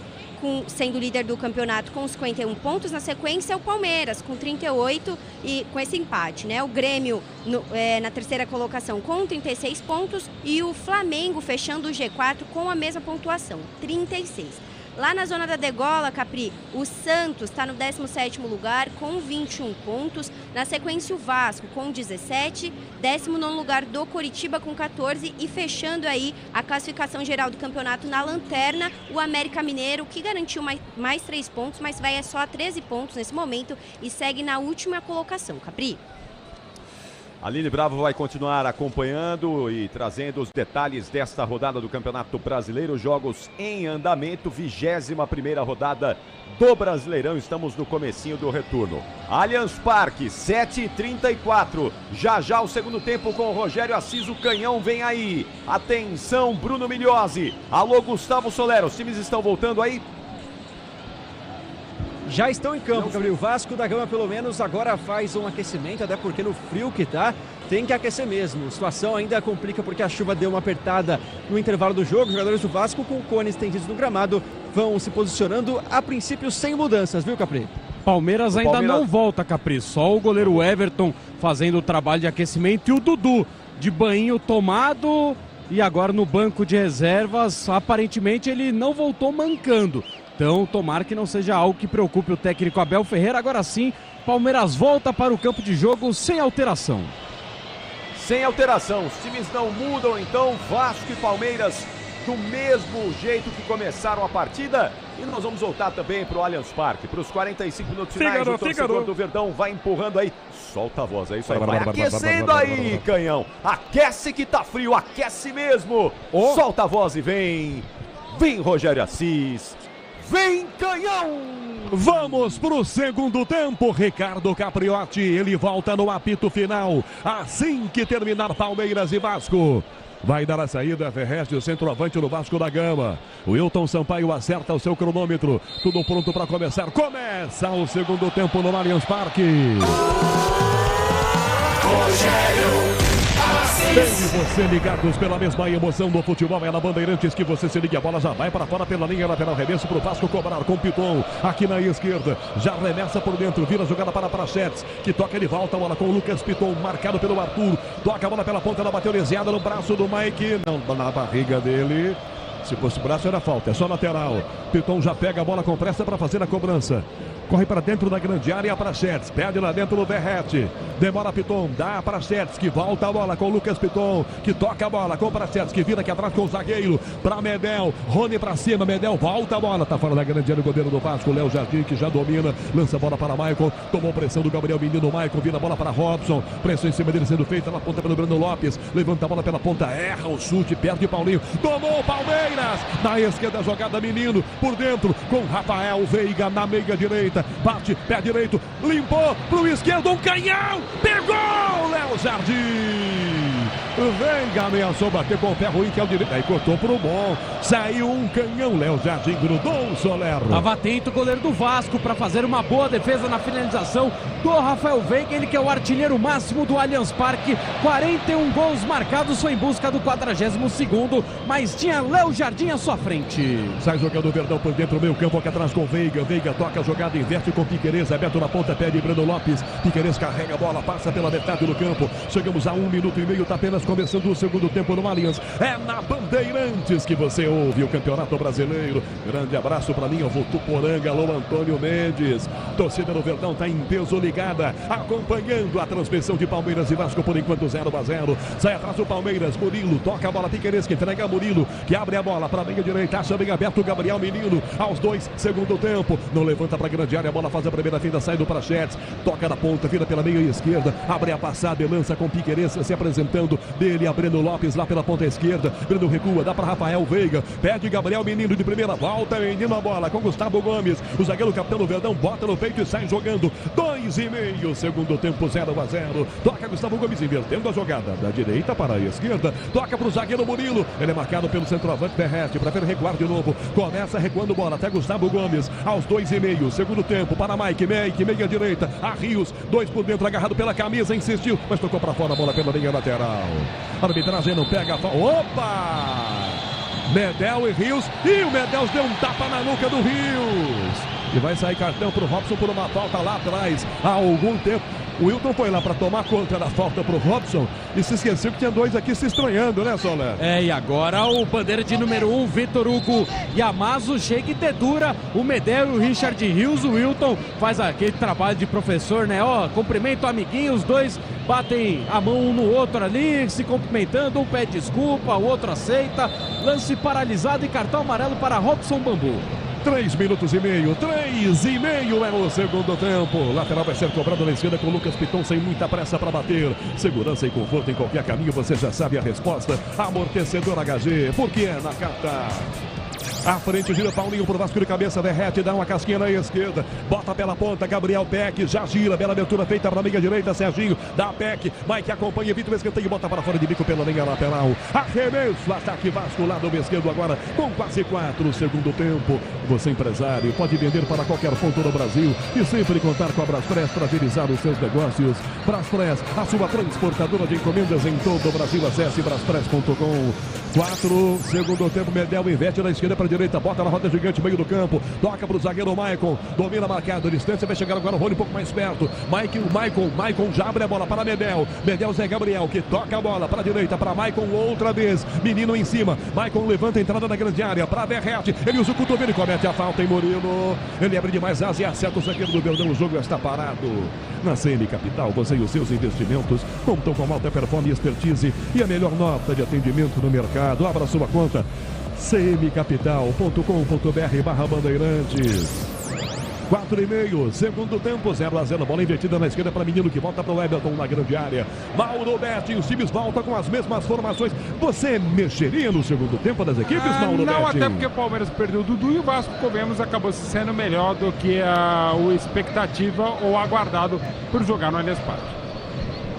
sendo líder do campeonato com 51 pontos. Na sequência, o Palmeiras com 38 e com esse empate, né? O Grêmio na terceira colocação com 36 pontos e o Flamengo fechando o G4 com a mesma pontuação, 36. Lá na zona da degola, Capri, o Santos está no 17º lugar com 21 pontos. Na sequência, o Vasco com 17. 19º lugar do Coritiba com 14. E fechando aí a classificação geral do campeonato na lanterna, o América Mineiro, que garantiu mais 3 pontos, mas vai só a 13 pontos nesse momento e segue na última colocação, Capri. Aline Bravo vai continuar acompanhando e trazendo os detalhes desta rodada do Campeonato Brasileiro. Jogos em andamento, 21ª rodada do Brasileirão. Estamos no comecinho do retorno. Allianz Parque, 7h34. Já o segundo tempo com o Rogério Assis. O canhão vem aí. Atenção, Bruno Migliozzi. Alô, Gustavo Soler. Os times estão voltando aí? Já estão em campo, Gabriel. Vasco da Gama, pelo menos, agora faz um aquecimento, até porque no frio que tá, tem que aquecer mesmo. A situação ainda complica porque a chuva deu uma apertada no intervalo do jogo. Os jogadores do Vasco, com cones estendidos no gramado, vão se posicionando, a princípio, sem mudanças, viu, Capri? Palmeiras ainda não volta, Capri. Só o goleiro Everton fazendo o trabalho de aquecimento e o Dudu de banho tomado e agora no banco de reservas. Aparentemente ele não voltou mancando. Então tomara que não seja algo que preocupe o técnico Abel Ferreira. Agora sim, Palmeiras volta para o campo de jogo sem alteração. Sem alteração, os times não mudam então, Vasco e Palmeiras do mesmo jeito que começaram a partida. E nós vamos voltar também para o Allianz Parque, para os 45 minutos finais. O torcedor do Verdão vai empurrando aí. Solta a voz, é isso aí. Vai aquecendo aí, canhão. Aquece que tá frio, aquece mesmo. Solta a voz e vem. Vem, Rogério Assis. Vem, canhão! Vamos pro segundo tempo. Ricardo Capriotti, ele volta no apito final. Assim que terminar Palmeiras e Vasco. Vai dar a saída, Ferreste, o centroavante do Vasco da Gama. O Wilton Sampaio acerta o seu cronômetro. Tudo pronto para começar. Começa o segundo tempo no Allianz Parque. Rogério Bem, você ligados pela mesma emoção do futebol. É na Bandeirantes que você se liga. A bola já vai para fora pela linha lateral. Remesso para o Vasco cobrar com Piton. Aqui na esquerda. Já remessa por dentro. Vira a jogada para Prachetes. Que toca, ele volta. A bola com o Lucas Piton. Marcado pelo Arthur. Toca a bola pela ponta. Ela bateu leseada no braço do Mike. Não, na barriga dele. Se fosse braço era falta. É só lateral. Piton já pega a bola com pressa para fazer a cobrança. Corre para dentro da grande área, Prachetes, pede lá dentro do Verrete, demora Piton, dá Prachetes, que volta a bola com o Lucas Piton, que toca a bola com o Prachetes, que vira aqui atrás com o zagueiro, para Medel, Rony para cima, Medel volta a bola, tá fora da grande área o goleiro do Vasco, Léo Jardim, que já domina, lança a bola para Maicon, tomou pressão do Gabriel Menino, Maicon vira a bola para Robson, pressão em cima dele sendo feita, na ponta pelo Breno Lopes, levanta a bola pela ponta, erra o chute, perde Paulinho, tomou o Palmeiras, na esquerda jogada Menino, por dentro, com Rafael Veiga na meia direita, bate, pé direito, limpou pro esquerdo, um canhão, pegou Léo Jardim. Veiga ameaçou bater com o pé ruim, que é o direito. Aí cortou pro bom. Saiu um canhão, Léo Jardim grudou o Soler. Tava atento o goleiro do Vasco para fazer uma boa defesa na finalização do Rafael Veiga. Ele que é o artilheiro máximo do Allianz Parque. 41 gols marcados, foi em busca do 42º, mas tinha Léo Jardim à sua frente. Sai jogando o Verdão por dentro, meio campo aqui atrás com Veiga. Veiga toca a jogada, inverte com Piquerez, aberto na ponta, pé de Breno Lopes. Piquerez carrega a bola, passa pela metade do campo. Chegamos a 1 minuto e meio, tá apenas começando o segundo tempo no Allianz. É na Bandeirantes que você ouve o Campeonato Brasileiro. Grande abraço para mim, Votuporanga, alô Antônio Mendes. Torcida do Verdão tá em peso ligada, acompanhando a transmissão de Palmeiras e Vasco por enquanto 0-0. Sai atrás o Palmeiras, Murilo, toca a bola, Piquerez que entrega Murilo, que abre a bola para a meia direita, acha bem aberto o Gabriel Menino, aos 2, segundo tempo, não levanta para a grande área, a bola faz a primeira finta, sai do Prachetes, toca na ponta, vira pela meia esquerda, abre a passada e lança com Piquerez se apresentando, dele a Breno Lopes lá pela ponta esquerda, Breno recua, dá para Rafael Veiga, pede Gabriel Menino de primeira, volta Menino a bola com Gustavo Gomes, o zagueiro capitão do Verdão bota no peito e sai jogando, 2,5, segundo tempo 0-0, toca Gustavo Gomes invertendo a jogada, da direita para a esquerda, toca para o zagueiro Murilo, ele é marcado pelo centroavante Verrete, prefere recuar de novo, começa recuando bola até Gustavo Gomes, aos 2,5, segundo tempo para Mike, meia direita, a Rios, 2 por dentro, agarrado pela camisa, insistiu, mas tocou para fora a bola pela linha lateral. A arbitragem não pega a falta. Opa! Medel e Rios. E o Medel deu um tapa na nuca do Rios. E vai sair cartão pro Robson por uma falta lá atrás. Há algum tempo. O Wilton foi lá para tomar conta da falta pro Robson e se esqueceu que tinha 2 aqui se estranhando, né, Soler? E agora o bandeira de número 1, Vitor Hugo Yamazo, chega e dedura o Medel e o Richard Rios. O Wilton faz aquele trabalho de professor, né? Cumprimenta o amiguinho, os dois batem a mão um no outro ali, se cumprimentando, um pede desculpa, o outro aceita. Lance paralisado e cartão amarelo para Robson Bambu. 3 minutos e meio, 3,5 é no segundo tempo. Lateral vai ser cobrado na esquerda com Lucas Piton sem muita pressa para bater. Segurança e conforto em qualquer caminho, você já sabe a resposta. Amortecedor HG, porque é na Qatar. À frente, gira Paulinho pro Vasco de cabeça, Verrete, dá uma casquinha na esquerda, bota pela ponta, Gabriel Peck, já gira, bela abertura feita para a meia direita, Serginho, dá Peck, Mike acompanha, evita o escanteio, bota para fora de bico pela linha lateral, arremesso, ataque Vasco, lado esquerdo agora, com quase 4, segundo tempo. Você empresário, pode vender para qualquer ponto no Brasil e sempre contar com a Braspress para agilizar os seus negócios. Braspress, a sua transportadora de encomendas em todo o Brasil, acesse braspress.com. 4, segundo tempo, Medel inverte na esquerda para direita, bota na roda gigante, meio do campo, toca pro zagueiro Maicon, domina marcado, distância, vai chegar agora o Rony um pouco mais perto, Maicon já abre a bola para Medel, Zé Gabriel, que toca a bola para a direita, para Maicon outra vez, menino em cima, Maicon levanta a entrada na grande área, para Verratti, ele usa o cotovelo e comete a falta em Murilo, ele abre demais asa e acerta o zagueiro do Verdão, o jogo está parado. Na CM Capital, você e os seus investimentos contam com alta performance e expertise e a melhor nota de atendimento no mercado. Abra sua conta cmcapital.com.br/bandeirantes. 4,5, segundo tempo, 0-0, bola invertida na esquerda para Menino, que volta para o Everton na grande área. Mauro Betti, os times voltam com as mesmas formações. Você mexeria no segundo tempo das equipes, Mauro Betti? Não, até porque o Palmeiras perdeu o Dudu e o Vasco, comemos, acabou sendo melhor do que o expectativa ou aguardado por jogar no Allianz Parque.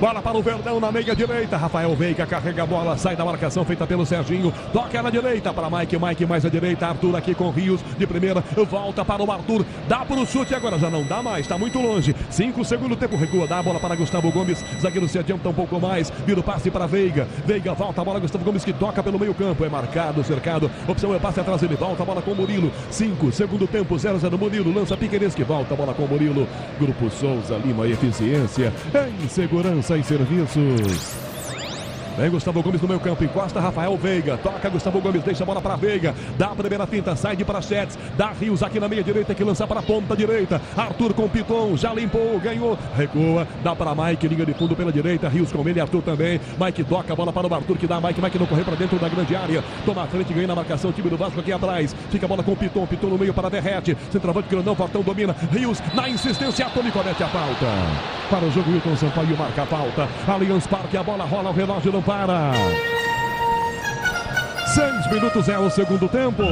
Bola para o Verdão na meia direita. Rafael Veiga carrega a bola, sai da marcação feita pelo Serginho. Toca na direita para Mike mais à direita. Arthur aqui com Rios de primeira. Volta para o Arthur. Dá para o chute agora, já não dá mais, está muito longe. 5 segundo tempo, recua, dá a bola para Gustavo Gomes. Zagueiro se adianta um pouco mais. Vira o passe para Veiga. Veiga volta a bola, Gustavo Gomes que toca pelo meio campo. É marcado, cercado. Opção é passe atrás, ele volta a bola com Murilo. 5 segundo tempo, 0-0 Murilo. Lança Piqueires que volta a bola com Murilo. Grupo Souza Lima, eficiência em segurança e serviços. Vem Gustavo Gomes no meio campo, encosta Rafael Veiga, toca Gustavo Gomes, deixa a bola para Veiga, dá a primeira finta, sai de Prachetes, dá Rios aqui na meia direita que lança para a ponta direita, Arthur com Piton, já limpou, ganhou, recua, dá para Mike, linha de fundo pela direita, Rios com ele, Arthur também, Mike toca a bola para o Arthur que dá Mike não correu para dentro da grande área, toma a frente, ganha na marcação, o time do Vasco aqui atrás, fica a bola com o Piton no meio para Verratti, centroavante grandão, Fortão domina, Rios na insistência, Tony comete a falta, para o jogo Wilton Sampaio marca a falta, Allianz Parque, a bola rola, o relógio não para. 6 minutos é o segundo tempo.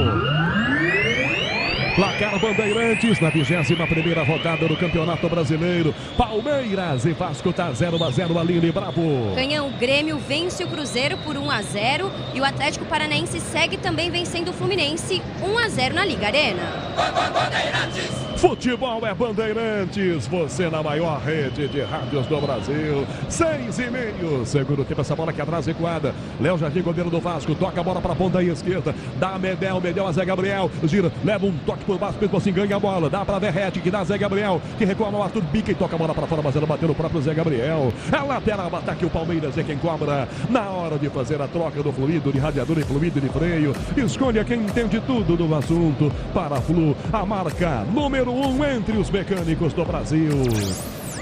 Placar Bandeirantes na 21ª rodada do Campeonato Brasileiro. Palmeiras e Vasco tá 0-0, Aline Bravo. Canhão, o Grêmio vence o Cruzeiro por 1-0 e o Atlético Paranaense segue também vencendo o Fluminense 1-0 na Liga Arena. Futebol é Bandeirantes, você na maior rede de rádios do Brasil. 6,5, segundo tempo, essa bola aqui atrás recuada. Léo Jardim, goleiro do Vasco, toca a bola para a ponta esquerda, dá Medel a Zé Gabriel, gira, leva um toque por baixo, mesmo assim ganha a bola, dá para Verratti, que dá Zé Gabriel, que recua no Arthur, bica e toca a bola para fora, mas ela bateu no próprio Zé Gabriel. É lateral, ataque o Palmeiras, é quem cobra na hora de fazer a troca do fluido de radiador e fluido de freio. Escolha quem entende tudo do assunto. Para a Flu, a marca número 1 entre os mecânicos do Brasil.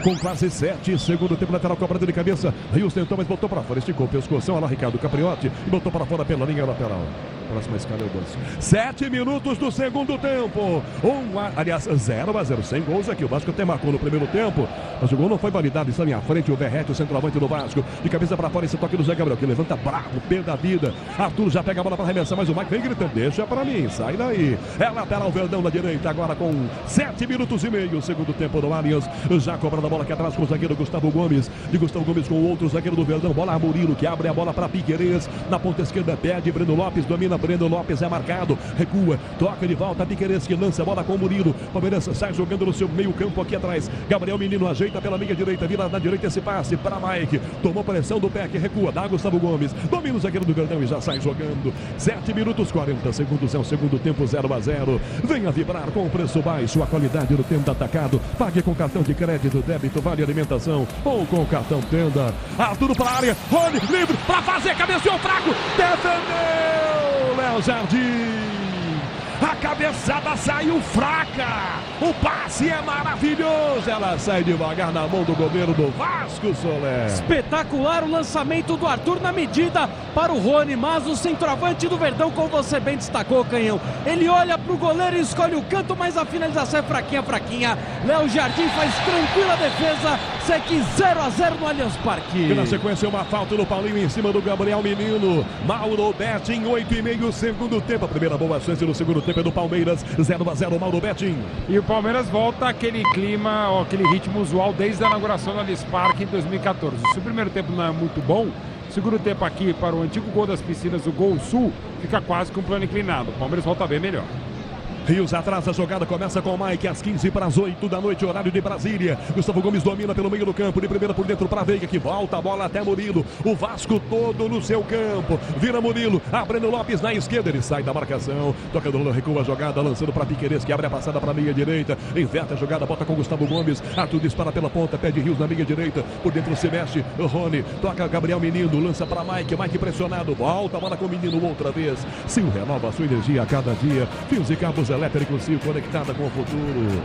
Com quase 7, segundo tempo, lateral cobrado de cabeça. Rios tentou, mas botou para fora, esticou o pescoção, olha lá Ricardo Capriotti e botou para fora pela linha lateral. Próxima escala é o Bolso. 7 minutos do segundo tempo. 0-0, sem gols aqui. O Vasco até marcou no primeiro tempo, mas o gol não foi validado. Está à frente o Verratti, o centroavante do Vasco. De cabeça para fora, esse toque do Zé Gabriel, que levanta bravo, pé da vida. Arthur já pega a bola para arremessar, mas o Mike vem gritando, deixa para mim, sai daí. É lateral Verdão na direita, agora com 7 minutos e meio. Segundo tempo do Allianz, já cobrando a bola aqui atrás com o zagueiro Gustavo Gomes. De Gustavo Gomes com o outro zagueiro do Verdão. Bola a Murilo, que abre a bola para Piqueires. Na ponta esquerda, pede Breno Lopes, domina Breno Lopes, é marcado, recua, toca de volta, Piqueires que lança a bola com o Murilo. Palmeiras sai jogando no seu meio campo aqui atrás. Gabriel Menino ajeita pela linha direita, vira na direita esse passe para Mike. Tomou pressão do pé que recua, dá Gustavo Gomes, domina o zagueiro do Verdão e já sai jogando. 7 minutos 40 segundos é o segundo tempo, 0-0. Venha vibrar com o preço baixo, a qualidade do Tenda Atacado. Pague com cartão de crédito, débito, vale alimentação ou com cartão Tenda. Arthur para a área, Rony livre para fazer, cabeceou fraco, defendeu Léo Jardim. A cabeçada saiu fraca. O passe é maravilhoso. Ela sai devagar na mão do goleiro do Vasco, Soler. Espetacular o lançamento do Arthur na medida para o Rony, mas o centroavante do Verdão, como você bem destacou, Canhão, ele olha para o goleiro e escolhe o canto, mas a finalização é fraquinha. Léo Jardim faz tranquila defesa, segue 0-0 no Allianz Parque. E na sequência uma falta no Paulinho em cima do Gabriel Menino. Mauro Betti em 8,5 segundo tempo. A primeira boa chance no segundo tempo é do Palmeiras, 0-0, Mauro Betti. E o Palmeiras volta àquele clima, aquele ritmo usual desde a inauguração do Allianz Parque em 2014. Se o primeiro tempo não é muito bom, o segundo tempo aqui para o antigo gol das piscinas, o Gol Sul, fica quase com o plano inclinado. O Palmeiras volta bem melhor. Rios atrás, a jogada começa com o Mike às 7:15 da noite, horário de Brasília. Gustavo Gomes domina pelo meio do campo, de primeira por dentro para Veiga, que volta a bola até Murilo. O Vasco todo no seu campo. Vira Murilo, Breno Lopes na esquerda, ele sai da marcação. Toca do Lula, recua a jogada, lançando para Piquerez, que abre a passada para a meia direita. Inverte a jogada, bota com Gustavo Gomes. Arthur dispara pela ponta, pede Rios na meia direita. Por dentro se mexe, o Rony. Toca Gabriel Menino, lança para Mike. Mike pressionado, volta a bola com o Menino outra vez. Sil renova a sua energia a cada dia. Fios e cabos elétricos Sil, conectada com o futuro.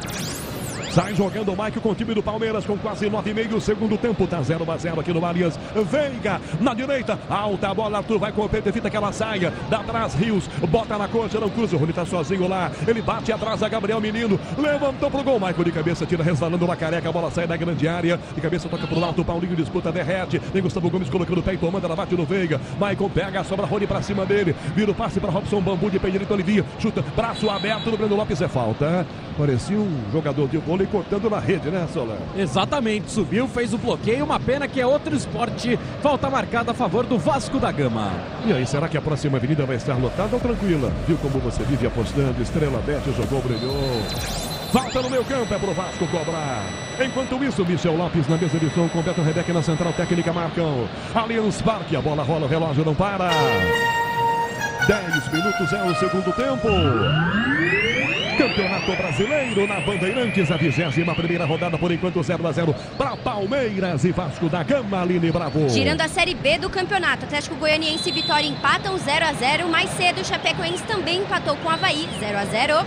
Sai jogando o Mike com o time do Palmeiras com quase 9,5 segundo tempo. Tá 0-0 aqui no Allianz. Veiga na direita. Alta a bola. Arthur vai com o peito. Evita que ela saia. Dá atrás. Rios. Bota na coxa. Não cruza. O Rony tá sozinho lá. Ele bate atrás a Gabriel Menino. Levantou pro gol. Michael de cabeça. Tira resvalando na careca. A bola sai da grande área. De cabeça toca pro alto. Paulinho disputa. Derrete. Tem Gustavo Gomes colocando o pé e tomando. Ela bate no Veiga. Michael pega. Sobra Rony pra cima dele. Vira o passe pra Robson Bambu. De pé direito. Olivia. Chuta. Braço aberto do Breno Lopes. É falta. Parecia um jogador de vôlei cortando na rede, né, Soler? Exatamente, subiu, fez o bloqueio, uma pena que é outro esporte. Falta marcada a favor do Vasco da Gama. E aí, será que a próxima avenida vai estar lotada ou tranquila? Viu como você vive apostando? Estrela Bet jogou, brilhou. Falta no meio campo, é pro Vasco cobrar. Enquanto isso, Michel Lopes na mesa de som, com Beto Rebeca na central técnica marcam. Allianz Parque, a bola rola, o relógio não para. 10 minutos é o segundo tempo. Campeonato Brasileiro na Bandeirantes, a 21ª rodada, por enquanto 0-0 para Palmeiras e Vasco da Gama, Aline Bravo. Girando a Série B do campeonato, Atlético Goianiense e Vitória empatam 0-0. Mais cedo, o Chapecoense também empatou com o Avaí, 0-0.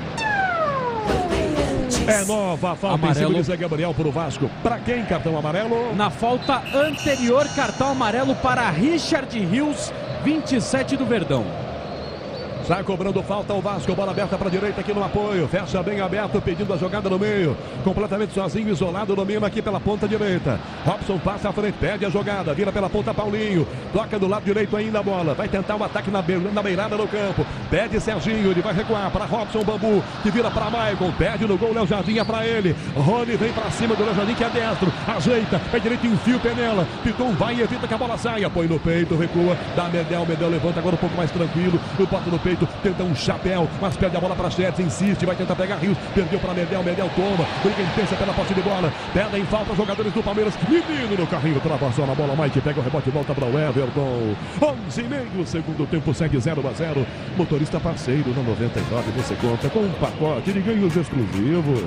É nova falta em cima de Zé Gabriel para o Vasco. Para quem cartão amarelo? Na falta anterior, cartão amarelo para Richard Rios, 27 do Verdão. Sai cobrando falta o Vasco, bola aberta para a direita aqui no apoio, fecha bem aberto, pedindo a jogada no meio, completamente sozinho, isolado, domina aqui pela ponta direita. Robson passa à frente, pede a jogada, vira pela ponta Paulinho, toca do lado direito ainda a bola, vai tentar o ataque na beirada do campo, pede Serginho, ele vai recuar para Robson Bambu, que vira para Maicon, pede no gol, Léo Jardim é para ele, Rony vem para cima do Léo Jardim, que é destro, ajeita, pé direito, enfia o Penela, Piton vai e evita que a bola saia, põe no peito, recua, dá Medel levanta agora um pouco mais tranquilo, bota no peito, tenta um chapéu, mas perde a bola para Chetes, insiste, vai tentar pegar Rios, perdeu para Medel toma, briga intensa pela posse de bola, pedem falta jogadores do Palmeiras, Menino no carrinho, trava só na bola, Mike pega o rebote, volta para o Everton, 11,5, segundo tempo, segue 0-0, motorista parceiro na 99, você conta com um pacote de ganhos exclusivos.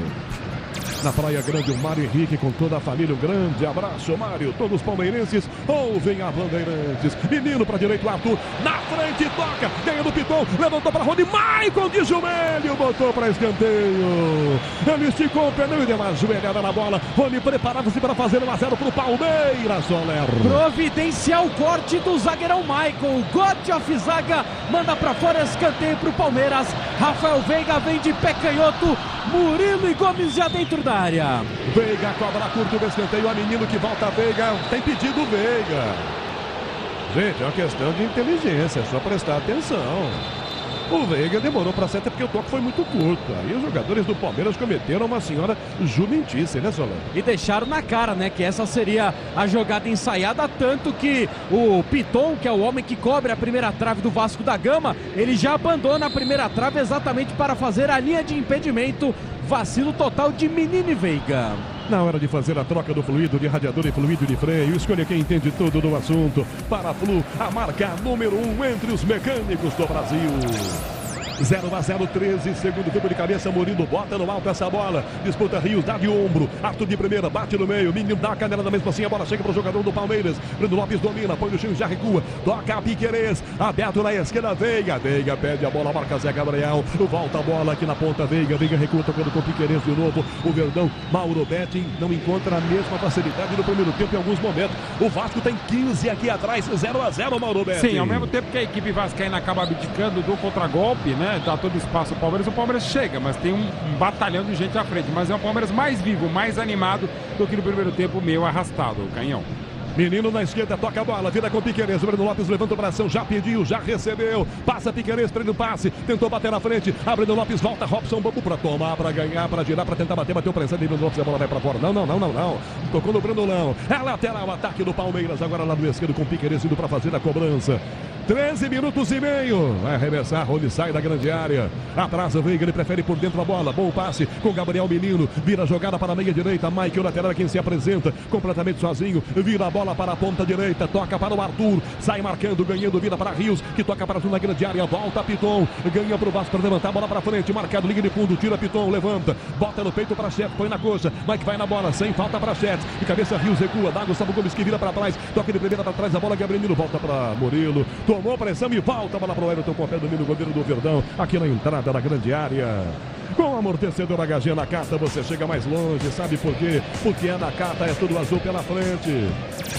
Na Praia Grande, o Mário Henrique com toda a família. Um grande abraço, Mário. Todos os palmeirenses ouvem a Bandeirantes. Menino para direito, Arthur. Na frente, toca. Ganha do Piton. Levantou para Rony. Maicon de joelho. Botou para escanteio. Ele esticou o pneu e deu uma joelhada na bola. Rony preparava-se para fazer 1-0 para o Palmeiras, Soler. Providencial corte do zagueirão Maicon. God of Zaga manda para fora, escanteio para o Palmeiras. Rafael Veiga vem de pé canhoto. Murilo e Gomes já dentro da área. Veiga cobra curto do escanteio. A menino que volta a Veiga. Tem pedido Veiga. Gente, é uma questão de inteligência. É só prestar atenção. O Veiga demorou para acertar porque o toque foi muito curto. Aí os jogadores do Palmeiras cometeram uma senhora jumentice, né, Solano? E deixaram na cara, né, que essa seria a jogada ensaiada, tanto que o Piton, que é o homem que cobre a primeira trave do Vasco da Gama, ele já abandona a primeira trave exatamente para fazer a linha de impedimento. Vacilo total de Menino e Veiga. Na hora de fazer a troca do fluido de radiador e fluido de freio, escolha quem entende tudo do assunto. Para a Flu, a marca número 1 entre os mecânicos do Brasil. 0-0, 13, segundo tempo de cabeça, Murilo bota no alto essa bola, disputa Rios, dá de ombro, Arthur de primeira, bate no meio, Menino dá a canela da mesma assim, a bola chega para o jogador do Palmeiras, Breno Lopes domina, põe no chão, já recua, toca a Piquerez, aberto na esquerda, Veiga pede a bola, marca Zé Gabriel, volta a bola aqui na ponta, Veiga recua, tocando com Piquerez de novo, o Verdão, Mauro Betting não encontra a mesma facilidade no primeiro tempo em alguns momentos, o Vasco tem 15 aqui atrás, 0-0, Mauro Betting. Sim, ao mesmo tempo que a equipe vascaína acaba abdicando do contragolpe, né, dá todo espaço ao Palmeiras, o Palmeiras chega, mas tem um batalhão de gente à frente, mas é um Palmeiras mais vivo, mais animado do que no primeiro tempo, meio arrastado, o Canhão. Menino na esquerda, toca a bola, vira com Piquerez, o Breno Lopes levanta o bração, já pediu, já recebeu, passa Piquerez, prende o passe, tentou bater na frente, a Breno Lopes volta, Robson Bambu para tomar, para ganhar, para girar, para tentar bater, bateu pressão, Breno Lopes, a bola vai para fora, não, tocou no Brandolão, é lateral, ataque do Palmeiras, agora lá do esquerdo com Piquerez indo para fazer a cobrança. 13 minutos e meio. Vai arremessar, Rony sai da grande área. Atrás o Veiga, ele prefere por dentro a bola. Bom passe com Gabriel Menino. Vira a jogada para a meia direita. Mike, o lateral, é quem se apresenta. Completamente sozinho. Vira a bola para a ponta direita. Toca para o Arthur. Sai marcando, ganhando. Vira para Rios, que toca para a grande área. Volta Piton. Ganha para o Vasco para levantar a bola para frente. Marcado, liga de fundo. Tira Piton, levanta. Bota no peito para Chet. Põe na coxa. Mike vai na bola. Sem falta para Chet. De cabeça, Rios recua. Dá Gustavo Gomes que vira para trás. Toca de primeira para trás. A bola, Gabriel Menino. Volta para Murilo. Tomou pressão e volta a bola para o Everton com o pé do Menino, goleiro do Verdão, aqui na entrada da grande área. Com o amortecedor HG Nakata você chega mais longe, sabe por quê? Porque a Nakata é tudo azul pela frente.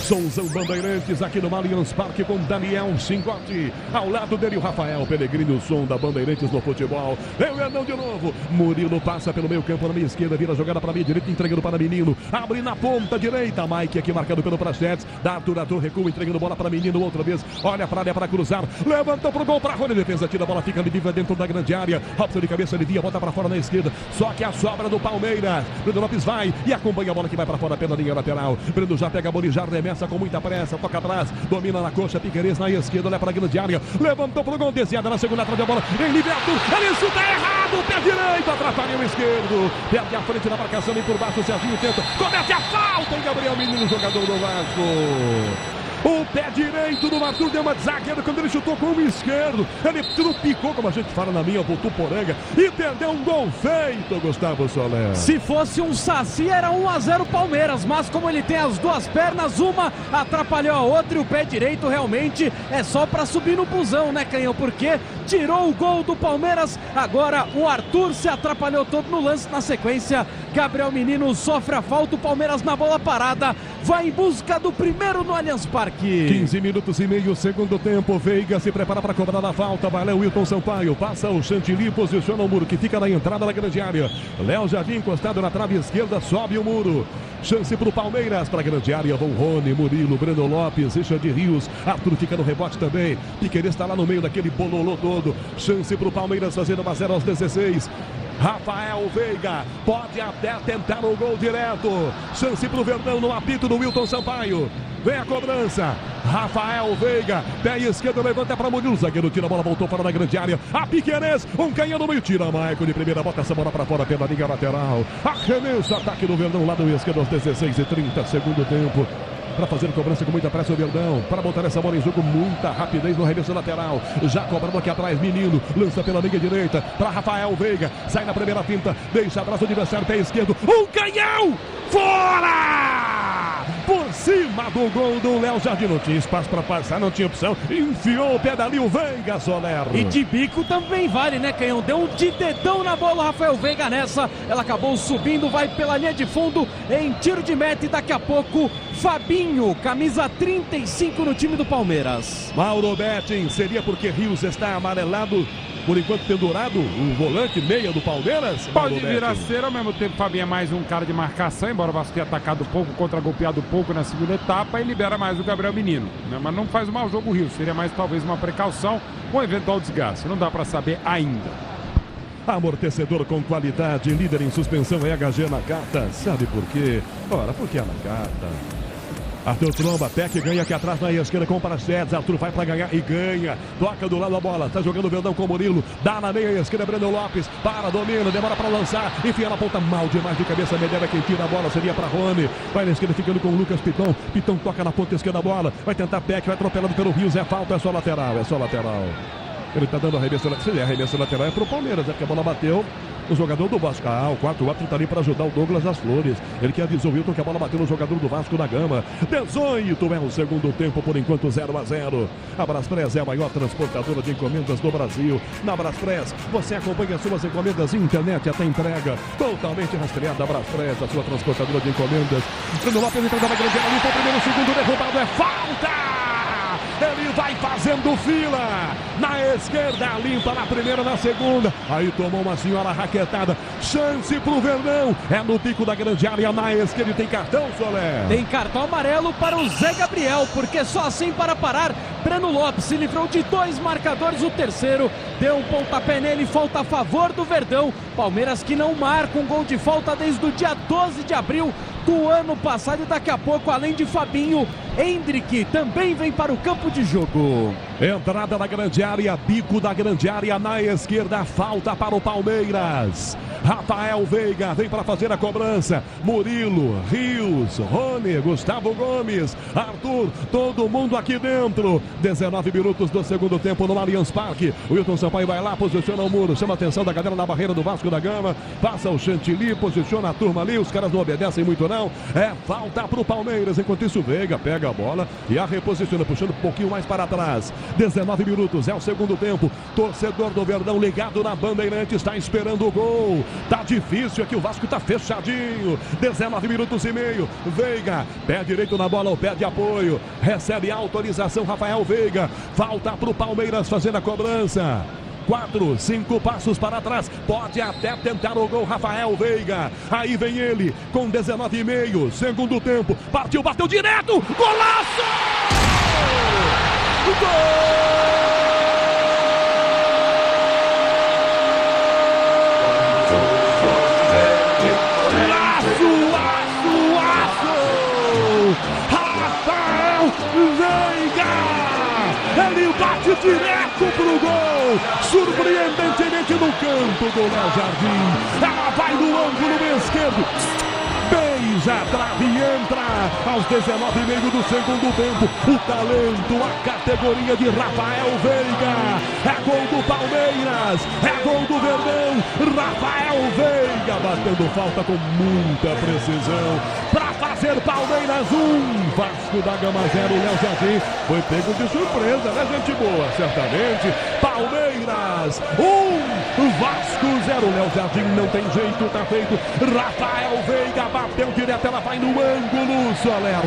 Souzão Bandeirantes aqui no Allianz Parque com Daniel Chingotti. Ao lado dele o Rafael Pellegrini, o som da Bandeirantes no futebol. Vem o Hernão de novo. Murilo passa pelo meio campo na minha esquerda, vira a jogada para a minha direita, entregando para Menino. Abre na ponta direita, Mike aqui marcado pelo Prachetes. Dá Arthur recua, entregando bola para Menino outra vez. Olha para a área para cruzar. Levantou pro gol para Rony, defesa tira a bola, fica viva dentro da grande área. Robson de cabeça, alivia, bota para fora na esquerda. Só que a sobra do Palmeiras. Breno Lopes vai e acompanha a bola que vai para fora pela linha lateral. Breno já pega a bola e já arremessa com muita pressa. Toca atrás, domina na coxa, Piquerez na esquerda, olha para a grande área. Levantou pro gol, desviada na segunda trave a bola. Em livre Arthur, ele chuta errado, pé direito, atrapalha o esquerdo. Perde a frente na marcação e por baixo o Serginho tenta. Comete a falta em Gabriel Menino, jogador do Vasco. O pé direito do Arthur deu uma de zagueiro quando ele chutou com o esquerdo. Ele trupicou, como a gente fala na minha, voltou poranga e perdeu um gol feito, Gustavo Soler. Se fosse um Saci, era 1-0 Palmeiras, mas como ele tem as duas pernas, uma atrapalhou a outra e o pé direito realmente é só para subir no busão, né, Canhão? Porque tirou o gol do Palmeiras. Agora o Arthur se atrapalhou todo no lance. Na sequência, Gabriel Menino sofre a falta. O Palmeiras na bola parada vai em busca do primeiro no Allianz Parque. 15 minutos e meio, segundo tempo. Veiga se prepara para cobrar a falta. Vai Léo Wilton Sampaio. Passa o Chantilly, posiciona o muro que fica na entrada da grande área. Léo Jardim encostado na trave esquerda, sobe o muro. Chance para o Palmeiras, para a grande área. Vão Rony, Murilo, Breno Lopes, Richard Rios. Arthur fica no rebote também. Piquerez está lá no meio daquele bololô todo. Chance para o Palmeiras fazendo 1-0 aos 16. Rafael Veiga pode até tentar o gol direto. Chance para o Verdão no apito do Wilton Sampaio. Vem a cobrança. Rafael Veiga, pé esquerdo, levanta para Murilo. Zagueiro tira a bola, voltou para a grande área. A Piquerez, um canhão no meio, tira Maicon de primeira, bota essa bola para fora pela linha lateral. Arremesso, ataque do Verdão, lado esquerdo aos 16:30, segundo tempo. Para fazer cobrança com muita pressa o Verdão, para botar essa bola em jogo, muita rapidez no arremesso lateral. Já cobrando aqui atrás, Menino, lança pela meia direita, para Rafael Veiga, sai na primeira finta, deixa atrás o adversário, pé esquerdo, um canhão, fora! Por cima do gol do Léo Jardim, não tinha espaço para passar, não tinha opção, enfiou o pé dali o Veiga, Soler. E de bico também vale, né, Canhão? Deu um de dedão na bola o Rafael Veiga nessa, ela acabou subindo, vai pela linha de fundo, em tiro de meta e daqui a pouco, Fabinho, camisa 35 no time do Palmeiras. Mauro Betting, seria porque Rios está amarelado, por enquanto pendurado, o volante meia do Palmeiras? Pode vir a ser, ao mesmo tempo Fabinho é mais um cara de marcação, embora o Vasco tenha atacado pouco, contra-golpeado pouco na segunda etapa e libera mais o Gabriel Menino, né? Mas não faz um mau jogo o Rios, seria mais talvez uma precaução com um eventual desgaste, não dá para saber ainda. Amortecedor com qualidade, líder em suspensão é HG Nakata. Sabe por quê? Ora, porque é Nakata. Arthur tromba, Peck ganha aqui atrás na esquerda com o Prachetes. Arthur vai para ganhar e ganha. Toca do lado a bola, tá jogando o Verdão com o Murilo. Dá na meia esquerda, Breno Lopes. Para, domina, demora para lançar. Enfia na ponta mal demais de cabeça. Medeva quem tira a bola, seria para Rony. Vai na esquerda ficando com o Lucas Piton. Piton toca na ponta esquerda a bola. Vai tentar Peck, vai atropelado pelo Rios. É falta, é só lateral, é só lateral. Ele tá dando arremesso lateral. Se é arremesso lateral é pro Palmeiras, é porque a bola bateu. O jogador do Vasco, o quarto árbitro tá ali para ajudar o Douglas das Flores. Ele que avisou o Wilton que a bola bateu no jogador do Vasco da Gama. 18 é o segundo tempo, por enquanto 0-0. A Braspress é a maior transportadora de encomendas do Brasil. Na Braspress, você acompanha suas encomendas internet até entrega. Totalmente rastreada a Braspress, a sua transportadora de encomendas. Breno Lopes entrando na grande área, limpa o primeiro, segundo, derrubado, é falta! Ele vai fazendo fila. Na esquerda, limpa na primeira, na segunda. Aí tomou uma senhora raquetada. Chance pro Verdão. É no pico da grande área, na esquerda. Tem cartão, Soler. Tem cartão amarelo para o Zé Gabriel, porque só assim para parar. Breno Lopes se livrou de dois marcadores. O terceiro deu um pontapé nele. Falta a favor do Verdão. Palmeiras que não marca um gol de falta desde o dia 12 de abril do ano passado. E daqui a pouco, além de Fabinho, Hendrick também vem para o campo de jogo. Entrada da grande área, bico da grande área na esquerda, falta para o Palmeiras. Rafael Veiga vem para fazer a cobrança. Murilo, Rios, Rony, Gustavo Gomes, Arthur, todo mundo aqui dentro. 19 minutos do segundo tempo no Allianz Parque. O Wilton Sampaio vai lá, posiciona o muro, chama a atenção da galera na barreira do Vasco da Gama. Passa o Chantilly, posiciona a turma ali, os caras não obedecem muito não. É falta para o Palmeiras, enquanto isso Veiga pega a bola e a reposiciona, puxando um pouquinho mais para trás. 19 minutos, é o segundo tempo. Torcedor do Verdão ligado na Bandeirante, está esperando o gol. Tá difícil aqui, o Vasco tá fechadinho. 19 minutos e meio. Veiga, pé direito na bola, o pé de apoio. Recebe a autorização Rafael Veiga. Falta pro Palmeiras fazer a cobrança. 4, 5 passos para trás. Pode até tentar o gol Rafael Veiga. Aí vem ele com 19,5. Segundo tempo. Partiu, bateu direto. Golaço! Gol! Ele bate direto pro gol, surpreendentemente no canto do Léo Jardim. Ela vai no ângulo esquerdo, beija a trave e entra aos 19,5 do segundo tempo. O talento, a categoria de Rafael Veiga. É gol do Palmeiras, é gol do Verdão. Rafael Veiga batendo falta com muita precisão para fazer Palmeiras 1, Vasco da Gama 0. Léo Jardim foi pego de surpresa, né, gente boa? Certamente. Palmeiras 1, Vasco 0. Léo Jardim não tem jeito, tá feito. Rafael Veiga bateu direto, ela vai no ângulo, Soler.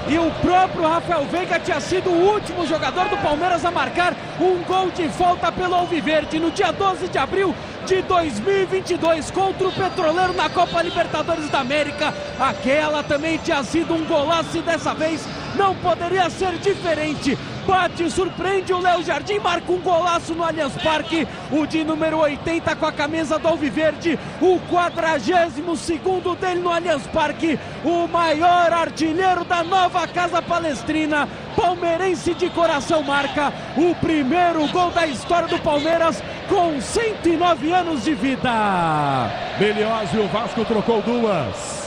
E o próprio Rafael Veiga tinha sido o último jogador do Palmeiras a marcar um gol de falta pelo Alviverde no dia 12 de abril de 2022 contra o Petroleiro na Copa Libertadores da América. Aquela também tinha sido um golaço e dessa vez não poderia ser diferente. Bate, surpreende o Léo Jardim, marca um golaço no Allianz Parque. O de número 80 com a camisa do Alviverde, o 42º dele no Allianz Parque. O maior artilheiro da nova Casa Palestrina, palmeirense de coração, marca o primeiro gol da história do Palmeiras com 109 anos de vida. Meliosi, o Vasco trocou duas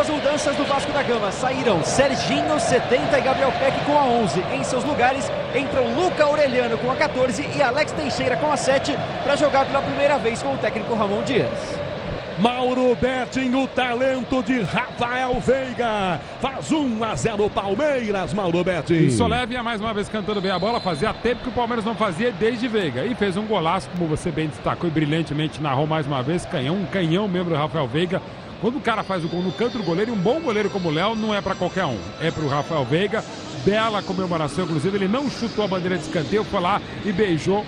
mudanças do Vasco da Gama. Saíram Serginho, 70 e Gabriel Peck com a 11. Em seus lugares entram Luca Aureliano com a 14 e Alex Teixeira com a 7 para jogar pela primeira vez com o técnico Ramon Dias. Mauro Betting, o talento de Rafael Veiga. Faz 1-0 Palmeiras, Mauro Betting. E Soler vinha mais uma vez cantando bem a bola, fazia tempo que o Palmeiras não fazia desde Veiga. E fez um golaço, como você bem destacou e brilhantemente narrou mais uma vez. Canhão mesmo do Rafael Veiga. Quando o cara faz o gol no canto do goleiro, e um bom goleiro como o Léo não é para qualquer um. É para o Rafael Veiga. Bela comemoração, inclusive ele não chutou a bandeira de escanteio, foi lá e beijou.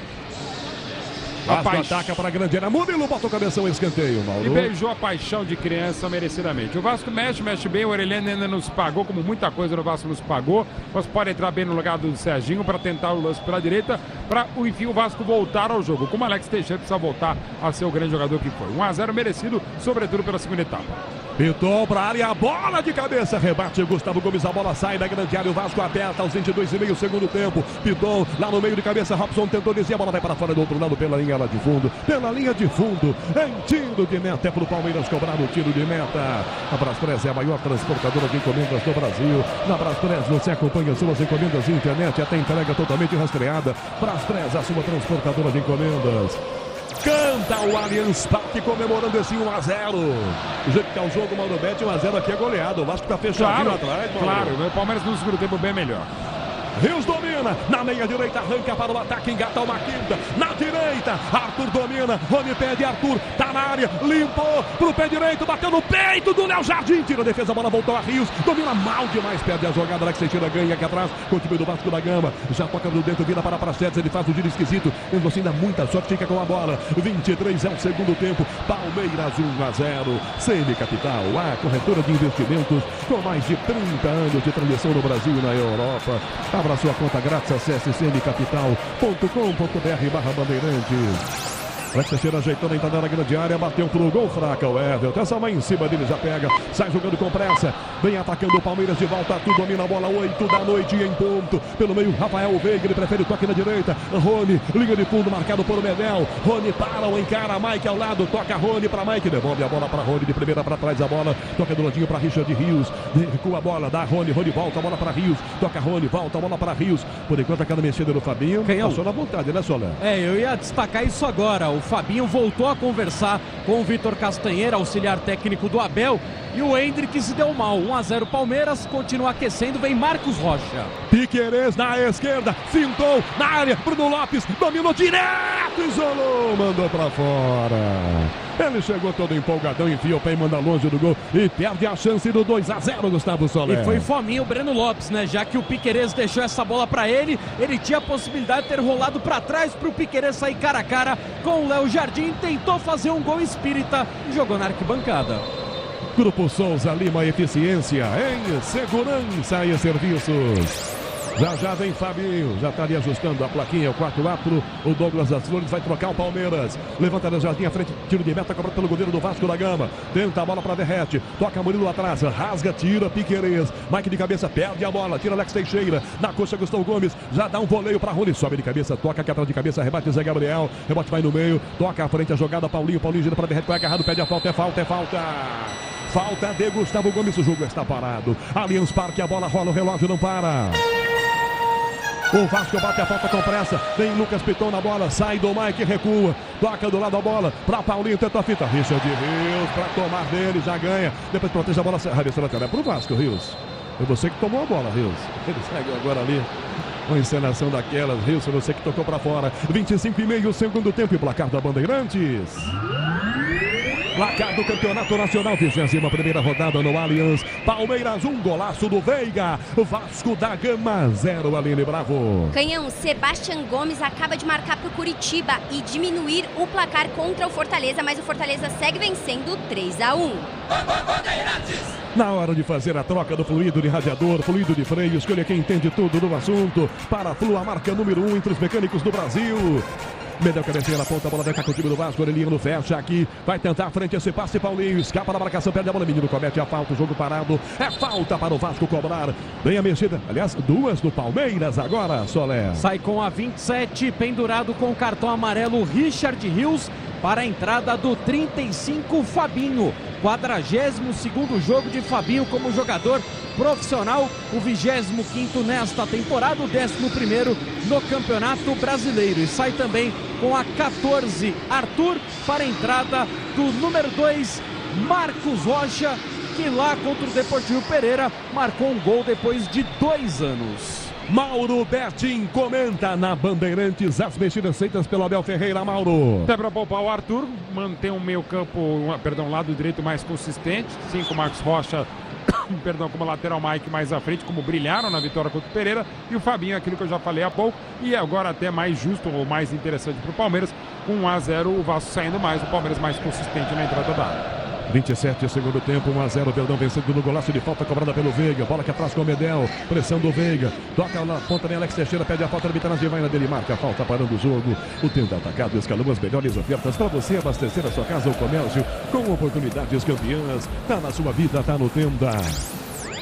Ataca para a grande área. Murilo bota o cabeção, escanteio, Mauro. E beijou a paixão de criança merecidamente. O Vasco mexe bem. O Aureliano ainda nos pagou, como muita coisa no Vasco nos pagou. Mas pode entrar bem no lugar do Serginho para tentar o lance pela direita, para enfim o Vasco voltar ao jogo. Como Alex Teixeira precisa voltar a ser o grande jogador que foi. 1-0 merecido, sobretudo pela segunda etapa. Pitou para a área, bola de cabeça, rebate Gustavo Gomes, a bola sai da grande área, o Vasco aperta aos 22,5 segundo tempo. Pitou lá no meio de cabeça, Robson tentou descer, a bola vai para fora do outro lado pela linha lá de fundo, em tiro de meta, é para o Palmeiras cobrar o tiro de meta. A Braspress é a maior transportadora de encomendas do Brasil. Na Braspress você acompanha suas encomendas de internet, até entrega totalmente rastreada. Braspress, a sua transportadora de encomendas. Canta o Allianz Parque comemorando esse 1-0. O jeito que tá o jogo, Mauro Betti, 1-0 aqui é goleado. O Vasco tá fechadinho atrás, Mauro. Claro, o Palmeiras no segundo tempo bem melhor. Rios domina, na meia direita, arranca para o ataque, engata uma quinta, na direita, Arthur domina, Rony pede, Arthur, tá na área, limpou, pro pé direito, bateu no peito do Léo Jardim, tira a defesa, a bola voltou a Rios, domina mal demais, perde a jogada, Alex Teixeira ganha aqui atrás, com o time do Vasco da Gama, já toca do dentro, vira para Prachetes, ele faz o giro esquisito, mesmo assim dá muita sorte, fica com a bola, 23 é o segundo tempo, Palmeiras 1-0, CM Capital, a corretora de investimentos, com mais de 30 anos de tradição no Brasil e na Europa. Abra sua conta grátis, acesse cmcapital.com.br/bandeirantes. Alex Teixeira ajeitou na entrada na grande área, bateu pro gol fraca o Everton. Essa mãe em cima dele já pega, sai jogando com pressa, vem atacando o Palmeiras de volta, tudo domina a bola, 8 da noite em ponto. Pelo meio, Rafael Veiga, ele prefere o toque na direita. Rony, linha de fundo, marcado por Medel. Rony para, o encara, Mike ao lado, toca Rony para Mike, devolve a bola para Rony, de primeira para trás a bola, toca do ladinho para Richard Rios, recua a bola, dá Rony, Rony volta a bola para Rios, toca Rony, volta a bola para Rios. Por enquanto aquela mexida do Fabinho, passou na vontade, né, Soler? Eu ia destacar isso agora. O Fabinho voltou a conversar com o Vitor Castanheira, auxiliar técnico do Abel, e o Hendrick se deu mal. 1-0 Palmeiras, continua aquecendo, vem Marcos Rocha. Piquerez na esquerda, fintou na área, Bruno Lopes dominou direto, isolou, mandou pra fora. Ele chegou todo empolgadão, enfia o pé e manda longe do gol e perde a chance do 2-0, Gustavo Soler. E foi fominho o Breno Lopes, né? Já que o Piquerez deixou essa bola pra ele, ele tinha a possibilidade de ter rolado pra trás pro Piquerez sair cara a cara com o Léo Jardim, tentou fazer um gol espírita e jogou na arquibancada. Grupo Souza Lima, eficiência em segurança e serviços. Já vem Fabinho, já está ali ajustando a plaquinha, o quarto árbitro, o Douglas das Flores vai trocar o Palmeiras. Levanta da Jardim à frente, tiro de meta, cobrado pelo goleiro do Vasco da Gama. Tenta a bola para Derrete, toca Murilo atrás, rasga, tira Piquerez. Mike de cabeça, perde a bola, tira Alex Teixeira. Na coxa, Gustavo Gomes, já dá um voleio para Rony, sobe de cabeça, toca aqui atrás de cabeça, rebate Zé Gabriel. Rebote vai no meio, toca à frente a jogada, Paulinho gira para Derrete, vai agarrado, pede a falta, é falta. Falta de Gustavo Gomes, o jogo está parado. Allianz Parque, a bola rola, o relógio não para. O Vasco bate a falta com pressa. Vem Lucas Piton na bola. Sai do Mike, recua. Toca do lado a bola. Pra Paulinho, tenta a fita. Richard Rios pra tomar dele. Já ganha. Depois protege a bola. Rabeça lateral. É pro Vasco, Rios. Foi você que tomou a bola, Rios. Ele segue agora ali. Uma encenação daquelas. Rios, foi você que tocou pra fora. 25,5 segundo tempo. E placar da Bandeirantes. Placar do Campeonato Nacional, 21ª rodada no Allianz. Palmeiras, um golaço do Veiga. Vasco da Gama, 0, Aline Bravo. Canhão, Sebastião Gomes acaba de marcar para o Curitiba e diminuir o placar contra o Fortaleza, mas o Fortaleza segue vencendo 3-1. Na hora de fazer a troca do fluido de radiador, fluido de freio, escolha quem entende tudo do assunto. Para a Flu, a marca número 1 entre os mecânicos do Brasil. Medel cabeceia na ponta, a bola vai com o time do Vasco, Aureliano fecha aqui, vai tentar a frente esse passe, Paulinho, escapa da marcação, perde a bola, menino comete a falta, o jogo parado, é falta para o Vasco cobrar, vem a mexida, aliás, 2 do Palmeiras agora, Soler. Sai com a 27, pendurado com o cartão amarelo, Richard Rios, para a entrada do 35, Fabinho. 42º jogo de Fabinho como jogador profissional, o 25º nesta temporada, o 11º no Campeonato Brasileiro. E sai também com a 14, Arthur, para a entrada do número 2, Marcos Rocha, que lá contra o Deportivo Pereira marcou um gol depois de 2 anos. Mauro Bertin comenta na Bandeirantes as mexidas feitas pelo Abel Ferreira. Mauro. Até para poupar o Arthur, mantém um meio campo, lado direito mais consistente, sim, com o Marcos Rocha, como lateral, Mike mais à frente, como brilharam na vitória contra o Pereira, e o Fabinho, aquilo que eu já falei há pouco, e agora até mais justo ou mais interessante para o Palmeiras, com 1-0, o Vasco saindo mais, o Palmeiras mais consistente na entrada da área. 27 segundo tempo, 1-0, Verdão vencendo no golaço de falta cobrada pelo Veiga, bola que atrás com o Medel, pressão do Veiga, toca na ponta, vem Alex Teixeira, pede a falta, arbitragem vai na dele, marca a falta, parando o jogo. O Tenda Atacado escalou as melhores ofertas para você abastecer a sua casa ou comércio com oportunidades campeãs. Tá na sua vida, tá no Tenda.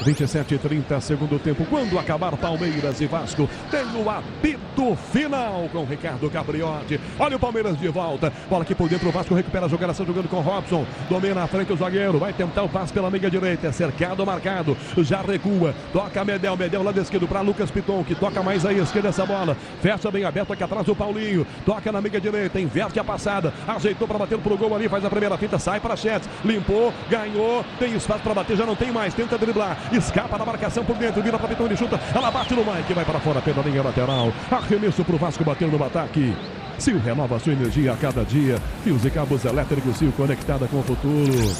27:30, segundo tempo. Quando acabar Palmeiras e Vasco, tem o apito final com Ricardo Capriotti. Olha o Palmeiras de volta. Bola aqui por dentro, o Vasco recupera a jogada, jogando com Robson. Domina à frente o zagueiro, vai tentar o passe pela meia direita. É cercado, marcado. Já recua. Toca Medel, lado esquerdo para Lucas Piton, que toca mais à esquerda essa bola. Fecha bem aberto aqui atrás o Paulinho. Toca na meia direita, inverte a passada. Ajeitou para bater pro gol ali, faz a primeira fita, sai para Chetz. Limpou, ganhou, tem espaço para bater, já não tem mais. Tenta driblar. Escapa da marcação por dentro, vira para Piton, ele chuta, ela bate no Mike, vai para fora pela linha lateral. Arremesso pro Vasco, batendo no ataque. Sil renova sua energia a cada dia. Fios e cabos elétricos, Sil conectada com o futuro.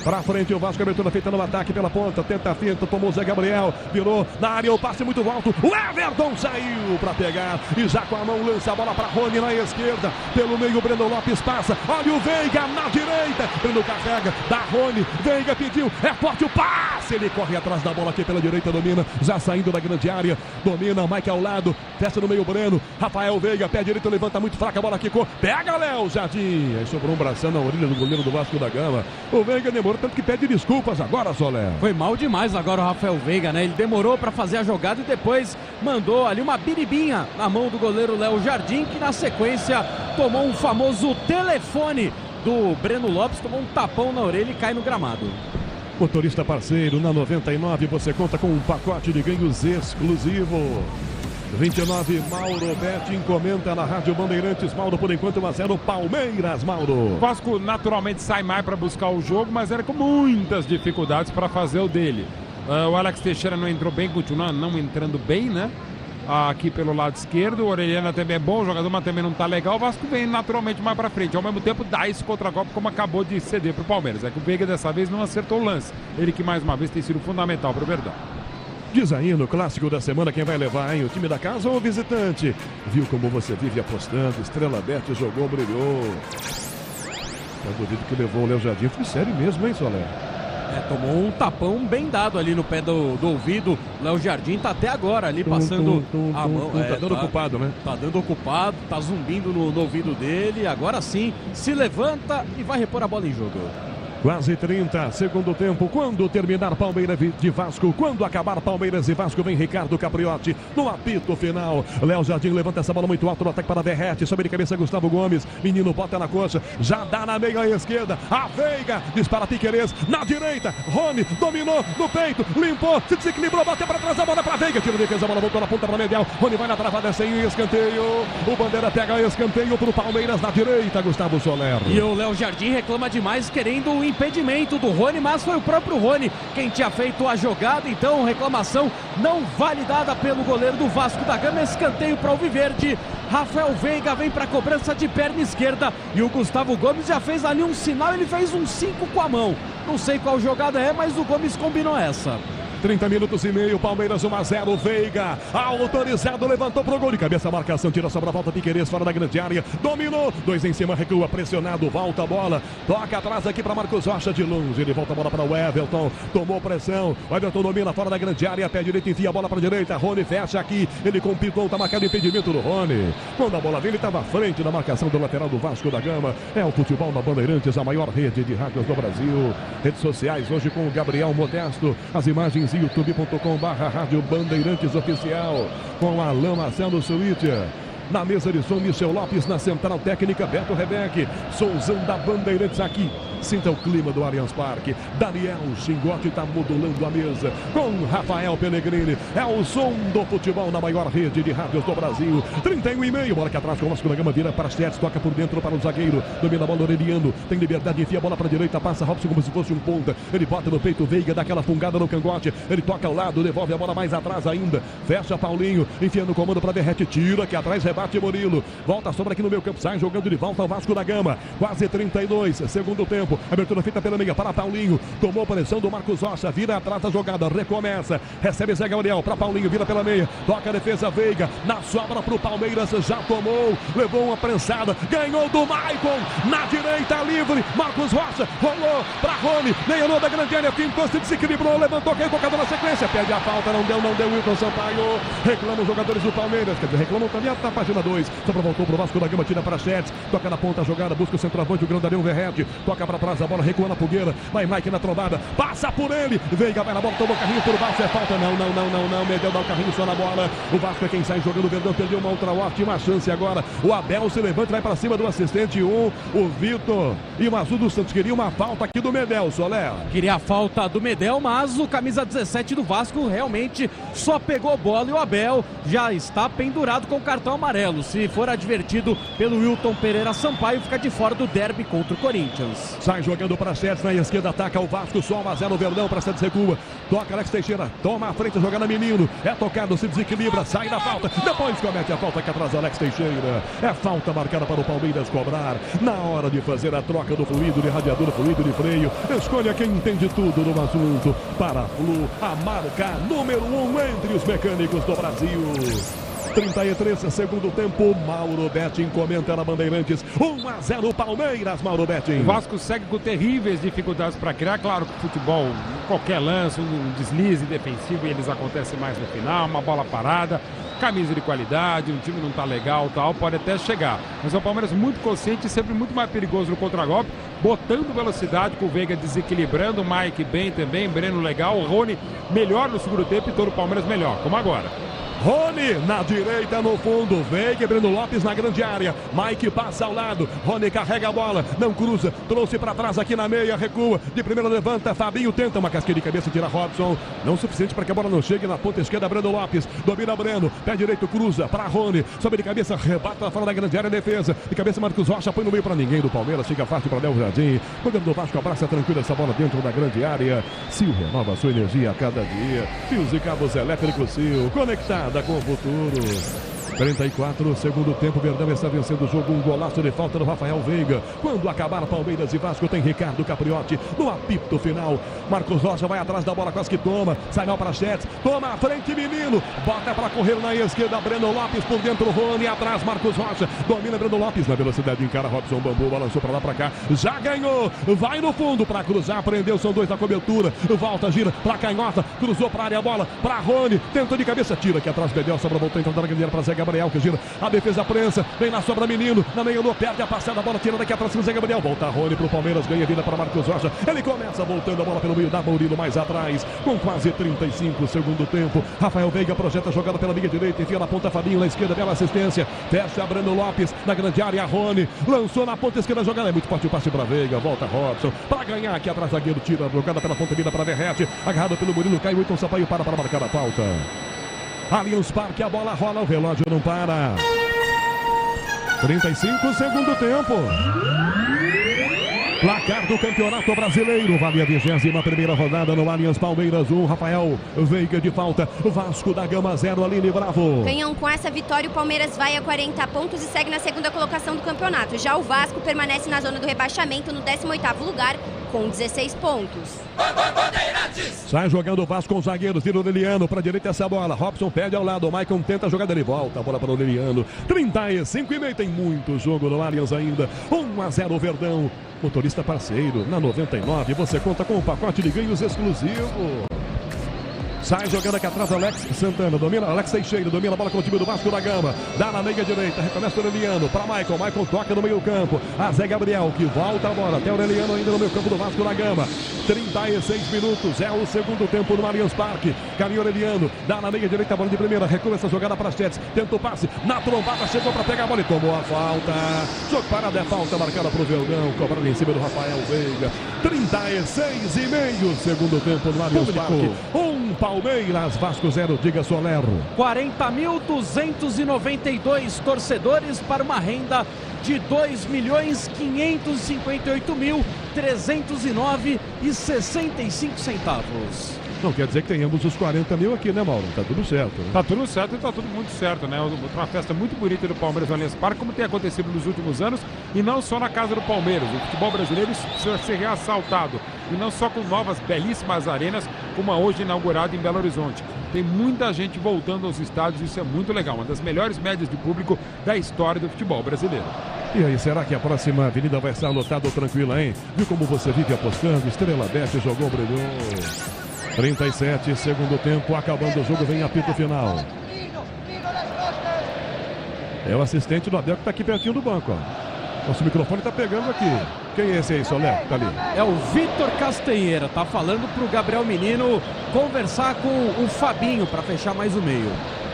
Pra frente o Vasco, abertura feita no ataque pela ponta. Tenta a finta, tomou o Zé Gabriel. Virou na área, o passe muito alto. O Everton saiu pra pegar. E já com a mão lança a bola pra Rony na esquerda. Pelo meio o Breno Lopes passa. Olha o Veiga na direita. Breno carrega, da Rony. Veiga pediu, é forte o passe. Ele corre atrás da bola aqui pela direita, domina. Já saindo da grande área. Domina, Mike ao lado. Fecha no meio Breno. Rafael Veiga, pé direito, levanta muito fraca. A bola quicou. Pega Léo Jardim. Aí sobrou um bração na orelha do goleiro do Vasco da Gama. O Veiga demorou, tanto que pede desculpas agora, Soler. Foi mal demais agora o Rafael Veiga, né? Ele demorou para fazer a jogada e depois mandou ali uma biribinha na mão do goleiro Léo Jardim, que na sequência tomou um famoso telefone do Breno Lopes, tomou um tapão na orelha e cai no gramado. Motorista parceiro, na 99 você conta com um pacote de ganhos exclusivo. 29, Mauro Betti comenta na Rádio Bandeirantes. Mauro, por enquanto 1-0 Palmeiras, Mauro. O Vasco naturalmente sai mais para buscar o jogo, mas era com muitas dificuldades para fazer o dele. O Alex Teixeira não entrou bem, continua não entrando bem, né? Aqui pelo lado esquerdo, o Orellana também é bom, o jogador, mas também não tá legal. O Vasco vem naturalmente mais para frente. Ao mesmo tempo dá esse contra-golpe, como acabou de ceder pro Palmeiras. É que o Veiga dessa vez não acertou o lance. Ele que mais uma vez tem sido fundamental pro Verdão. Diz aí no clássico da semana quem vai levar, hein? O time da casa ou o visitante? Viu como você vive apostando? Estrela Bet jogou, brilhou. Eu duvido que levou o Léo Jardim. Foi sério mesmo, hein, Soler? Tomou um tapão bem dado ali no pé do ouvido. Léo Jardim tá até agora ali passando a mão. Tá dando ocupado, né? Tá dando ocupado, tá zumbindo no ouvido dele. Agora sim, se levanta e vai repor a bola em jogo. Quase 30, segundo tempo. Quando terminar Palmeiras de Vasco, quando acabar Palmeiras e Vasco, vem Ricardo Capriotti no apito final. Léo Jardim levanta essa bola muito alto no ataque para Verrete. Sobe de cabeça Gustavo Gomes. Menino bota na coxa. Já dá na meia esquerda. A Veiga dispara Piquerez na direita. Rony dominou no peito. Limpou, se desequilibrou, bateu para trás a bola para Veiga. Tira a defesa, a bola voltou na ponta para Medel. Rony vai na travada sem escanteio. O Bandeira pega escanteio para o Palmeiras na direita, Gustavo Soler. E o Léo Jardim reclama demais, querendo o impedimento do Rony, mas foi o próprio Rony quem tinha feito a jogada, então reclamação não validada pelo goleiro do Vasco da Gama. Escanteio para o Alviverde. Rafael Veiga vem para a cobrança de perna esquerda e o Gustavo Gomes já fez ali um sinal, ele fez um 5 com a mão. Não sei qual jogada é, mas o Gomes combinou essa. 30 minutos e meio, Palmeiras 1-0, Veiga, autorizado, levantou pro gol de cabeça, marcação, tira sobre a volta, Piquerez fora da grande área, dominou, 2 em cima, recua, pressionado, volta a bola, toca atrás aqui para Marcos Rocha de longe, ele volta a bola para o Everton, tomou pressão, o Everton domina fora da grande área, pé direito, enfia a bola para direita, Rony fecha aqui, ele com o Piton, tá marcado o impedimento do Rony, quando a bola vem, ele estava à frente da marcação do lateral do Vasco da Gama, é o futebol na Bandeirantes, a maior rede de rádios do Brasil, redes sociais hoje com o Gabriel Modesto, as imagens youtube.com/Rádio Bandeirantes Oficial, com Alain Marcelo Switcher. Na mesa de som, Michel Lopes, na central técnica, Beto Rebeck, Souzão da Bandeirantes aqui. Sinta o clima do Allianz Parque. Daniel Xingote está modulando a mesa com Rafael Pellegrini. É o som do futebol na maior rede de rádios do Brasil. 31,5. Bola que atrás com o Vasco da Gama, vira para Sets, toca por dentro para o zagueiro. Domina a bola, Oreliano. Tem liberdade, enfia a bola para a direita, passa Robson como se fosse um ponta. Ele bota no peito, Veiga, dá aquela fungada no cangote. Ele toca ao lado, devolve a bola mais atrás ainda. Fecha Paulinho, enfia no comando para Verrete, tira que atrás rebate Murilo. Volta a sobra aqui no meio campo, sai jogando de volta ao Vasco da Gama. Quase 32, segundo tempo. Abertura feita pela meia para Paulinho. Tomou pressão do Marcos Rocha. Vira atrás da jogada. Recomeça. Recebe Zé Gabriel para Paulinho. Vira pela meia. Toca a defesa Veiga. Na sobra para o Palmeiras. Já tomou. Levou uma prensada. Ganhou do Maicon. Na direita livre. Marcos Rocha. Rolou para Rony. Meia da grande área. Pintou, se desequilibrou. Levantou. Caiu tocado na sequência. Perde a falta. Não deu. Wilton Sampaio. Reclama os jogadores do Palmeiras. Quer dizer, reclamam também na página 2. Só voltou para o Vasco da Gama. Tira para Sets. Toca na ponta a jogada. Busca o centroavante. O Grandalhão Verrete. Toca para trás a bola. Recua na fogueira, vai Mike na trombada, passa por ele, Veiga vai na bola, tomou carrinho por baixo, é falta, não, Medel dá o carrinho só na bola, o Vasco é quem sai jogando, o Verdão perdeu uma outra ótima chance agora, o Abel se levanta e vai para cima do assistente 1, o Vitor e o Mazu dos Santos queria uma falta aqui do Medel, Soler. Queria a falta do Medel, mas o camisa 17 do Vasco realmente só pegou bola e o Abel já está pendurado com o cartão amarelo. amarelo. Se for advertido pelo Wilton Pereira Sampaio, fica de fora do derby contra o Corinthians. Sai jogando para Sete na esquerda, ataca o Vasco, só 1-0 o Verdão, para Sete recua. Toca Alex Teixeira, toma a frente, jogando Menino. É tocado, se desequilibra, sai da falta. Depois comete a falta que atrasa Alex Teixeira. É falta marcada para o Palmeiras cobrar. Na hora de fazer a troca do fluido de radiador, fluido de freio. Escolha quem entende tudo no assunto. Para Flu, a marca número 1 entre os mecânicos do Brasil. 33, segundo tempo, Mauro Betting comenta na Bandeirantes, 1-0 Palmeiras, Mauro Betting. O Vasco segue com terríveis dificuldades para criar, claro que o futebol, qualquer lance, um deslize defensivo, e eles acontecem mais no final, uma bola parada, camisa de qualidade, um time não tá legal, tal, pode até chegar. Mas é o Palmeiras muito consciente e sempre muito mais perigoso no contragolpe, botando velocidade com o Veiga desequilibrando, o Mike bem também, Breno legal, o Rony melhor no segundo tempo e todo o Palmeiras melhor, como agora. Rony na direita no fundo, Veiga, Breno Lopes na grande área, Mike passa ao lado, Rony carrega a bola, não cruza, trouxe para trás aqui na meia, recua, de primeira levanta, Fabinho tenta uma casquinha de cabeça, tira Robson, não suficiente para que a bola não chegue na ponta esquerda, Breno Lopes, domina Breno, pé direito cruza para Rony, sobe de cabeça, rebata fora da grande área, defesa, de cabeça Marcos Rocha, põe no meio para ninguém do Palmeiras, chega fácil para Léo Jardim, o goleiro do Vasco abraça tranquilo essa bola dentro da grande área, Sil renova sua energia a cada dia, fios e cabos elétricos Sil, conectada com o futuro. 34, segundo tempo, Verdão está vencendo o jogo, um golaço de falta do Rafael Veiga. Quando acabar Palmeiras e Vasco, tem Ricardo Capriotti no apito final. Marcos Rocha vai atrás da bola, quase que toma, sai mal para Chetz, toma a frente, Menino, bota para correr na esquerda, Breno Lopes por dentro, Rony atrás, Marcos Rocha, domina Breno Lopes na velocidade, encara Robson Bambu, balançou para lá para cá, já ganhou, vai no fundo para cruzar, prendeu, são dois na cobertura, volta, gira para canhota, cruzou para a área, a bola para Rony, tentou de cabeça, tira aqui atrás, Bedel, sobra, voltou então da grande área para Zé Gabriel, que gira, a defesa prensa, vem na sobra Menino, na meia lua, perde a passada, a bola tira daqui atrás, Zé Gabriel, volta Rony pro Palmeiras, ganha vida para Marcos Rocha, ele começa voltando a bola pelo meio da Murilo mais atrás, com quase 35 segundo tempo, Rafael Veiga projeta a jogada pela linha direita, enfia na ponta Fabinho, na esquerda, bela assistência, fecha Breno Lopes, na grande área, Rony, lançou na ponta esquerda, a jogada é muito forte, o passe para Veiga, volta Robson, para ganhar aqui atrás, zagueiro, tira a jogada pela ponta, vida para Verrete, agarrado pelo Murilo, cai Wilton Sampaio para marcar a falta. Allianz Parque, a bola rola, o relógio não para. 35 segundo tempo. Placar do Campeonato Brasileiro, vale a 21ª rodada no Allianz. Palmeiras 1, Rafael Veiga de falta, Vasco da Gama 0, Aline Bravo. Canhão, com essa vitória o Palmeiras vai a 40 pontos e segue na segunda colocação do campeonato. Já o Vasco permanece na zona do rebaixamento no 18º lugar com 16 pontos. Sai jogando o Vasco com os zagueiros, tira o Liliano para a direita essa bola, Robson pede ao lado, o Maicon tenta a jogada, ele volta, a bola para o Liliano, 35,5, tem muito jogo no Allianz ainda, 1-0 Verdão, motorista parceiro, na 99 você conta com um pacote de ganhos exclusivo. Sai jogando aqui atrás Alex Santana, domina Alex Teixeira, domina a bola com o time do Vasco da Gama, dá na meia direita, recomeça o Aureliano para Maicon, Maicon toca no meio campo, a Zé Gabriel que volta a bola, até o Aureliano ainda no meio campo do Vasco da Gama, 36 minutos, é o segundo tempo no Allianz Parque, caminho Aureliano, dá na meia direita, a bola de primeira, recomeça a jogada para Chetz, tenta o passe, na trombada, chegou para pegar a bola e tomou a falta, jogo parado, é falta marcada para o Verdão, cobrada em cima do Rafael Veiga, 36,5 segundo tempo no Allianz Parque, Palmeiras, Vasco 0, diga Soler. 40.292 torcedores para uma renda de 2.558.309,65. Não quer dizer que tenhamos os 40 mil aqui, né, Mauro? Tá tudo certo. Né? Tá tudo certo e tá tudo muito certo, né? Uma festa muito bonita do Palmeiras no Allianz Parque, como tem acontecido nos últimos anos, e não só na casa do Palmeiras. O futebol brasileiro precisa ser reassaltado, e não só com novas, belíssimas arenas, como a hoje inaugurada em Belo Horizonte. Tem muita gente voltando aos estádios, isso é muito legal. Uma das melhores médias de público da história do futebol brasileiro. E aí, será que a próxima avenida vai estar lotada ou tranquila, hein? Viu como você vive apostando? Estrela Bet jogou, brilhou. 37, segundo tempo, acabando o jogo, vem apito final. É o assistente do Abel que está aqui pertinho do banco, ó. Nosso microfone está pegando aqui. Quem é esse aí, Soler? Tá ali. É o Vitor Castanheira, tá falando pro Gabriel Menino conversar com o Fabinho para fechar mais o meio.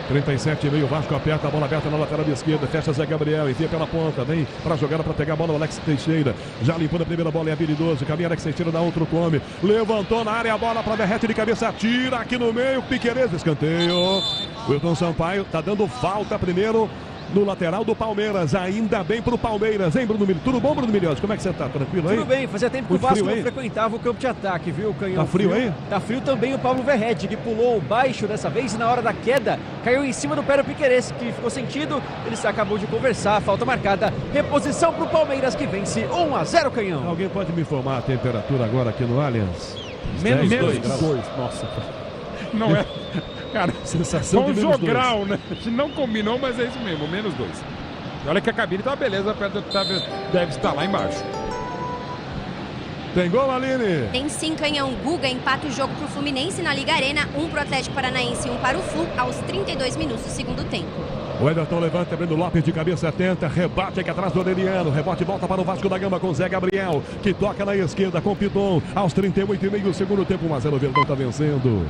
37,5, Vasco aperta a bola aberta na lateral esquerda, fecha Zé Gabriel, enfia pela ponta, vem pra jogada para pegar a bola o Alex Teixeira, já limpando a primeira bola, é habilidoso, caminha Alex Teixeira, dá outro come, levantou na área a bola para Verrete de cabeça, tira aqui no meio, Piquerez, escanteio, Wilton Sampaio tá dando falta primeiro no lateral do Palmeiras. Ainda bem pro Palmeiras, hein, Bruno Milhões? Tudo bom, Bruno Milhões? Como é que você tá? Tranquilo aí? Tudo bem, fazia tempo que o Vasco não frequentava o campo de ataque, viu, Canhão? Tá frio aí? Tá frio também o Paulo Verrete, que pulou baixo dessa vez e na hora da queda caiu em cima do Péro Piquerez, que ficou sentido. Ele acabou de conversar, falta marcada. Reposição pro Palmeiras, que vence 1-0, Canhão. Alguém pode me informar a temperatura agora aqui no Allianz? Menos 2 graus. Nossa. Não é... Cara, sensação foi de um menos jogral, né? A gente não combinou, mas é isso mesmo, -2. E olha que a cabine tá beleza, deve estar lá embaixo. Tem gol, Aline? Tem sim, Canhão. Guga empata o jogo pro Fluminense na Liga Arena, 1 pro Atlético Paranaense e 1 para o Flu, aos 32 minutos do segundo tempo. O Everton levanta, Breno Lopes de cabeça tenta, rebate aqui atrás do Oreliano, rebote volta para o Vasco da Gama com Zé Gabriel, que toca na esquerda com Piton, aos 38,5 do segundo tempo, 1-0, o Verdão tá vencendo.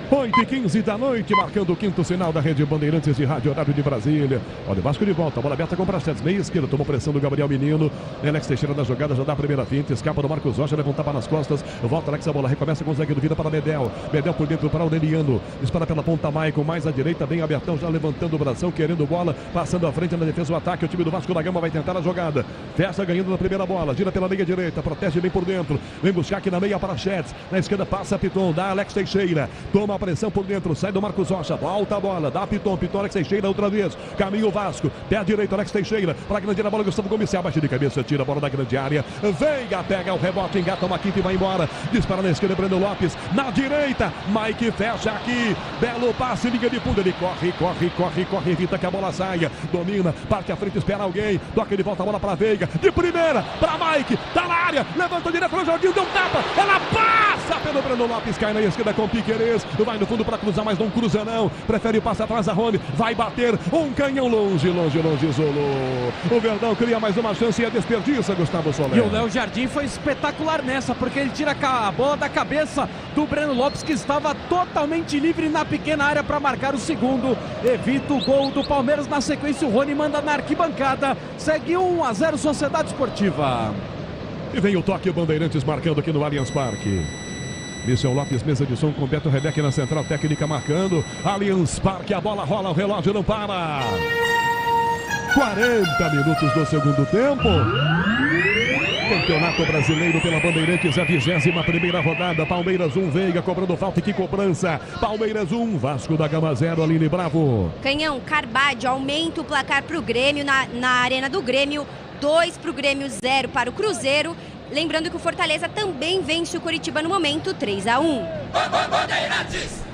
8h15 da noite, marcando o quinto sinal da Rede Bandeirantes de Rádio Horário de Brasília. Olha o Vasco de volta, bola aberta com Praxedes, meia esquerda, tomou pressão do Gabriel Menino. Alex Teixeira na jogada, já dá a primeira finta, escapa do Marcos Rocha, leva um tapa nas costas, volta Alex, a bola recomeça com o zagueiro, vira para Medel. Medel por dentro para o Aureliano, dispara pela ponta Maicon, mais à direita, bem abertão, já levantando o bração, querendo bola, passando à frente na defesa, o ataque, o time do Vasco da Gama vai tentar a jogada. Fecha ganhando na primeira bola, gira pela meia direita, protege bem por dentro, vem buscar aqui na meia para Praxedes, na esquerda passa Piton, dá Alex Teixeira, toma a pressão por dentro, sai do Marcos Rocha, volta a bola, dá Piton, Alex Teixeira outra vez, caminho o Vasco, pé direito, Alex Teixeira, para a grande área, bola, Gustavo Gomes se abaixa de cabeça, tira a bola da grande área, Veiga pega o rebote, engata uma quinta e vai embora, dispara na esquerda, Breno Lopes, na direita, Mike fecha aqui, belo passe, liga de fundo, ele corre, evita que a bola saia, domina, parte à frente, espera alguém, toca de volta a bola para Veiga, de primeira, para Mike, tá na área, levanta direto no jardim, deu um tapa, ela passa pelo Breno Lopes, cai na esquerda com Piquerez, vai no fundo para cruzar, mas não cruza não, prefere passar atrás da Rony, vai bater, um canhão longe, isolou. O Verdão cria mais uma chance e a desperdiça, Gustavo Soler. E o Léo Jardim foi espetacular nessa, porque ele tira a bola da cabeça do Breno Lopes, que estava totalmente livre na pequena área para marcar o segundo. Evita o gol do Palmeiras, na sequência o Rony manda na arquibancada, segue 1-0 Sociedade Esportiva. E vem o toque Bandeirantes marcando aqui no Allianz Parque. Michel Lopes, mesa de som com Beto Rebeck na central técnica marcando. Allianz Parque, a bola rola, o relógio não para. 40 minutos do segundo tempo. Campeonato Brasileiro pela Bandeirantes, a 21ª rodada. Palmeiras 1, Veiga cobrando falta e que cobrança. Palmeiras 1, Vasco da Gama 0, Aline Bravo. Canhão, Carbadio aumenta o placar para o Grêmio na Arena do Grêmio. 2 para o Grêmio, 0 para o Cruzeiro. Lembrando que o Fortaleza também vence o Coritiba no momento, 3-1.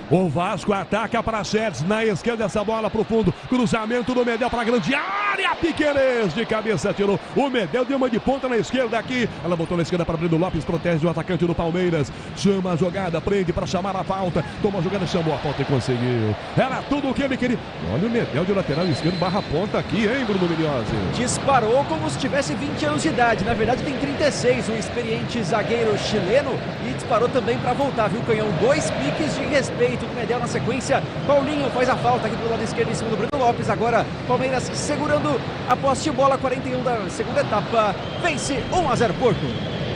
O Vasco ataca para Praxedes, na esquerda essa bola para o fundo, cruzamento do Medel para a grande área, Piquerez de cabeça tirou, o Medel deu uma de ponta na esquerda aqui, ela botou na esquerda para Breno Lopes, protege o atacante do Palmeiras, chama a jogada, prende para chamar a falta, toma a jogada, chamou a falta e conseguiu, era tudo o que ele queria. Olha o Medel de lateral esquerdo, barra ponta aqui, hein, Bruno Milhões? Disparou como se tivesse 20 anos de idade, na verdade tem 36, um experiente zagueiro chileno, e disparou também para voltar, viu, Canhão? 2 piques de respeito do Medel na sequência. Paulinho faz a falta aqui do lado esquerdo em cima do Breno Lopes. Agora Palmeiras segurando a posse de bola, 41 da segunda etapa. Vence 1-0 Porto.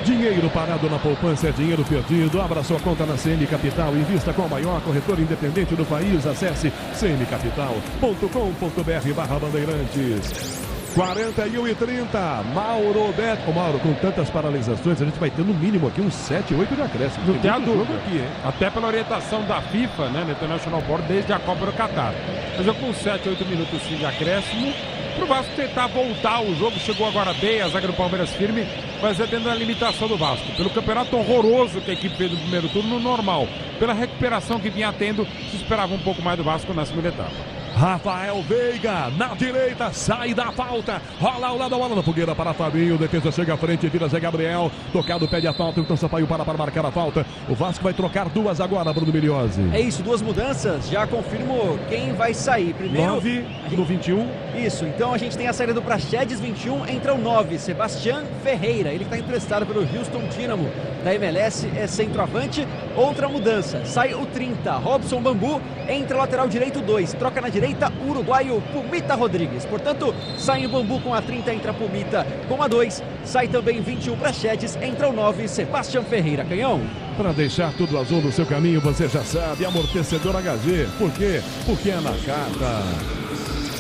Dinheiro parado na poupança é dinheiro perdido. Abra sua conta na CM Capital. Invista com a maior corretora independente do país. Acesse cmcapital.com.br/bandeirantes. 41:30, Mauro Beto. Mauro, com tantas paralisações, a gente vai ter no mínimo aqui uns 7, 8 de acréscimo. Não tem a dúvida aqui, hein? Até pela orientação da FIFA, né, no International Board, desde a Copa do Catar. Mas eu com 7, 8 minutos de acréscimo, pro Vasco tentar voltar o jogo. Chegou agora bem, a zaga do Palmeiras firme, mas é dentro da limitação do Vasco. Pelo campeonato horroroso que a equipe fez no primeiro turno, normal. Pela recuperação que vinha tendo, se esperava um pouco mais do Vasco na segunda etapa. Rafael Veiga, na direita, sai da falta, rola ao lado da bola na fogueira para Fabinho, defesa chega à frente, vira Zé Gabriel, tocado, pede a falta, então Sampaio para marcar a falta. O Vasco vai trocar 2 agora, Bruno Milhões. É isso, 2 mudanças, já confirmo quem vai sair. Primeiro, 9 no 21. Isso, então a gente tem a saída do Praxedes, 21, entra o 9, Sebastián Ferreira, ele que está emprestado pelo Houston Dynamo da MLS, é centroavante. Outra mudança, sai o 30, Robson Bambu, entra lateral direito 2, troca na direita o uruguaio Pumita Rodrigues. Portanto, sai o Bambu com a 30, entra Pumita com a 2, sai também 21 Praxedes, entra o 9, Sebastián Ferreira. Canhão. Para deixar tudo azul no seu caminho, você já sabe, amortecedor HG. Por quê? Porque é na carta.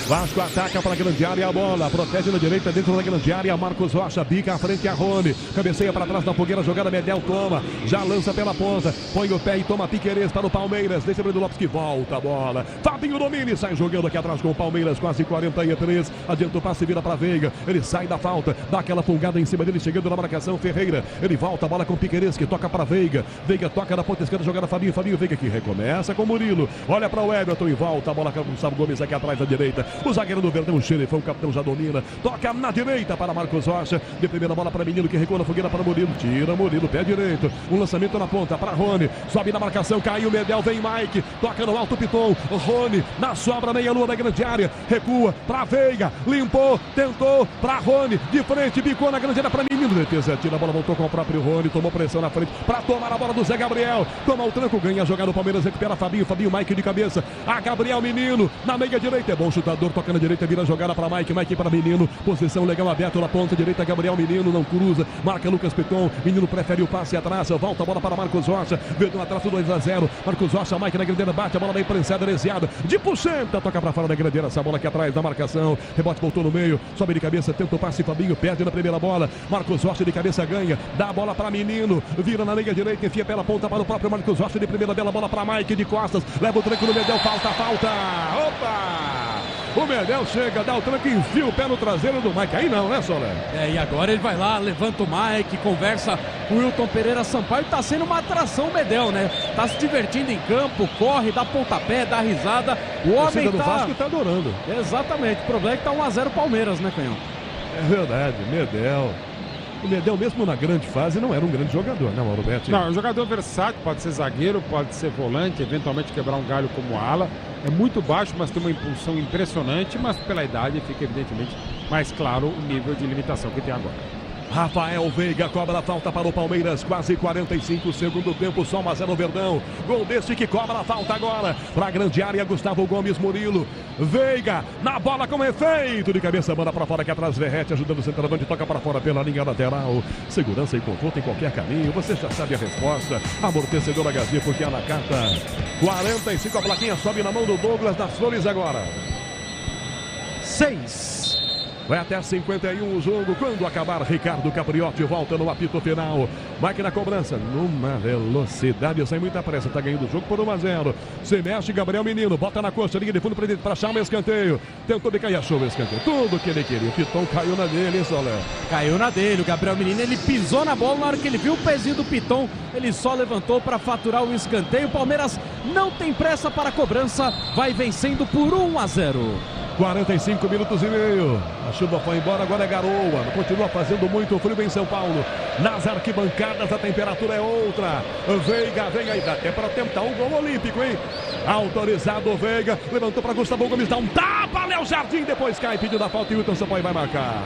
Vasco ataca para a grande área, a bola, protege na direita, dentro da grande área, Marcos Rocha, bica à frente a Rony, cabeceia para trás da fogueira, jogada, Medel toma, já lança pela ponta, põe o pé e toma Piquerez para o Palmeiras, deixa o Breno Lopes que volta a bola, Fabinho domina, sai jogando aqui atrás com o Palmeiras, quase 43, adianta o passe, vira para Veiga, ele sai da falta, dá aquela fungada em cima dele, chegando na marcação, Ferreira, ele volta a bola com Piquerez, que toca para Veiga, Veiga toca na ponta esquerda, jogada Fabinho, Veiga que recomeça com Murilo, olha para o Everton e volta a bola com o Gustavo Gomes aqui atrás da direita, o zagueiro do Verdão, o Xerifão, o capitão já domina, toca na direita para Marcos Rocha, de primeira bola para Menino que recua na fogueira para Murilo, tira Murilo, pé direito, um lançamento na ponta para Rony, sobe na marcação, caiu Medel, vem Mike, toca no alto Piton, Rony na sobra, meia lua da grande área, recua para Veiga, limpou, tentou para Rony, de frente, bicou na grande área para Menino, defesa, tira a bola, voltou com o próprio Rony, tomou pressão na frente para tomar a bola do Zé Gabriel, toma o tranco, ganha a jogada, o Palmeiras recupera Fabinho, Mike de cabeça, a Gabriel Menino, na meia direita, é bom chutador, toca na direita, vira a jogada para Mike para Menino, posição legal aberta na ponta direita, Gabriel Menino, não cruza, marca Lucas Piton, Menino prefere o passe atrás, volta a bola para Marcos Rocha, Verdão atrás do 2-0, Marcos Rocha, Mike na grandeira, bate a bola bem prensada, desviada, de puxenta, toca para fora da grandeira, essa bola aqui atrás da marcação, rebote voltou no meio, sobe de cabeça, tenta o passe, Fabinho perde na primeira bola, Marcos Rocha de cabeça ganha, dá a bola para Menino, vira na meia direita, enfia pela ponta para o próprio Marcos Rocha de primeira, bela bola para Mike de costas, leva o tranco no Medel, falta, opa! O Medel chega, dá o tranco e enfia o pé no traseiro do Mike, aí não, né, Soler? E agora ele vai lá, levanta o Mike, conversa com o Wilton Pereira Sampaio, tá sendo uma atração o Medel, né? Tá se divertindo em campo, corre, dá pontapé, dá risada, o homem do Vasco tá adorando. Exatamente, o problema é que tá 1-0 Palmeiras, né, Canhão? É verdade, Medel. O Medel, mesmo na grande fase, não era um grande jogador, né, Mauro Betti? Não, é um jogador versátil, pode ser zagueiro, pode ser volante, eventualmente quebrar um galho como ala. É muito baixo, mas tem uma impulsão impressionante, mas pela idade fica evidentemente mais claro o nível de limitação que tem agora. Rafael Veiga cobra a falta para o Palmeiras, quase 45, segundo tempo, só 1-0 Verdão. Gol desse que cobra a falta agora para a grande área, Gustavo Gomes, Murilo. Veiga na bola com efeito de cabeça, manda para fora aqui atrás, Verrete ajudando o centroavante, toca para fora pela linha lateral. Segurança e conforto em qualquer caminho, você já sabe a resposta. Amortecedor HG, porque a Nakata 45, a plaquinha sobe na mão do Douglas das Flores agora. 6. Vai até 51 o jogo. Quando acabar, Ricardo Capriotti volta no apito final. Mike na cobrança, numa velocidade, sem muita pressa. Tá ganhando o jogo por 1-0. Se mexe, Gabriel Menino, bota na costa, linha de fundo para achar um escanteio. Tentou de cair, achou o escanteio. Tudo que ele queria. O Piton caiu na dele, hein, Soler? Caiu na dele. O Gabriel Menino, ele pisou na bola. Na hora que ele viu o pezinho do Piton, ele só levantou para faturar o escanteio. O Palmeiras não tem pressa para a cobrança. Vai vencendo por 1-0. 45 minutos e meio. A chuva foi embora, agora é garoa. Continua fazendo muito frio em São Paulo. Nas arquibancadas a temperatura é outra. Veiga vem aí, dá até para tentar um gol olímpico, hein? Autorizado o Veiga. Levantou para Gustavo Gomes, dá um tapa, Léo Jardim. Depois cai, pediu da falta e o Wilton Sampaio vai marcar.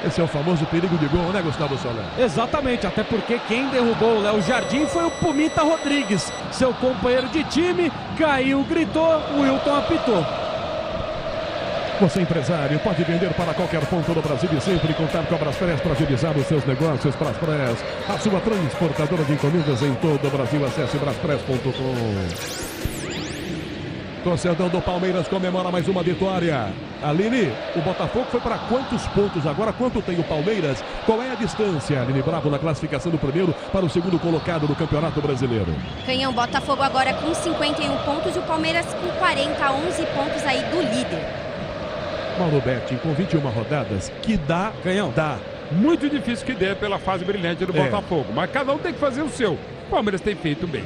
Esse é o famoso perigo de gol, né, Gustavo Soler? Exatamente, até porque quem derrubou o Léo Jardim foi o Pumita Rodrigues. Seu companheiro de time caiu, gritou, o Wilton apitou. Você, empresário, pode vender para qualquer ponto do Brasil e sempre contar com a Braspress para agilizar os seus negócios. Braspress, a sua transportadora de encomendas em todo o Brasil. Acesse braspress.com. Torcedor do Palmeiras comemora mais uma vitória. Aline, o Botafogo foi para quantos pontos agora? Quanto tem o Palmeiras? Qual é a distância, Aline Bravo, na classificação do primeiro para o segundo colocado do Campeonato Brasileiro? Canhão, Botafogo agora com 51 pontos e o Palmeiras com 40, 11 pontos aí do líder. Mauro Betti, com 21 rodadas, que dá, Canhão, dá. Muito difícil que dê pela fase brilhante do Botafogo, mas cada um tem que fazer o seu. O Palmeiras tem feito bem.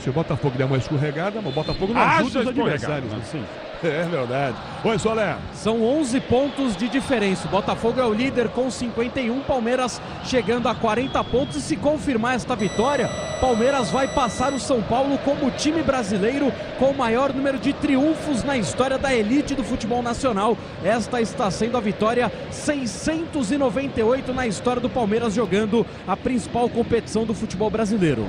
Se o Botafogo der uma escorregada, o Botafogo não ajuda os adversários. Assim. É verdade. Oi, Soler. São 11 pontos de diferença. O Botafogo é o líder com 51. Palmeiras chegando a 40 pontos. E se confirmar esta vitória, Palmeiras vai passar o São Paulo como time brasileiro com o maior número de triunfos na história da elite do futebol nacional. Esta está sendo a vitória 698 na história do Palmeiras jogando a principal competição do futebol brasileiro.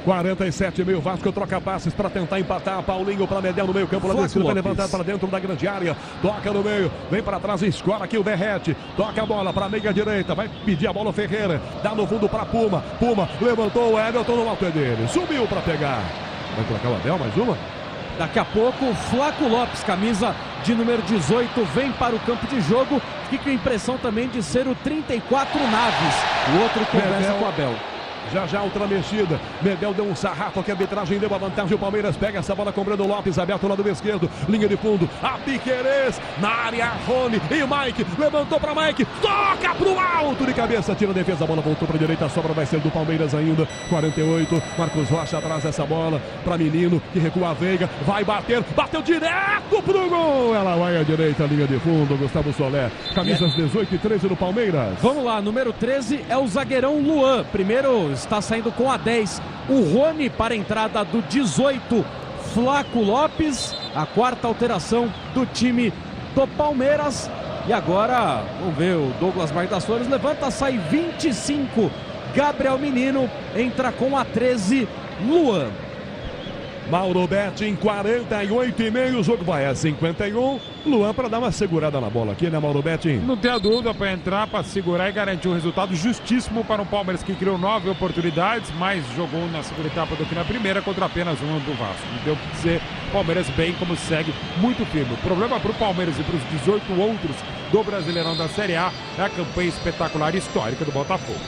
47 Vasco troca passes para tentar empatar. Paulinho para Medel no meio campo. Lá descida, vai levantar para dentro da grande área. Toca no meio, vem para trás e escora aqui o Verrete. Toca a bola para a meia direita. Vai pedir a bola o Ferreira. Dá no fundo para Puma. Puma levantou o Everton no alto dele. Subiu para pegar. Vai trocar o Abel, mais uma? Daqui a pouco, Flaco Lopes, camisa de número 18, vem para o campo de jogo. Fica a impressão também de ser o 34 Naves. O outro conversa com o Abel. Já outra mexida. Medel deu um sarrafo que a arbitragem deu a vantagem. O Palmeiras pega essa bola com o Breno Lopes, aberto lá do esquerdo. Linha de fundo. A Piquerez na área. Rony e Mike. Levantou para Mike. Toca pro alto de cabeça. Tira a defesa. A bola voltou para a direita. A sobra vai ser do Palmeiras ainda. 48. Marcos Rocha atrás dessa bola para Menino que recua a Veiga. Vai bater. Bateu direto pro gol. Ela vai à direita. Linha de fundo. Gustavo Soler. Camisas 18 e 13 do Palmeiras. Vamos lá. Número 13 é o zagueirão Luan. Primeiro está saindo com a 10. O Rony para a entrada do 18. Flaco Lopes. A quarta alteração do time do Palmeiras. E agora, vamos ver, o Douglas Marques das Flores levanta, sai 25. Gabriel Menino entra com a 13. Luan. Mauro Betting, 48,5. O jogo vai a 51. Luan para dar uma segurada na bola aqui, né, Mauro Betting? Não tem a dúvida, para entrar, para segurar e garantir um resultado justíssimo para o Palmeiras, que criou 9 oportunidades, mas jogou na segunda etapa do que na primeira contra apenas uma do Vasco. Deu para dizer, Palmeiras bem como segue, muito firme. O problema para o Palmeiras e para os 18 outros do Brasileirão da Série A é a campanha espetacular e histórica do Botafogo.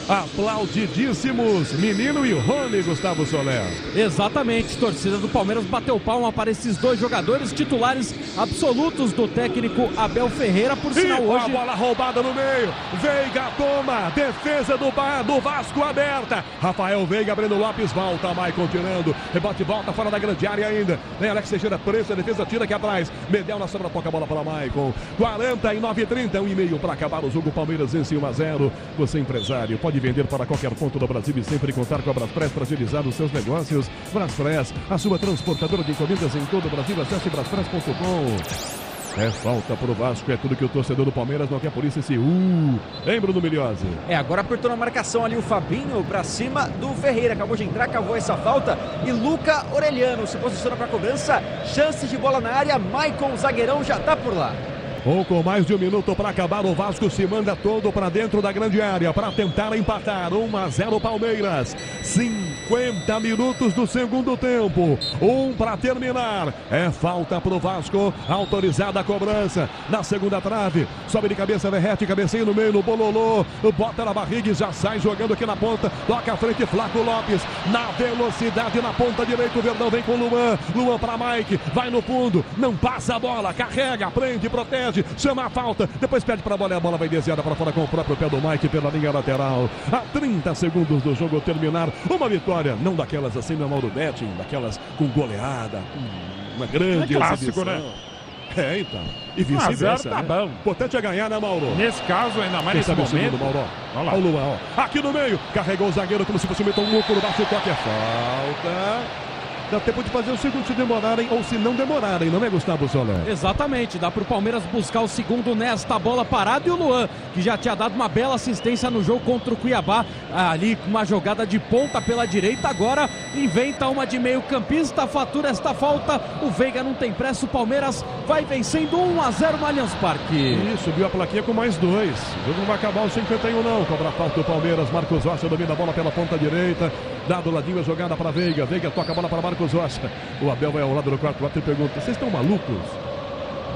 Aplaudidíssimos, Menino e Rony, Gustavo Soler. Exatamente, torcida do Palmeiras bateu palma para esses dois jogadores titulares absolutos do técnico Abel Ferreira, por sinal hoje. A bola roubada no meio, Veiga toma, defesa do Vasco aberta. Rafael Veiga, Breno Lopes volta, Maicon tirando, rebote volta fora da grande área ainda. Vem Alex Teixeira preso, a defesa tira aqui atrás. Medel na sobra, toca a bola para Maicon. 49,30, 1,5 para acabar o jogo. Palmeiras vence 1-0. Você empresário, pode vender para qualquer ponto do Brasil e sempre contar com a Braspress para agilizar os seus negócios. Braspress, a sua transportadora de encomendas em todo o Brasil. Acesse braspress.com. É falta pro Vasco, é tudo que o torcedor do Palmeiras não quer, por isso esse Lembra do Miliose? Agora apertou na marcação ali o Fabinho pra cima do Ferreira. Acabou de entrar, cavou essa falta. E Luca Orelhano se posiciona pra cobrança. Chances de bola na área. Maicon, zagueirão, já tá por lá. Pouco mais de 1 minuto para acabar, o Vasco se manda todo para dentro da grande área para tentar empatar. 1-0 Palmeiras. 50 minutos do segundo tempo. 1 para terminar. É falta pro Vasco. Autorizada a cobrança. Na segunda trave. Sobe de cabeça, Verrete, cabeceio no meio, no bololô. Bota na barriga e já sai jogando aqui na ponta. Toca à frente, Flaco Lopes. Na velocidade, na ponta direita, o Verdão vem com o Luan. Luan para Mike. Vai no fundo. Não passa a bola. Carrega, prende, protege. Chama a falta, depois pede para a bola e a bola vai desviada para fora com o próprio pé do Mike pela linha lateral. A 30 segundos do jogo terminar, uma vitória, não daquelas assim no Mauro Betting, daquelas com goleada, uma grande clássico, exibição. Né? Então. E vice-versa. Tá bom. Importante é ganhar, né, Mauro? Nesse caso, ainda mais nesse momento. Segundo, Mauro. Olha lá. O Luan, ó. Aqui no meio, carregou o zagueiro como se fosse um louco no baixo, toque é falta. Dá tempo de fazer o segundo se demorarem ou se não demorarem, não é, Gustavo Soler? Exatamente, dá para o Palmeiras buscar o segundo nesta bola parada. E o Luan, que já tinha dado uma bela assistência no jogo contra o Cuiabá, ali com uma jogada de ponta pela direita, agora inventa uma de meio campista, fatura esta falta, o Veiga não tem pressa, o Palmeiras vai vencendo 1-0 no Allianz Parque. E subiu a plaquinha com mais 2, o jogo não vai acabar os 51 não, cobra a falta do Palmeiras, Marcos Rocha domina a bola pela ponta direita, dado o ladinho a jogada para Veiga, Veiga toca a bola para Marcos Rocha, o Abel vai ao lado do quarto e pergunta, vocês estão malucos?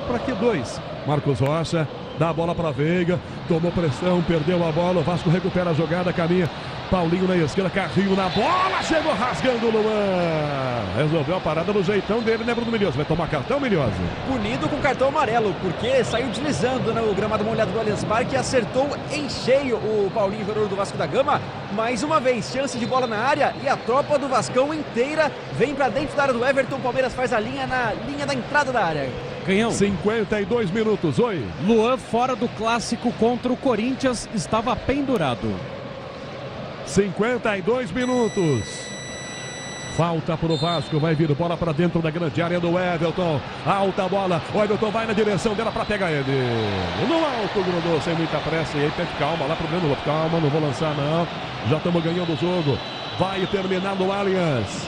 Para que 2? Marcos Rocha dá a bola para Veiga, tomou pressão, perdeu a bola, o Vasco recupera a jogada, caminha, Paulinho na esquerda, Carrinho na bola, chegou rasgando o Luan, resolveu a parada do jeitão dele, né, Bruno Milhose? Vai tomar cartão, Milhose? Punido com cartão amarelo, porque saiu deslizando no gramado molhado do Allianz Parque e acertou em cheio o Paulinho, jogador do Vasco da Gama. Mais uma vez, chance de bola na área e a tropa do Vascão inteira vem para dentro da área do Everton. Palmeiras faz a linha na linha da entrada da área. Canhão. 52 minutos, oi. Luan fora do clássico contra o Corinthians, estava pendurado. 52 minutos. Falta pro Vasco, vai vir bola para dentro da grande área do Everton. Alta bola, o Everton vai na direção dela para pegar ele. No alto, grudou sem muita pressa. E aí pede calma lá pro Breno. Calma, não vou lançar não. Já estamos ganhando o jogo. Vai terminar no Allianz.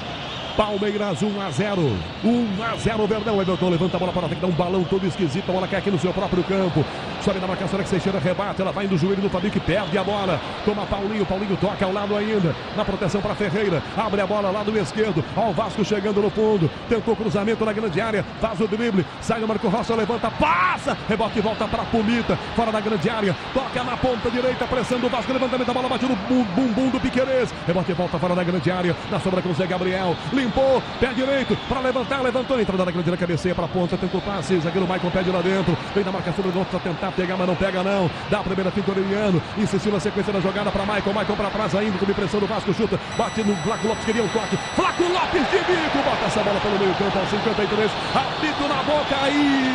Palmeiras 1-0. 1-0 Verdão. Everton levanta a bola para frente, dá um balão todo esquisito. A bola cai aqui no seu próprio campo. sobe na marcação, que Seixeira rebate, ela vai no joelho do Fabinho que perde a bola. Toma Paulinho toca ao lado ainda, na proteção para Ferreira, abre a bola lá do esquerdo, ó o Vasco chegando no fundo, tentou cruzamento na grande área, faz o drible, sai no Marco Rocha, levanta, passa, rebote e volta para Pumita, fora da grande área, toca na ponta direita, pressão do Vasco, levantamento, a bola bate no bumbum do Piquerez, rebote e volta fora da grande área, na sombra com o Zé Gabriel, limpou, pé direito, para levantar, levantou, entrada na grande área, cabeceia para a ponta, tentou passe, zagueiro Maicon pede lá dentro, vem na marcação do outro para tentar pegar, mas não pega não, dá a primeira finta Aureliano, insistiu na sequência da jogada para Maicon para trás ainda, com impressão do Vasco, chuta, bate no Flaco Lopes, queria um toque, Flaco Lopes de bico, bota essa bola pelo meio campo, aos 53, apito na boca aí,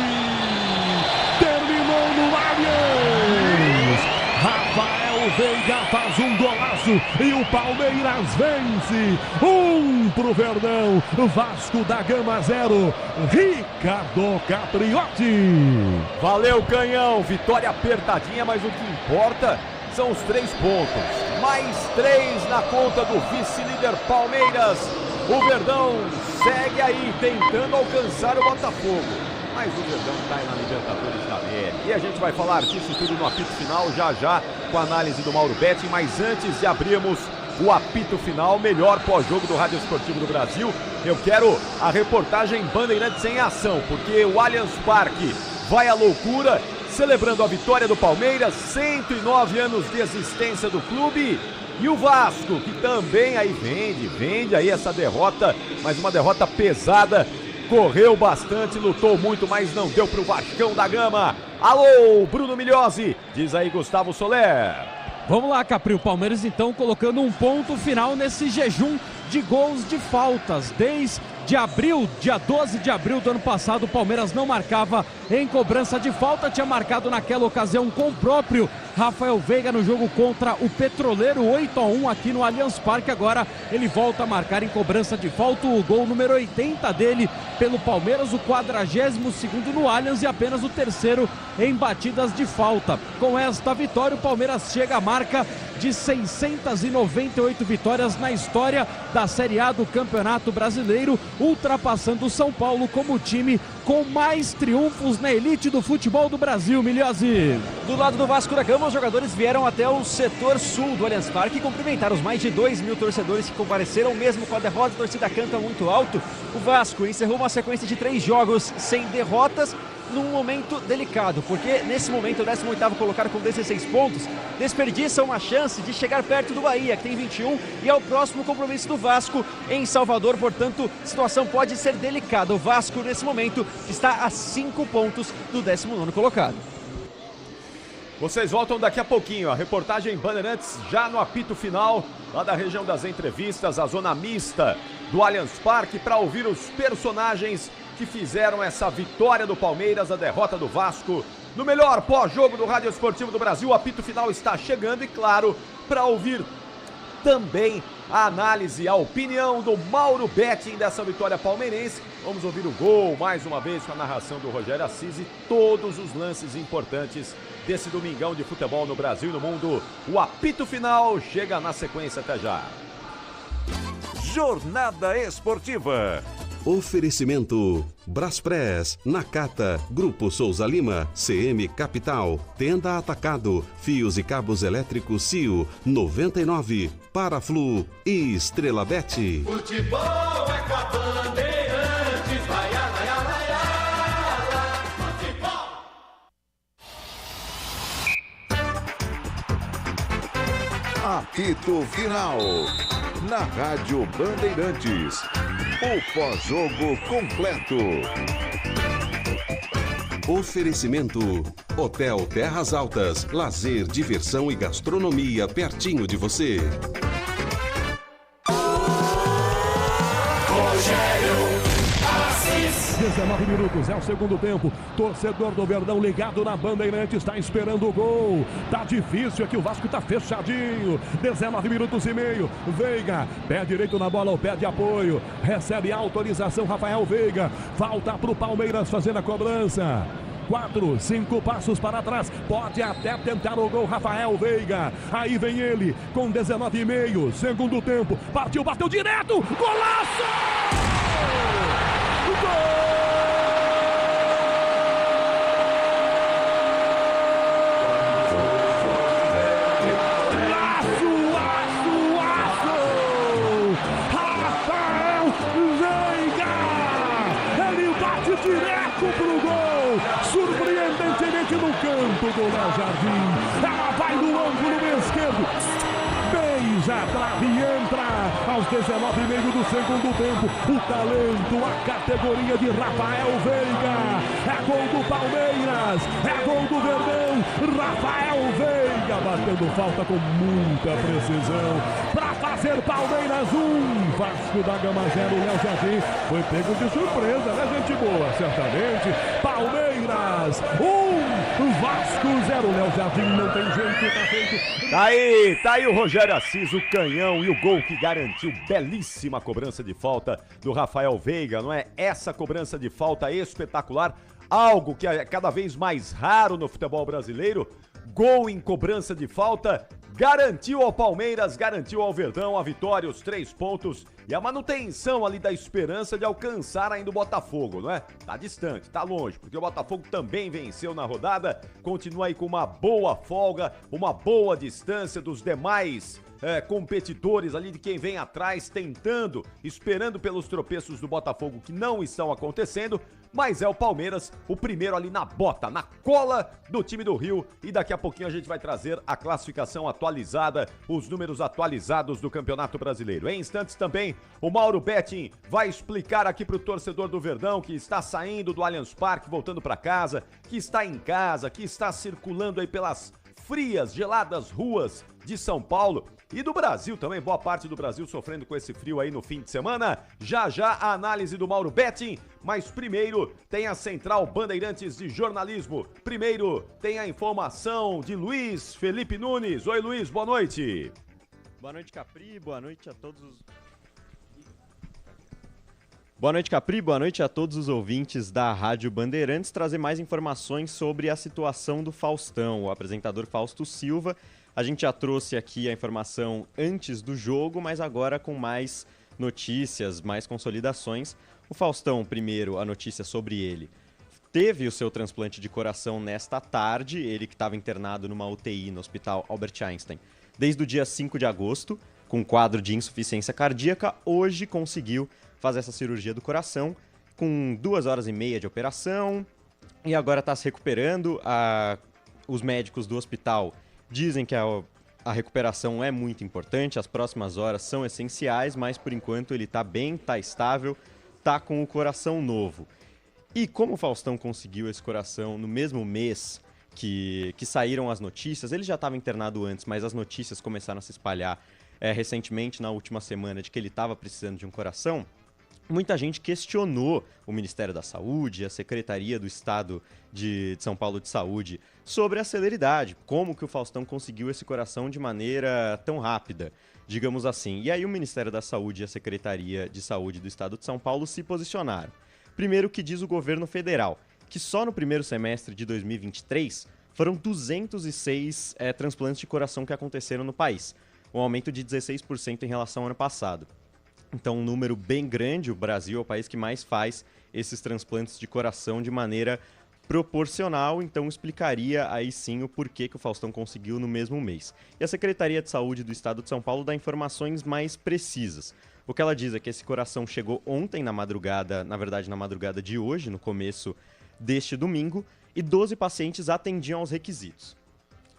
terminou no Allianz, Rafael Veiga faz um golaço e o Palmeiras vence, 1 pro Verdão, Vasco da Gama 0, Ricardo Capriotti. Valeu, Canhão, vitória apertadinha, mas o que importa são os 3 pontos, mais 3 na conta do vice-líder Palmeiras. O Verdão segue aí tentando alcançar o Botafogo, mas o Verdão está aí na Libertadores da América. E a gente vai falar disso tudo no apito final já com a análise do Mauro Betti, mas antes de abrirmos o apito final, melhor pós-jogo do Rádio Esportivo do Brasil, eu quero a reportagem Bandeirantes em ação, porque o Allianz Parque vai à loucura, celebrando a vitória do Palmeiras, 109 anos de existência do clube, e o Vasco, que também aí vende aí essa derrota, mas uma derrota pesada, correu bastante, lutou muito, mas não deu pro Vascão da Gama. Alô, Bruno Migliosi, diz aí Gustavo Soler. Vamos lá, Capri, o Palmeiras então colocando um ponto final nesse jejum de gols de faltas. Desde abril, dia 12 de abril do ano passado, o Palmeiras não marcava em cobrança de falta, tinha marcado naquela ocasião com o próprio Rafael Veiga no jogo contra o Petroleiro, 8-1 aqui no Allianz Parque. Agora ele volta a marcar em cobrança de falta, o gol número 80 dele pelo Palmeiras, o 42º no Allianz e apenas o 3º em batidas de falta. Com esta vitória, o Palmeiras chega à marca de 698 vitórias na história da Série A do Campeonato Brasileiro, ultrapassando o São Paulo como o time com mais triunfos na elite do futebol do Brasil, Migliosi. Do lado do Vasco da Gama, os jogadores vieram até o setor sul do Allianz Parque e cumprimentaram os mais de 2.000 torcedores que compareceram, mesmo com a derrota, a torcida canta muito alto. O Vasco encerrou uma sequência de 3 jogos sem derrotas, num momento delicado, porque nesse momento o 18º colocado com 16 pontos desperdiça uma chance de chegar perto do Bahia, que tem 21, e é o próximo compromisso do Vasco em Salvador, portanto a situação pode ser delicada. O Vasco nesse momento está a 5 pontos do 19º colocado. Vocês voltam daqui a pouquinho, a reportagem Bandeirantes já no apito final, lá da região das entrevistas, a zona mista do Allianz Parque, para ouvir os personagens que fizeram essa vitória do Palmeiras, a derrota do Vasco. No melhor pós-jogo do Rádio Esportivo do Brasil, o apito final está chegando e, claro, para ouvir também a análise, a opinião do Mauro Betting dessa vitória palmeirense. Vamos ouvir o gol, mais uma vez, com a narração do Rogério Assis e todos os lances importantes desse domingão de futebol no Brasil e no mundo. O apito final chega na sequência, até já. Jornada Esportiva. Oferecimento Braspress, Nakata, Grupo Souza Lima, CM Capital, Tenda Atacado, Fios e Cabos Elétricos CIO, 99, Paraflu e Estrela Bet. Futebol é com a Bandeirantes, vai, futebol. Apito final. Na Rádio Bandeirantes. O pós-jogo completo. Oferecimento Hotel Terras Altas, lazer, diversão e gastronomia pertinho de você. 19 minutos, é o segundo tempo. Torcedor do Verdão ligado na Bandeirantes, está esperando o gol. Tá difícil aqui, o Vasco tá fechadinho. 19 minutos e meio. Veiga, pé direito na bola, o pé de apoio. Recebe autorização Rafael Veiga. Falta pro Palmeiras fazendo a cobrança. 4, 5 passos para trás, pode até tentar o gol Rafael Veiga, aí vem ele com 19,5, segundo tempo, partiu, bateu direto, golaço! Gol! frente no canto do Léo Jardim. Ela vai no ângulo esquerdo. Beija a trave e entra aos 19,5 do segundo tempo. O talento, a categoria de Rafael Veiga. É gol do Palmeiras, é gol do Verdão. Rafael Veiga batendo falta com muita precisão para fazer Palmeiras 1, Vasco da Gama 0. Léo Jardim foi pego de surpresa, né, gente boa? Certamente. Palmeiras 1, Vasco 0. Léo Jardim não tem jeito, tá feito. Tá aí o Rogério Assis, o canhão e o gol que garantiu. Belíssima cobrança de falta do Rafael Veiga, não é? Essa cobrança de falta espetacular, algo que é cada vez mais raro no futebol brasileiro. Gol em cobrança de falta, garantiu ao Palmeiras, garantiu ao Verdão a vitória, os 3 pontos e a manutenção ali da esperança de alcançar ainda o Botafogo, não é? Tá distante, tá longe, porque o Botafogo também venceu na rodada, continua aí com uma boa folga, uma boa distância dos demais competidores ali, de quem vem atrás, tentando, esperando pelos tropeços do Botafogo que não estão acontecendo, mas é o Palmeiras, o primeiro ali na bota, na cola do time do Rio, e daqui a pouquinho a gente vai trazer a classificação atualizada, os números atualizados do Campeonato Brasileiro. Em instantes também, o Mauro Betting vai explicar aqui pro torcedor do Verdão que está saindo do Allianz Parque, voltando para casa, que está em casa, que está circulando aí pelas frias, geladas ruas de São Paulo e do Brasil também, boa parte do Brasil sofrendo com esse frio aí no fim de semana. Já já a análise do Mauro Betting, mas primeiro tem a Central Bandeirantes de Jornalismo. Primeiro tem a informação de Luiz Felipe Nunes. Oi, Luiz, boa noite. Boa noite, Capri, boa noite a todos os... Boa noite, Capri, boa noite a todos os ouvintes da Rádio Bandeirantes. Trazer mais informações sobre a situação do Faustão, o apresentador Fausto Silva. A gente já trouxe aqui a informação antes do jogo, mas agora com mais notícias, mais consolidações. O Faustão, primeiro, a notícia sobre ele. Teve o seu transplante de coração nesta tarde, ele que estava internado numa UTI no Hospital Albert Einstein desde o dia 5 de agosto, com quadro de insuficiência cardíaca. Hoje conseguiu fazer essa cirurgia do coração, com 2 horas e meia de operação, e agora está se recuperando. Os médicos do hospital dizem que a recuperação é muito importante, as próximas horas são essenciais, mas por enquanto ele está bem, está estável, está com o coração novo. E como o Faustão conseguiu esse coração no mesmo mês que saíram as notícias, ele já estava internado antes, mas as notícias começaram a se espalhar recentemente, na última semana, de que ele estava precisando de um coração, muita gente questionou o Ministério da Saúde, a Secretaria do Estado de São Paulo de Saúde, sobre a celeridade, como que o Faustão conseguiu esse coração de maneira tão rápida, digamos assim. E aí o Ministério da Saúde e a Secretaria de Saúde do Estado de São Paulo se posicionaram. Primeiro, que diz o governo federal, que só no primeiro semestre de 2023 foram 206 transplantes de coração que aconteceram no país, um aumento de 16% em relação ao ano passado. Então, um número bem grande. O Brasil é o país que mais faz esses transplantes de coração de maneira proporcional, então explicaria aí sim o porquê que o Faustão conseguiu no mesmo mês. E a Secretaria de Saúde do Estado de São Paulo dá informações mais precisas. O que ela diz é que esse coração chegou ontem na madrugada, na verdade na madrugada de hoje, no começo deste domingo, e 12 pacientes atendiam aos requisitos.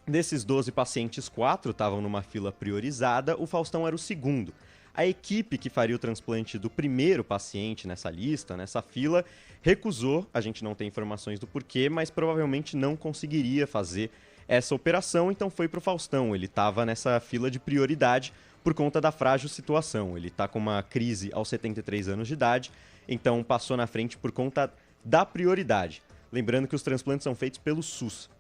Desses 12 pacientes, 4 estavam numa fila priorizada, o Faustão era o segundo. A equipe que faria o transplante do primeiro paciente nessa lista, nessa fila, recusou. A gente não tem informações do porquê, mas provavelmente não conseguiria fazer essa operação, então foi para o Faustão. Ele estava nessa fila de prioridade por conta da frágil situação. Ele está com uma crise aos 73 anos de idade, então passou na frente por conta da prioridade. Lembrando que os transplantes são feitos pelo SUS.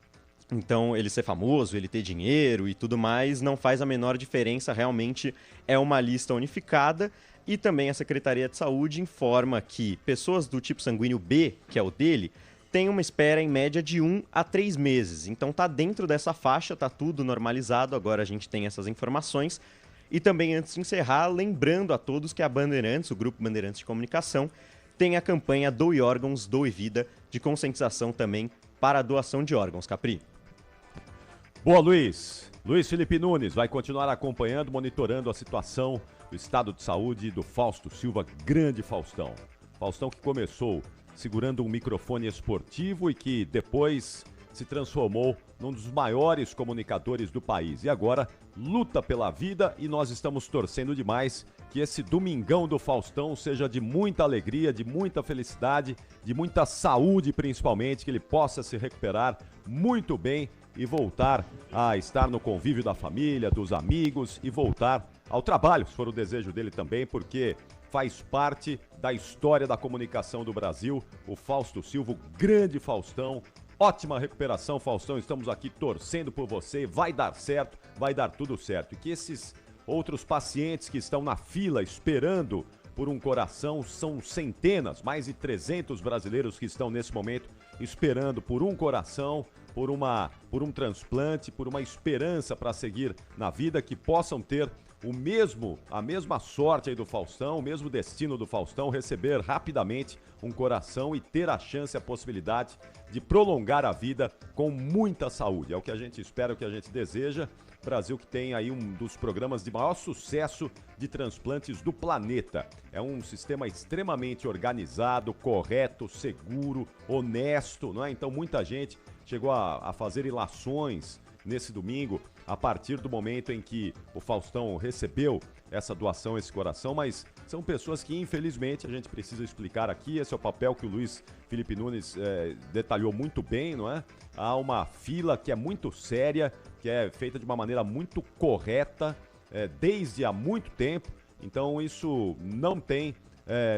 Então, ele ser famoso, ele ter dinheiro e tudo mais, não faz a menor diferença, realmente é uma lista unificada. E também a Secretaria de Saúde informa que pessoas do tipo sanguíneo B, que é o dele, têm uma espera em média de 1 a 3 meses. Então tá dentro dessa faixa, tá tudo normalizado, agora a gente tem essas informações. E também, antes de encerrar, lembrando a todos que a Bandeirantes, o Grupo Bandeirantes de Comunicação, tem a campanha Doe Órgãos, Doe Vida, de conscientização também para a doação de órgãos. Capri. Boa, Luiz. Luiz Felipe Nunes vai continuar acompanhando, monitorando a situação do estado de saúde do Fausto Silva, grande Faustão. Faustão que começou segurando um microfone esportivo e que depois se transformou num dos maiores comunicadores do país e agora luta pela vida, e nós estamos torcendo demais que esse domingão do Faustão seja de muita alegria, de muita felicidade, de muita saúde principalmente, que ele possa se recuperar muito bem e voltar a estar no convívio da família, dos amigos e voltar ao trabalho, se for o desejo dele também, porque faz parte da história da comunicação do Brasil, o Fausto Silva, o grande Faustão. Ótima recuperação, Faustão, estamos aqui torcendo por você, vai dar certo, vai dar tudo certo. E que esses outros pacientes que estão na fila esperando por um coração, são centenas, mais de 300 brasileiros que estão nesse momento esperando por um coração, por um transplante, por uma esperança para seguir na vida, que possam ter a mesma sorte aí do Faustão, o mesmo destino do Faustão, receber rapidamente um coração e ter a chance, a possibilidade de prolongar a vida com muita saúde. É o que a gente espera, o que a gente deseja. Brasil que tem aí um dos programas de maior sucesso de transplantes do planeta. É um sistema extremamente organizado, correto, seguro, honesto, não é? Então muita gente chegou a fazer ilações nesse domingo, a partir do momento em que o Faustão recebeu essa doação, esse coração, mas são pessoas que, infelizmente, a gente precisa explicar aqui, esse é o papel que o Luiz Felipe Nunes detalhou muito bem, não é? Há uma fila que é muito séria, que é feita de uma maneira muito correta, desde há muito tempo, então isso não tem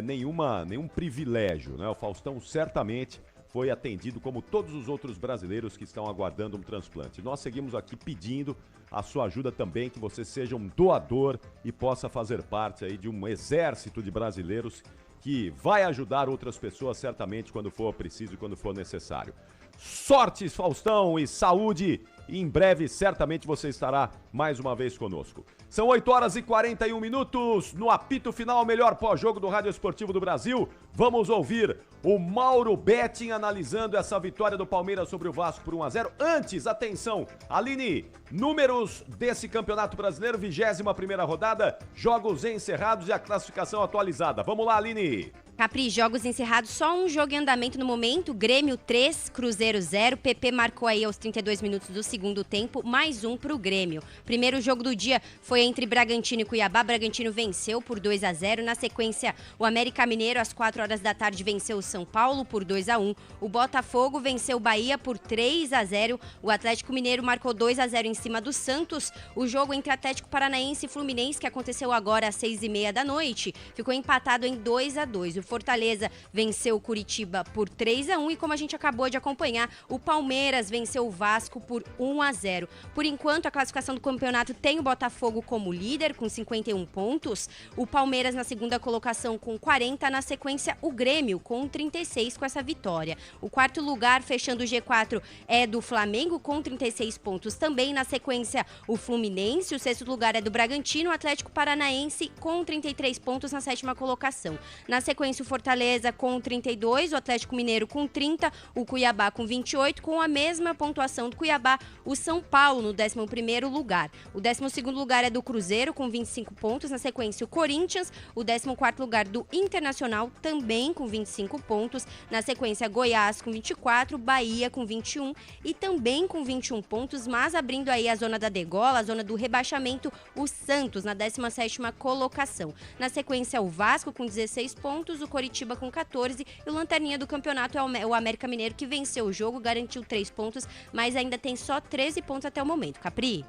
nenhum privilégio, né? O Faustão certamente foi atendido como todos os outros brasileiros que estão aguardando um transplante. Nós seguimos aqui pedindo a sua ajuda também, que você seja um doador e possa fazer parte aí de um exército de brasileiros que vai ajudar outras pessoas certamente quando for preciso e quando for necessário. Sorte, Faustão, e saúde, e em breve certamente você estará mais uma vez conosco. São 8 horas e 41 minutos, no apito final, o melhor pós-jogo do Rádio Esportivo do Brasil. Vamos ouvir o Mauro Betting analisando essa vitória do Palmeiras sobre o Vasco por 1-0. Antes, atenção, Aline, números desse Campeonato Brasileiro, 21ª rodada, jogos encerrados e a classificação atualizada. Vamos lá, Aline. Capri, jogos encerrados, só um jogo em andamento no momento, Grêmio 3, Cruzeiro 0, PP marcou aí aos 32 minutos do segundo tempo, mais um pro Grêmio. Primeiro jogo do dia foi entre Bragantino e Cuiabá, Bragantino venceu por 2-0, na sequência o América Mineiro às 4 horas da tarde venceu o São Paulo por 2-1, o Botafogo venceu o Bahia por 3-0, o Atlético Mineiro marcou 2-0 em cima do Santos, o jogo entre Atlético Paranaense e Fluminense, que aconteceu agora às 6h30 da noite, ficou empatado em 2-2, o Fortaleza venceu o Curitiba por 3-1 e, como a gente acabou de acompanhar, o Palmeiras venceu o Vasco por 1-0. Por enquanto, a classificação do campeonato tem o Botafogo como líder, com 51 pontos, o Palmeiras na segunda colocação com 40, na sequência o Grêmio com 36 com essa vitória. O quarto lugar, fechando o G4, é do Flamengo com 36 pontos também, na sequência o Fluminense, o sexto lugar é do Bragantino, o Atlético Paranaense com 33 pontos na sétima colocação. Na sequência o Fortaleza com 32, o Atlético Mineiro com 30, o Cuiabá com 28, com a mesma pontuação do Cuiabá, o São Paulo no 11º lugar. O 12º lugar é do Cruzeiro com 25 pontos, na sequência o Corinthians, o 14º lugar do Internacional também com 25 pontos, na sequência Goiás com 24, Bahia com 21 e também com 21 pontos, mas abrindo aí a zona da degola, a zona do rebaixamento, o Santos na 17ª colocação. Na sequência o Vasco com 16 pontos, o Coritiba com 14 e o lanterninha do campeonato é o América Mineiro, que venceu o jogo, garantiu 3 pontos, mas ainda tem só 13 pontos até o momento. Capri?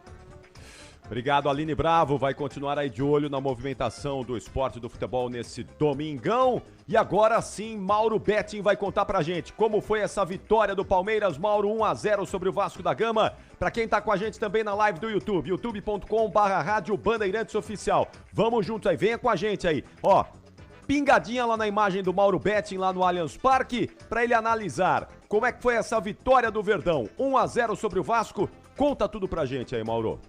Obrigado, Aline Bravo. Vai continuar aí de olho na movimentação do esporte do futebol nesse domingão. E agora sim, Mauro Betting vai contar pra gente como foi essa vitória do Palmeiras, Mauro, 1-0 sobre o Vasco da Gama. Pra quem tá com a gente também na live do YouTube, youtube.com/Rádio Bandeirantes Oficial. Vamos juntos aí, venha com a gente aí. Ó, pingadinha lá na imagem do Mauro Betting lá no Allianz Parque, para ele analisar como é que foi essa vitória do Verdão, 1-0 sobre o Vasco. Conta tudo pra gente aí, Mauro.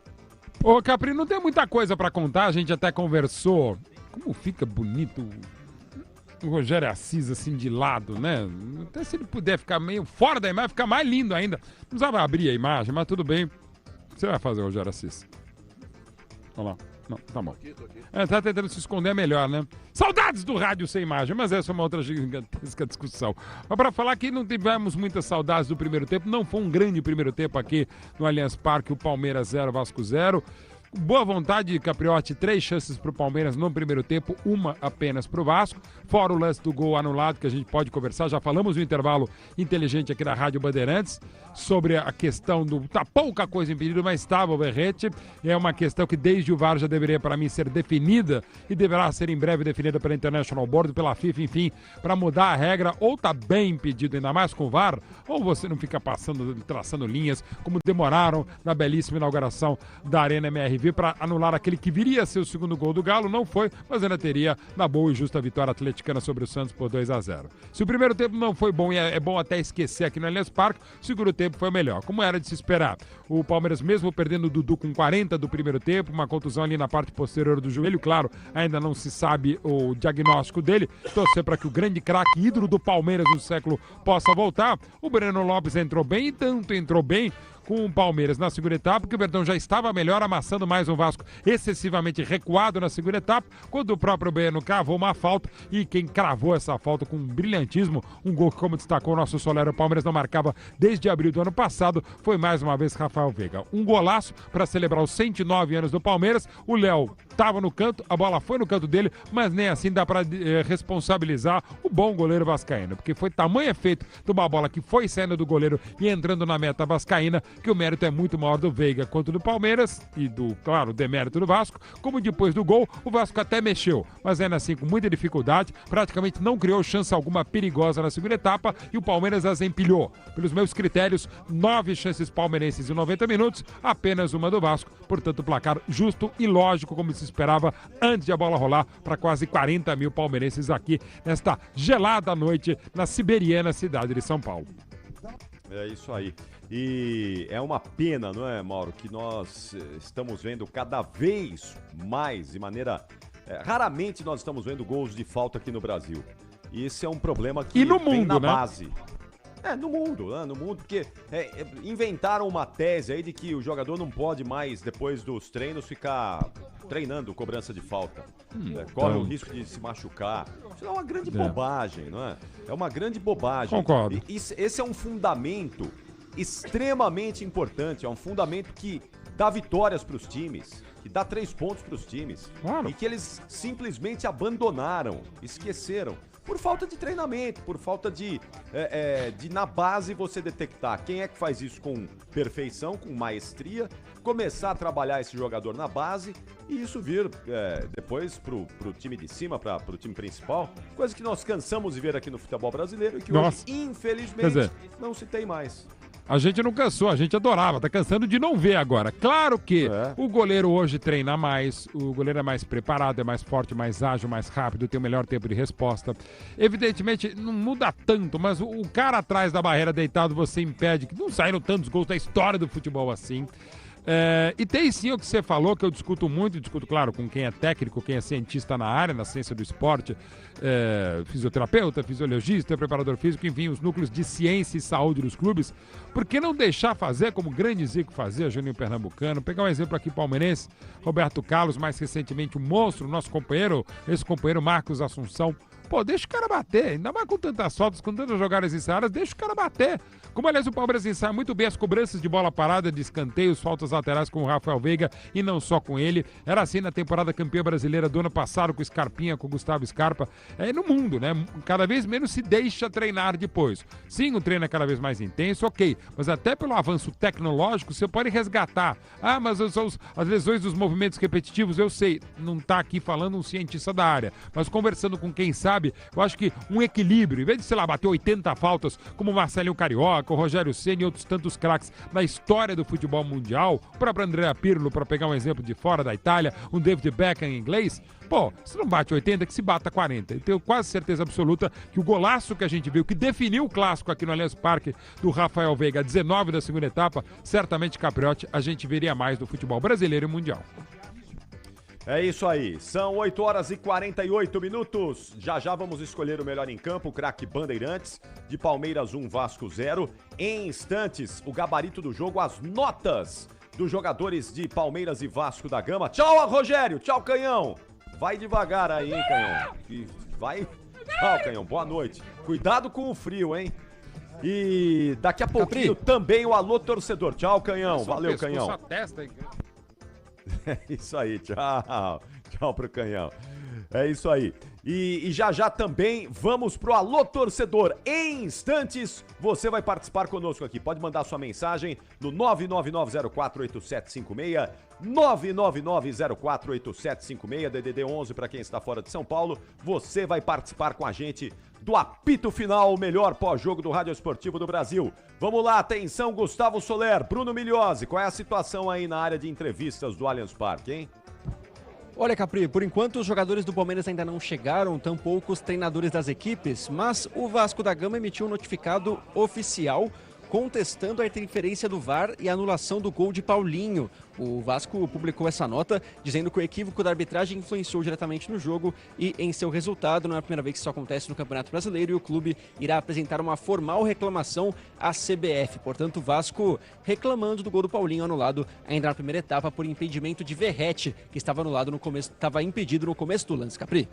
Ô, Capri, não tem muita coisa pra contar, a gente até conversou. Como fica bonito o Rogério Assis assim de lado, né? Até se ele puder ficar meio fora da imagem, fica mais lindo ainda. Não precisava abrir a imagem, mas tudo bem. Você vai fazer, Rogério Assis. Olha lá. Não, tá bom. Tá tentando se esconder melhor, né? Saudades do rádio sem imagem, mas essa é uma outra gigantesca discussão. Mas para falar que não tivemos muitas saudades do primeiro tempo, não foi um grande primeiro tempo aqui no Allianz Parque, o Palmeiras 0, Vasco 0. Boa vontade, Capriotti, 3 chances pro Palmeiras no primeiro tempo, 1 apenas pro Vasco, fora o lance do gol anulado, que a gente pode conversar, já falamos no intervalo inteligente aqui da Rádio Bandeirantes, sobre a questão do... Tá pouca coisa impedida, mas estava o berrete, é uma questão que desde o VAR já deveria, para mim, ser definida, e deverá ser em breve definida pela International Board, pela FIFA, enfim, para mudar a regra, ou tá bem impedido, ainda mais com o VAR, ou você não fica traçando linhas, como demoraram na belíssima inauguração da Arena MRV, para anular aquele que viria a ser o segundo gol do Galo, não foi, mas ainda teria na boa e justa vitória atleticana sobre o Santos por 2-0. Se o primeiro tempo não foi bom, e é bom até esquecer aqui no Allianz Parque, o segundo tempo foi o melhor, como era de se esperar. O Palmeiras, mesmo perdendo o Dudu com 40 do primeiro tempo, uma contusão ali na parte posterior do joelho, claro, ainda não se sabe o diagnóstico dele, torcer para que o grande craque ídolo do Palmeiras no século possa voltar. O Breno Lopes entrou bem, e tanto entrou bem com o Palmeiras na segunda etapa, que o Verdão já estava melhor, amassando mais um Vasco excessivamente recuado na segunda etapa, quando o próprio Breno cravou uma falta, e quem cravou essa falta com brilhantismo, um gol que, como destacou o nosso Solero, o Palmeiras não marcava desde abril do ano passado, foi mais uma vez Rafael Veiga. Um golaço para celebrar os 109 anos do Palmeiras. O Léo estava no canto, a bola foi no canto dele, mas nem assim dá para responsabilizar o bom goleiro vascaíno, porque foi tamanho efeito de uma bola que foi saindo do goleiro e entrando na meta vascaína, que o mérito é muito maior do Veiga quanto do Palmeiras e do, claro, demérito do Vasco. Como depois do gol, o Vasco até mexeu, mas ainda assim com muita dificuldade, praticamente não criou chance alguma perigosa na segunda etapa, e o Palmeiras as empilhou. Pelos meus critérios, 9 chances palmeirenses em 90 minutos, apenas uma do Vasco, portanto placar justo e lógico, como se esperava antes de a bola rolar para quase 40 mil palmeirenses aqui nesta gelada noite na siberiana cidade de São Paulo. É isso aí. E é uma pena, não é, Mauro, que nós estamos vendo cada vez mais, de maneira... raramente nós estamos vendo gols de falta aqui no Brasil. E esse é um problema que vem na base. No mundo, porque inventaram uma tese aí de que o jogador não pode mais, depois dos treinos, ficar treinando cobrança de falta. Corre o risco de se machucar. Isso é uma grande bobagem, não é? É uma grande bobagem. Concordo. Esse é um fundamento extremamente importante, é um fundamento que dá vitórias para os times, que dá 3 pontos para os times, e que eles simplesmente abandonaram, esqueceram, por falta de treinamento, por falta de na base você detectar quem é que faz isso com perfeição, com maestria, começar a trabalhar esse jogador na base e isso vir depois pro time de cima, pro time principal, coisa que nós cansamos de ver aqui no futebol brasileiro e que hoje, infelizmente, não se tem mais. A gente não cansou, a gente adorava, tá cansando de não ver agora. Claro que o goleiro hoje treina mais, o goleiro é mais preparado, é mais forte, mais ágil, mais rápido, tem o melhor tempo de resposta. Evidentemente, não muda tanto, mas o cara atrás da barreira deitado você impede, que não saíram tantos gols da história do futebol assim. E tem sim o que você falou, que eu discuto muito, claro, com quem é técnico, quem é cientista na área, na ciência do esporte, fisioterapeuta, fisiologista, preparador físico, enfim, os núcleos de ciência e saúde dos clubes. Por que não deixar fazer como o grande Zico fazia, Juninho Pernambucano? Pegar um exemplo aqui palmeirense, Roberto Carlos, mais recentemente o monstro, nosso companheiro, esse companheiro Marcos Assunção. Pô, deixa o cara bater, ainda mais com tantas faltas, com tantas jogadas ensaiadas, deixa o cara bater. Como, aliás, o Palmeiras ensaia muito bem as cobranças de bola parada, de escanteios, faltas laterais com o Rafael Veiga e não só com ele. Era assim na temporada campeã brasileira do ano passado com o Scarpinha, com o Gustavo Scarpa. No mundo, né? Cada vez menos se deixa treinar depois. Sim, o treino é cada vez mais intenso, ok. Mas até pelo avanço tecnológico, você pode resgatar. Mas são as lesões dos movimentos repetitivos, eu sei. Não tá aqui falando um cientista da área. Mas conversando com quem sabe, eu acho que um equilíbrio, em vez de, sei lá, bater 80 faltas, como o Marcelinho Carioca, o Rogério Ceni e outros tantos craques na história do futebol mundial, o próprio Andrea Pirlo, para pegar um exemplo de fora da Itália, um David Beckham em inglês, pô, se não bate 80, que se bata 40. Eu tenho quase certeza absoluta que o golaço que a gente viu, que definiu o clássico aqui no Allianz Parque do Rafael Veiga, 19 da segunda etapa, certamente, Capriotti, a gente veria mais do futebol brasileiro e mundial. É isso aí, são 8 horas e 48 minutos. Já vamos escolher o melhor em campo, o craque Bandeirantes, de Palmeiras 1, Vasco 0. Em instantes, o gabarito do jogo, as notas dos jogadores de Palmeiras e Vasco da Gama. Tchau, Rogério. Tchau, Canhão. Vai devagar aí, hein, Canhão. Vai. Tchau, Canhão. Boa noite. Cuidado com o frio, hein? E daqui a pouquinho também o alô torcedor. Tchau, Canhão. Valeu, Canhão. É isso aí. Tchau. Tchau pro Canhão. É isso aí. E já também vamos pro alô torcedor. Em instantes, você vai participar conosco aqui. Pode mandar sua mensagem no 999048756, 999048756, DDD 11 para quem está fora de São Paulo. Você vai participar com a gente do apito final, o melhor pós-jogo do Rádio Esportivo do Brasil. Vamos lá, atenção, Gustavo Soler, Bruno Migliozzi, qual é a situação aí na área de entrevistas do Allianz Parque, hein? Olha, Capri, por enquanto os jogadores do Palmeiras ainda não chegaram, tampouco os treinadores das equipes, mas o Vasco da Gama emitiu um notificado oficial contestando a interferência do VAR e a anulação do gol de Paulinho. O Vasco publicou essa nota dizendo que o equívoco da arbitragem influenciou diretamente no jogo e em seu resultado. Não é a primeira vez que isso acontece no Campeonato Brasileiro e o clube irá apresentar uma formal reclamação à CBF. Portanto, o Vasco reclamando do gol do Paulinho anulado ainda na primeira etapa por impedimento de Verratti, que estava anulado no começo, estava impedido no começo do lance, Capri.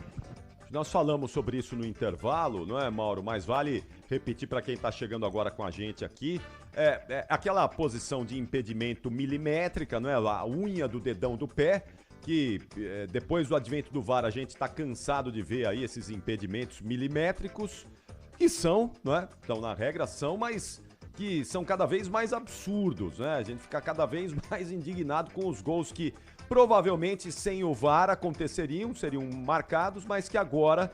Nós falamos sobre isso no intervalo, não é, Mauro? Mas vale repetir para quem está chegando agora com a gente aqui. Aquela posição de impedimento milimétrica, não é? A unha do dedão do pé, que depois do advento do VAR a gente está cansado de ver aí esses impedimentos milimétricos, que são, não é? Estão na regra, mas que são cada vez mais absurdos, né? A gente fica cada vez mais indignado com os gols que provavelmente sem o VAR aconteceriam, seriam marcados, mas que agora,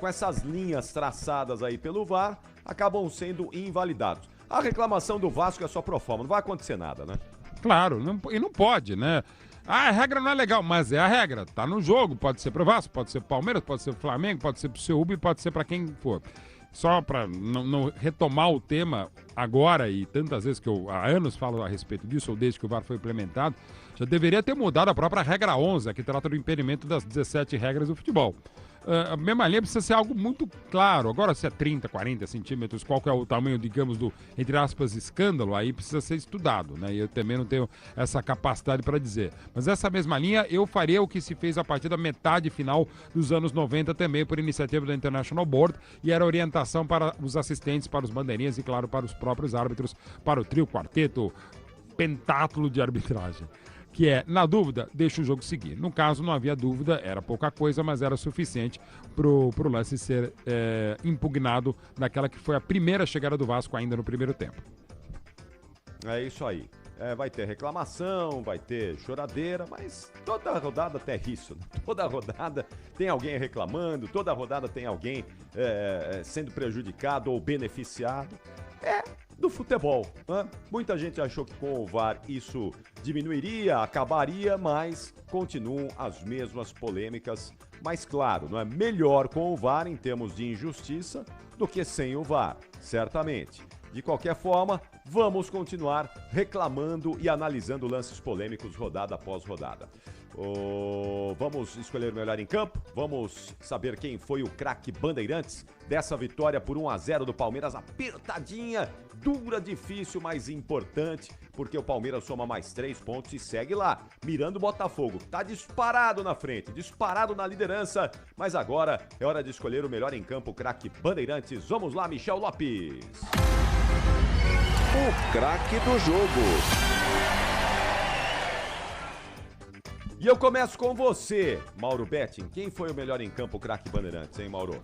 com essas linhas traçadas aí pelo VAR, acabam sendo invalidados. A reclamação do Vasco é só pro forma, não vai acontecer nada, né? Claro, e não pode, né? A regra não é legal, mas é a regra, tá no jogo, pode ser pro Vasco, pode ser pro Palmeiras, pode ser pro Flamengo, pode ser pro CUB, pode ser pra quem for. Só para não retomar o tema agora, e tantas vezes que eu há anos falo a respeito disso, ou desde que o VAR foi implementado, já deveria ter mudado a própria regra 11, que trata do impedimento das 17 regras do futebol. A mesma linha precisa ser algo muito claro. Agora, se é 30, 40 centímetros, qual que é o tamanho, digamos, do, entre aspas, escândalo, aí precisa ser estudado, né? E eu também não tenho essa capacidade para dizer. Mas essa mesma linha, eu faria o que se fez a partir da metade final dos anos 90 também, por iniciativa da International Board, e era orientação para os assistentes, para os bandeirinhas e, claro, para os próprios árbitros, para o trio, quarteto, pentátulo de arbitragem. Que é, na dúvida, deixa o jogo seguir. No caso, não havia dúvida, era pouca coisa, mas era suficiente pro lance ser impugnado naquela que foi a primeira chegada do Vasco ainda no primeiro tempo. É isso aí. Vai ter reclamação, vai ter choradeira, mas toda rodada tem isso, né? Toda rodada tem alguém reclamando, toda rodada tem alguém sendo prejudicado ou beneficiado. Do futebol, né? Muita gente achou que com o VAR isso diminuiria, acabaria, mas continuam as mesmas polêmicas. Mas claro, não é melhor com o VAR em termos de injustiça do que sem o VAR, certamente. De qualquer forma, vamos continuar reclamando e analisando lances polêmicos rodada após rodada. Vamos escolher o melhor em campo? Vamos saber quem foi o craque Bandeirantes dessa vitória por 1-0 do Palmeiras, apertadinha, dura, difícil, mas importante, porque o Palmeiras soma mais 3 pontos e segue lá, mirando o Botafogo. Tá disparado na frente, disparado na liderança, mas agora é hora de escolher o melhor em campo, o craque Bandeirantes. Vamos lá, Michel Lopes. O craque do jogo. E eu começo com você, Mauro Betting. Quem foi o melhor em campo, craque Bandeirantes, hein, Mauro?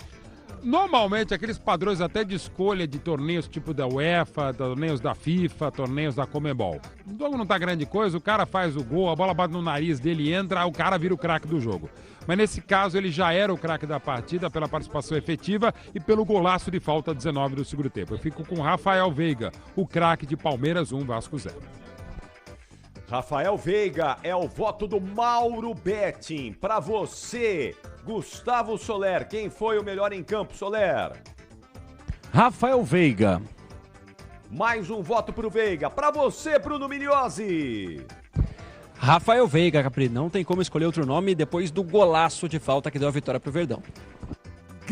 Normalmente, aqueles padrões até de escolha de torneios tipo da UEFA, torneios da FIFA, torneios da Conmebol. O jogo não tá grande coisa, o cara faz o gol, a bola bate no nariz dele e entra, o cara vira o craque do jogo. Mas nesse caso, ele já era o craque da partida pela participação efetiva e pelo golaço de falta 19 do segundo tempo. Eu fico com Rafael Veiga, o craque de Palmeiras 1, Vasco 0. Rafael Veiga é o voto do Mauro Betting. Pra você, Gustavo Soler, quem foi o melhor em campo, Soler? Rafael Veiga. Mais um voto pro Veiga. Pra você, Bruno Migliozzi. Rafael Veiga, Capri. Não tem como escolher outro nome depois do golaço de falta que deu a vitória pro Verdão.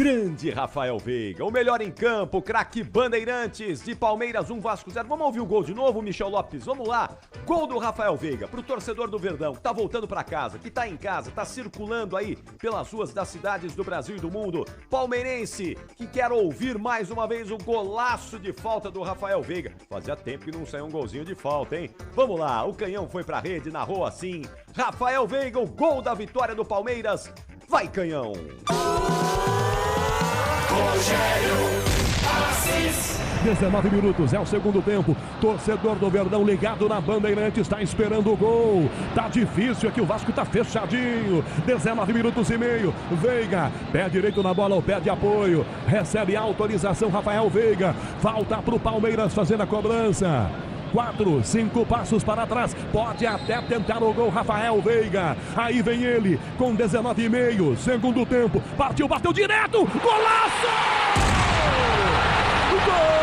Grande Rafael Veiga, o melhor em campo, craque Bandeirantes, de Palmeiras 1, Vasco 0. Vamos ouvir o gol de novo, Michel Lopes? Vamos lá. Gol do Rafael Veiga, pro torcedor do Verdão, que tá voltando pra casa, que tá em casa, tá circulando aí pelas ruas das cidades do Brasil e do mundo. Palmeirense, que quer ouvir mais uma vez o golaço de falta do Rafael Veiga. Fazia tempo que não saiu um golzinho de falta, hein? Vamos lá, o canhão foi pra rede, narrou assim. Rafael Veiga, o gol da vitória do Palmeiras. Vai, canhão! Rogério Assis. 19 minutos, é o segundo tempo. Torcedor do Verdão ligado na Bandeirante, está esperando o gol. Tá difícil aqui, o Vasco tá fechadinho. 19 minutos e meio. Veiga, pé direito na bola, o pé de apoio. Recebe a autorização, Rafael Veiga. Falta pro Palmeiras fazendo a cobrança. 4, 5 passos para trás, pode até tentar o gol, Rafael Veiga. Aí vem ele, com 19,5, segundo tempo, partiu, bateu direto, golaço! Gol!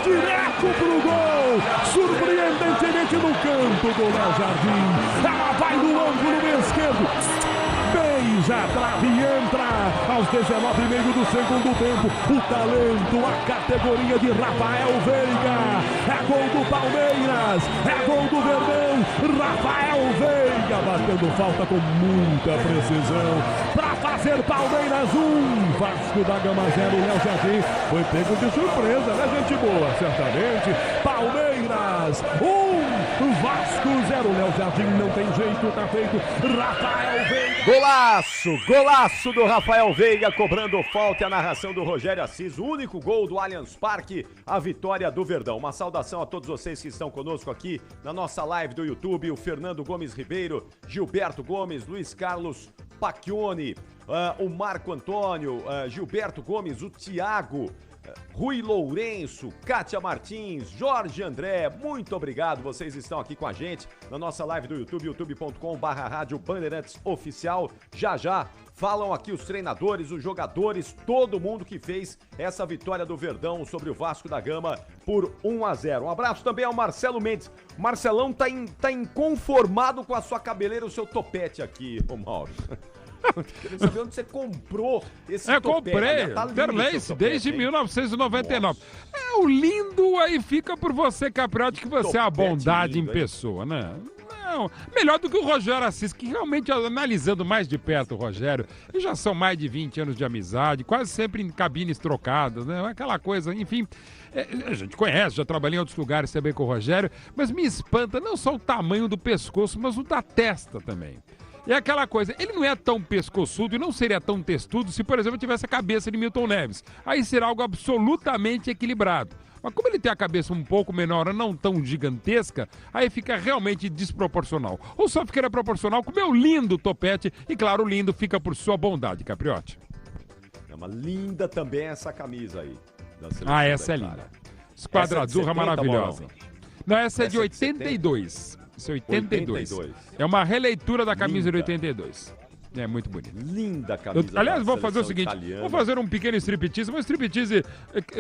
Direto pro gol, surpreendentemente no canto do Léo Jardim, ela vai no ângulo esquerdo, beija a trave e entra aos 19,5 do segundo tempo, o talento, a categoria de Rafael Veiga, é gol do Palmeiras, é gol do Verdão, Rafael Veiga batendo falta com muita precisão, para fazer Palmeiras 1, Vasco da Gama 0, Léo Jardim foi pego de surpresa, né, gente boa? Certamente, Palmeiras 1, Vasco 0, Léo Jardim não tem jeito, tá feito, Rafael Veiga. Golaço do Rafael Veiga, cobrando falta, e a narração do Rogério Assis, o único gol do Allianz Parque, a vitória do Verdão. Uma saudação a todos vocês que estão conosco aqui na nossa live do YouTube, o Fernando Gomes Ribeiro, Gilberto Gomes, Luiz Carlos Pacchioni, o Marco Antônio, Gilberto Gomes, o Thiago, Rui Lourenço, Kátia Martins, Jorge André, muito obrigado, vocês estão aqui com a gente na nossa live do YouTube, youtube.com/Rádio Bandeirantes Oficial. Já falam aqui os treinadores, os jogadores, todo mundo que fez essa vitória do Verdão sobre o Vasco da Gama por 1-0. Um abraço também ao Marcelo Mendes. O Marcelão tá inconformado com a sua cabeleira, o seu topete aqui, ô Mauro. Queria saber onde você comprou esse topete. Comprei, Tá lindo Terlace, desde 1999. Nossa. O lindo aí fica por você, Capriotti, que você é a bondade lindo, em pessoa, né? Não, melhor do que o Rogério Assis, que realmente, analisando mais de perto o Rogério, e já são mais de 20 anos de amizade, quase sempre em cabines trocadas, né? Aquela coisa, enfim... a gente conhece, já trabalhei em outros lugares também com o Rogério, mas me espanta não só o tamanho do pescoço, mas o da testa também. É aquela coisa, ele não é tão pescoçudo e não seria tão testudo se, por exemplo, tivesse a cabeça de Milton Neves. Aí seria algo absolutamente equilibrado. Mas como ele tem a cabeça um pouco menor, não tão gigantesca, aí fica realmente desproporcional. Ou só ficaria proporcional com o meu lindo topete, e claro, o lindo fica por sua bondade, Capriotti. É uma linda também essa camisa aí. Essa é linda. Esquadra azul maravilhosa. Não, essa é de 82. Isso é 82. É uma releitura da camisa de 82. É muito bonito. Linda camisa. Aliás, vou fazer o seguinte, vou fazer um pequeno striptease, um striptease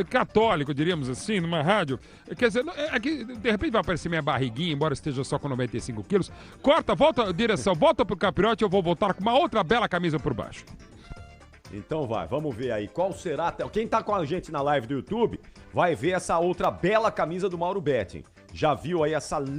católico, diríamos assim, numa rádio. Quer dizer, aqui, de repente vai aparecer minha barriguinha, embora esteja só com 95 quilos. Corta, volta, direção, volta pro Capriotti, eu vou voltar com uma outra bela camisa por baixo. Então vamos ver aí, qual será... Quem tá com a gente na live do YouTube vai ver essa outra bela camisa do Mauro Betting. Já viu aí essa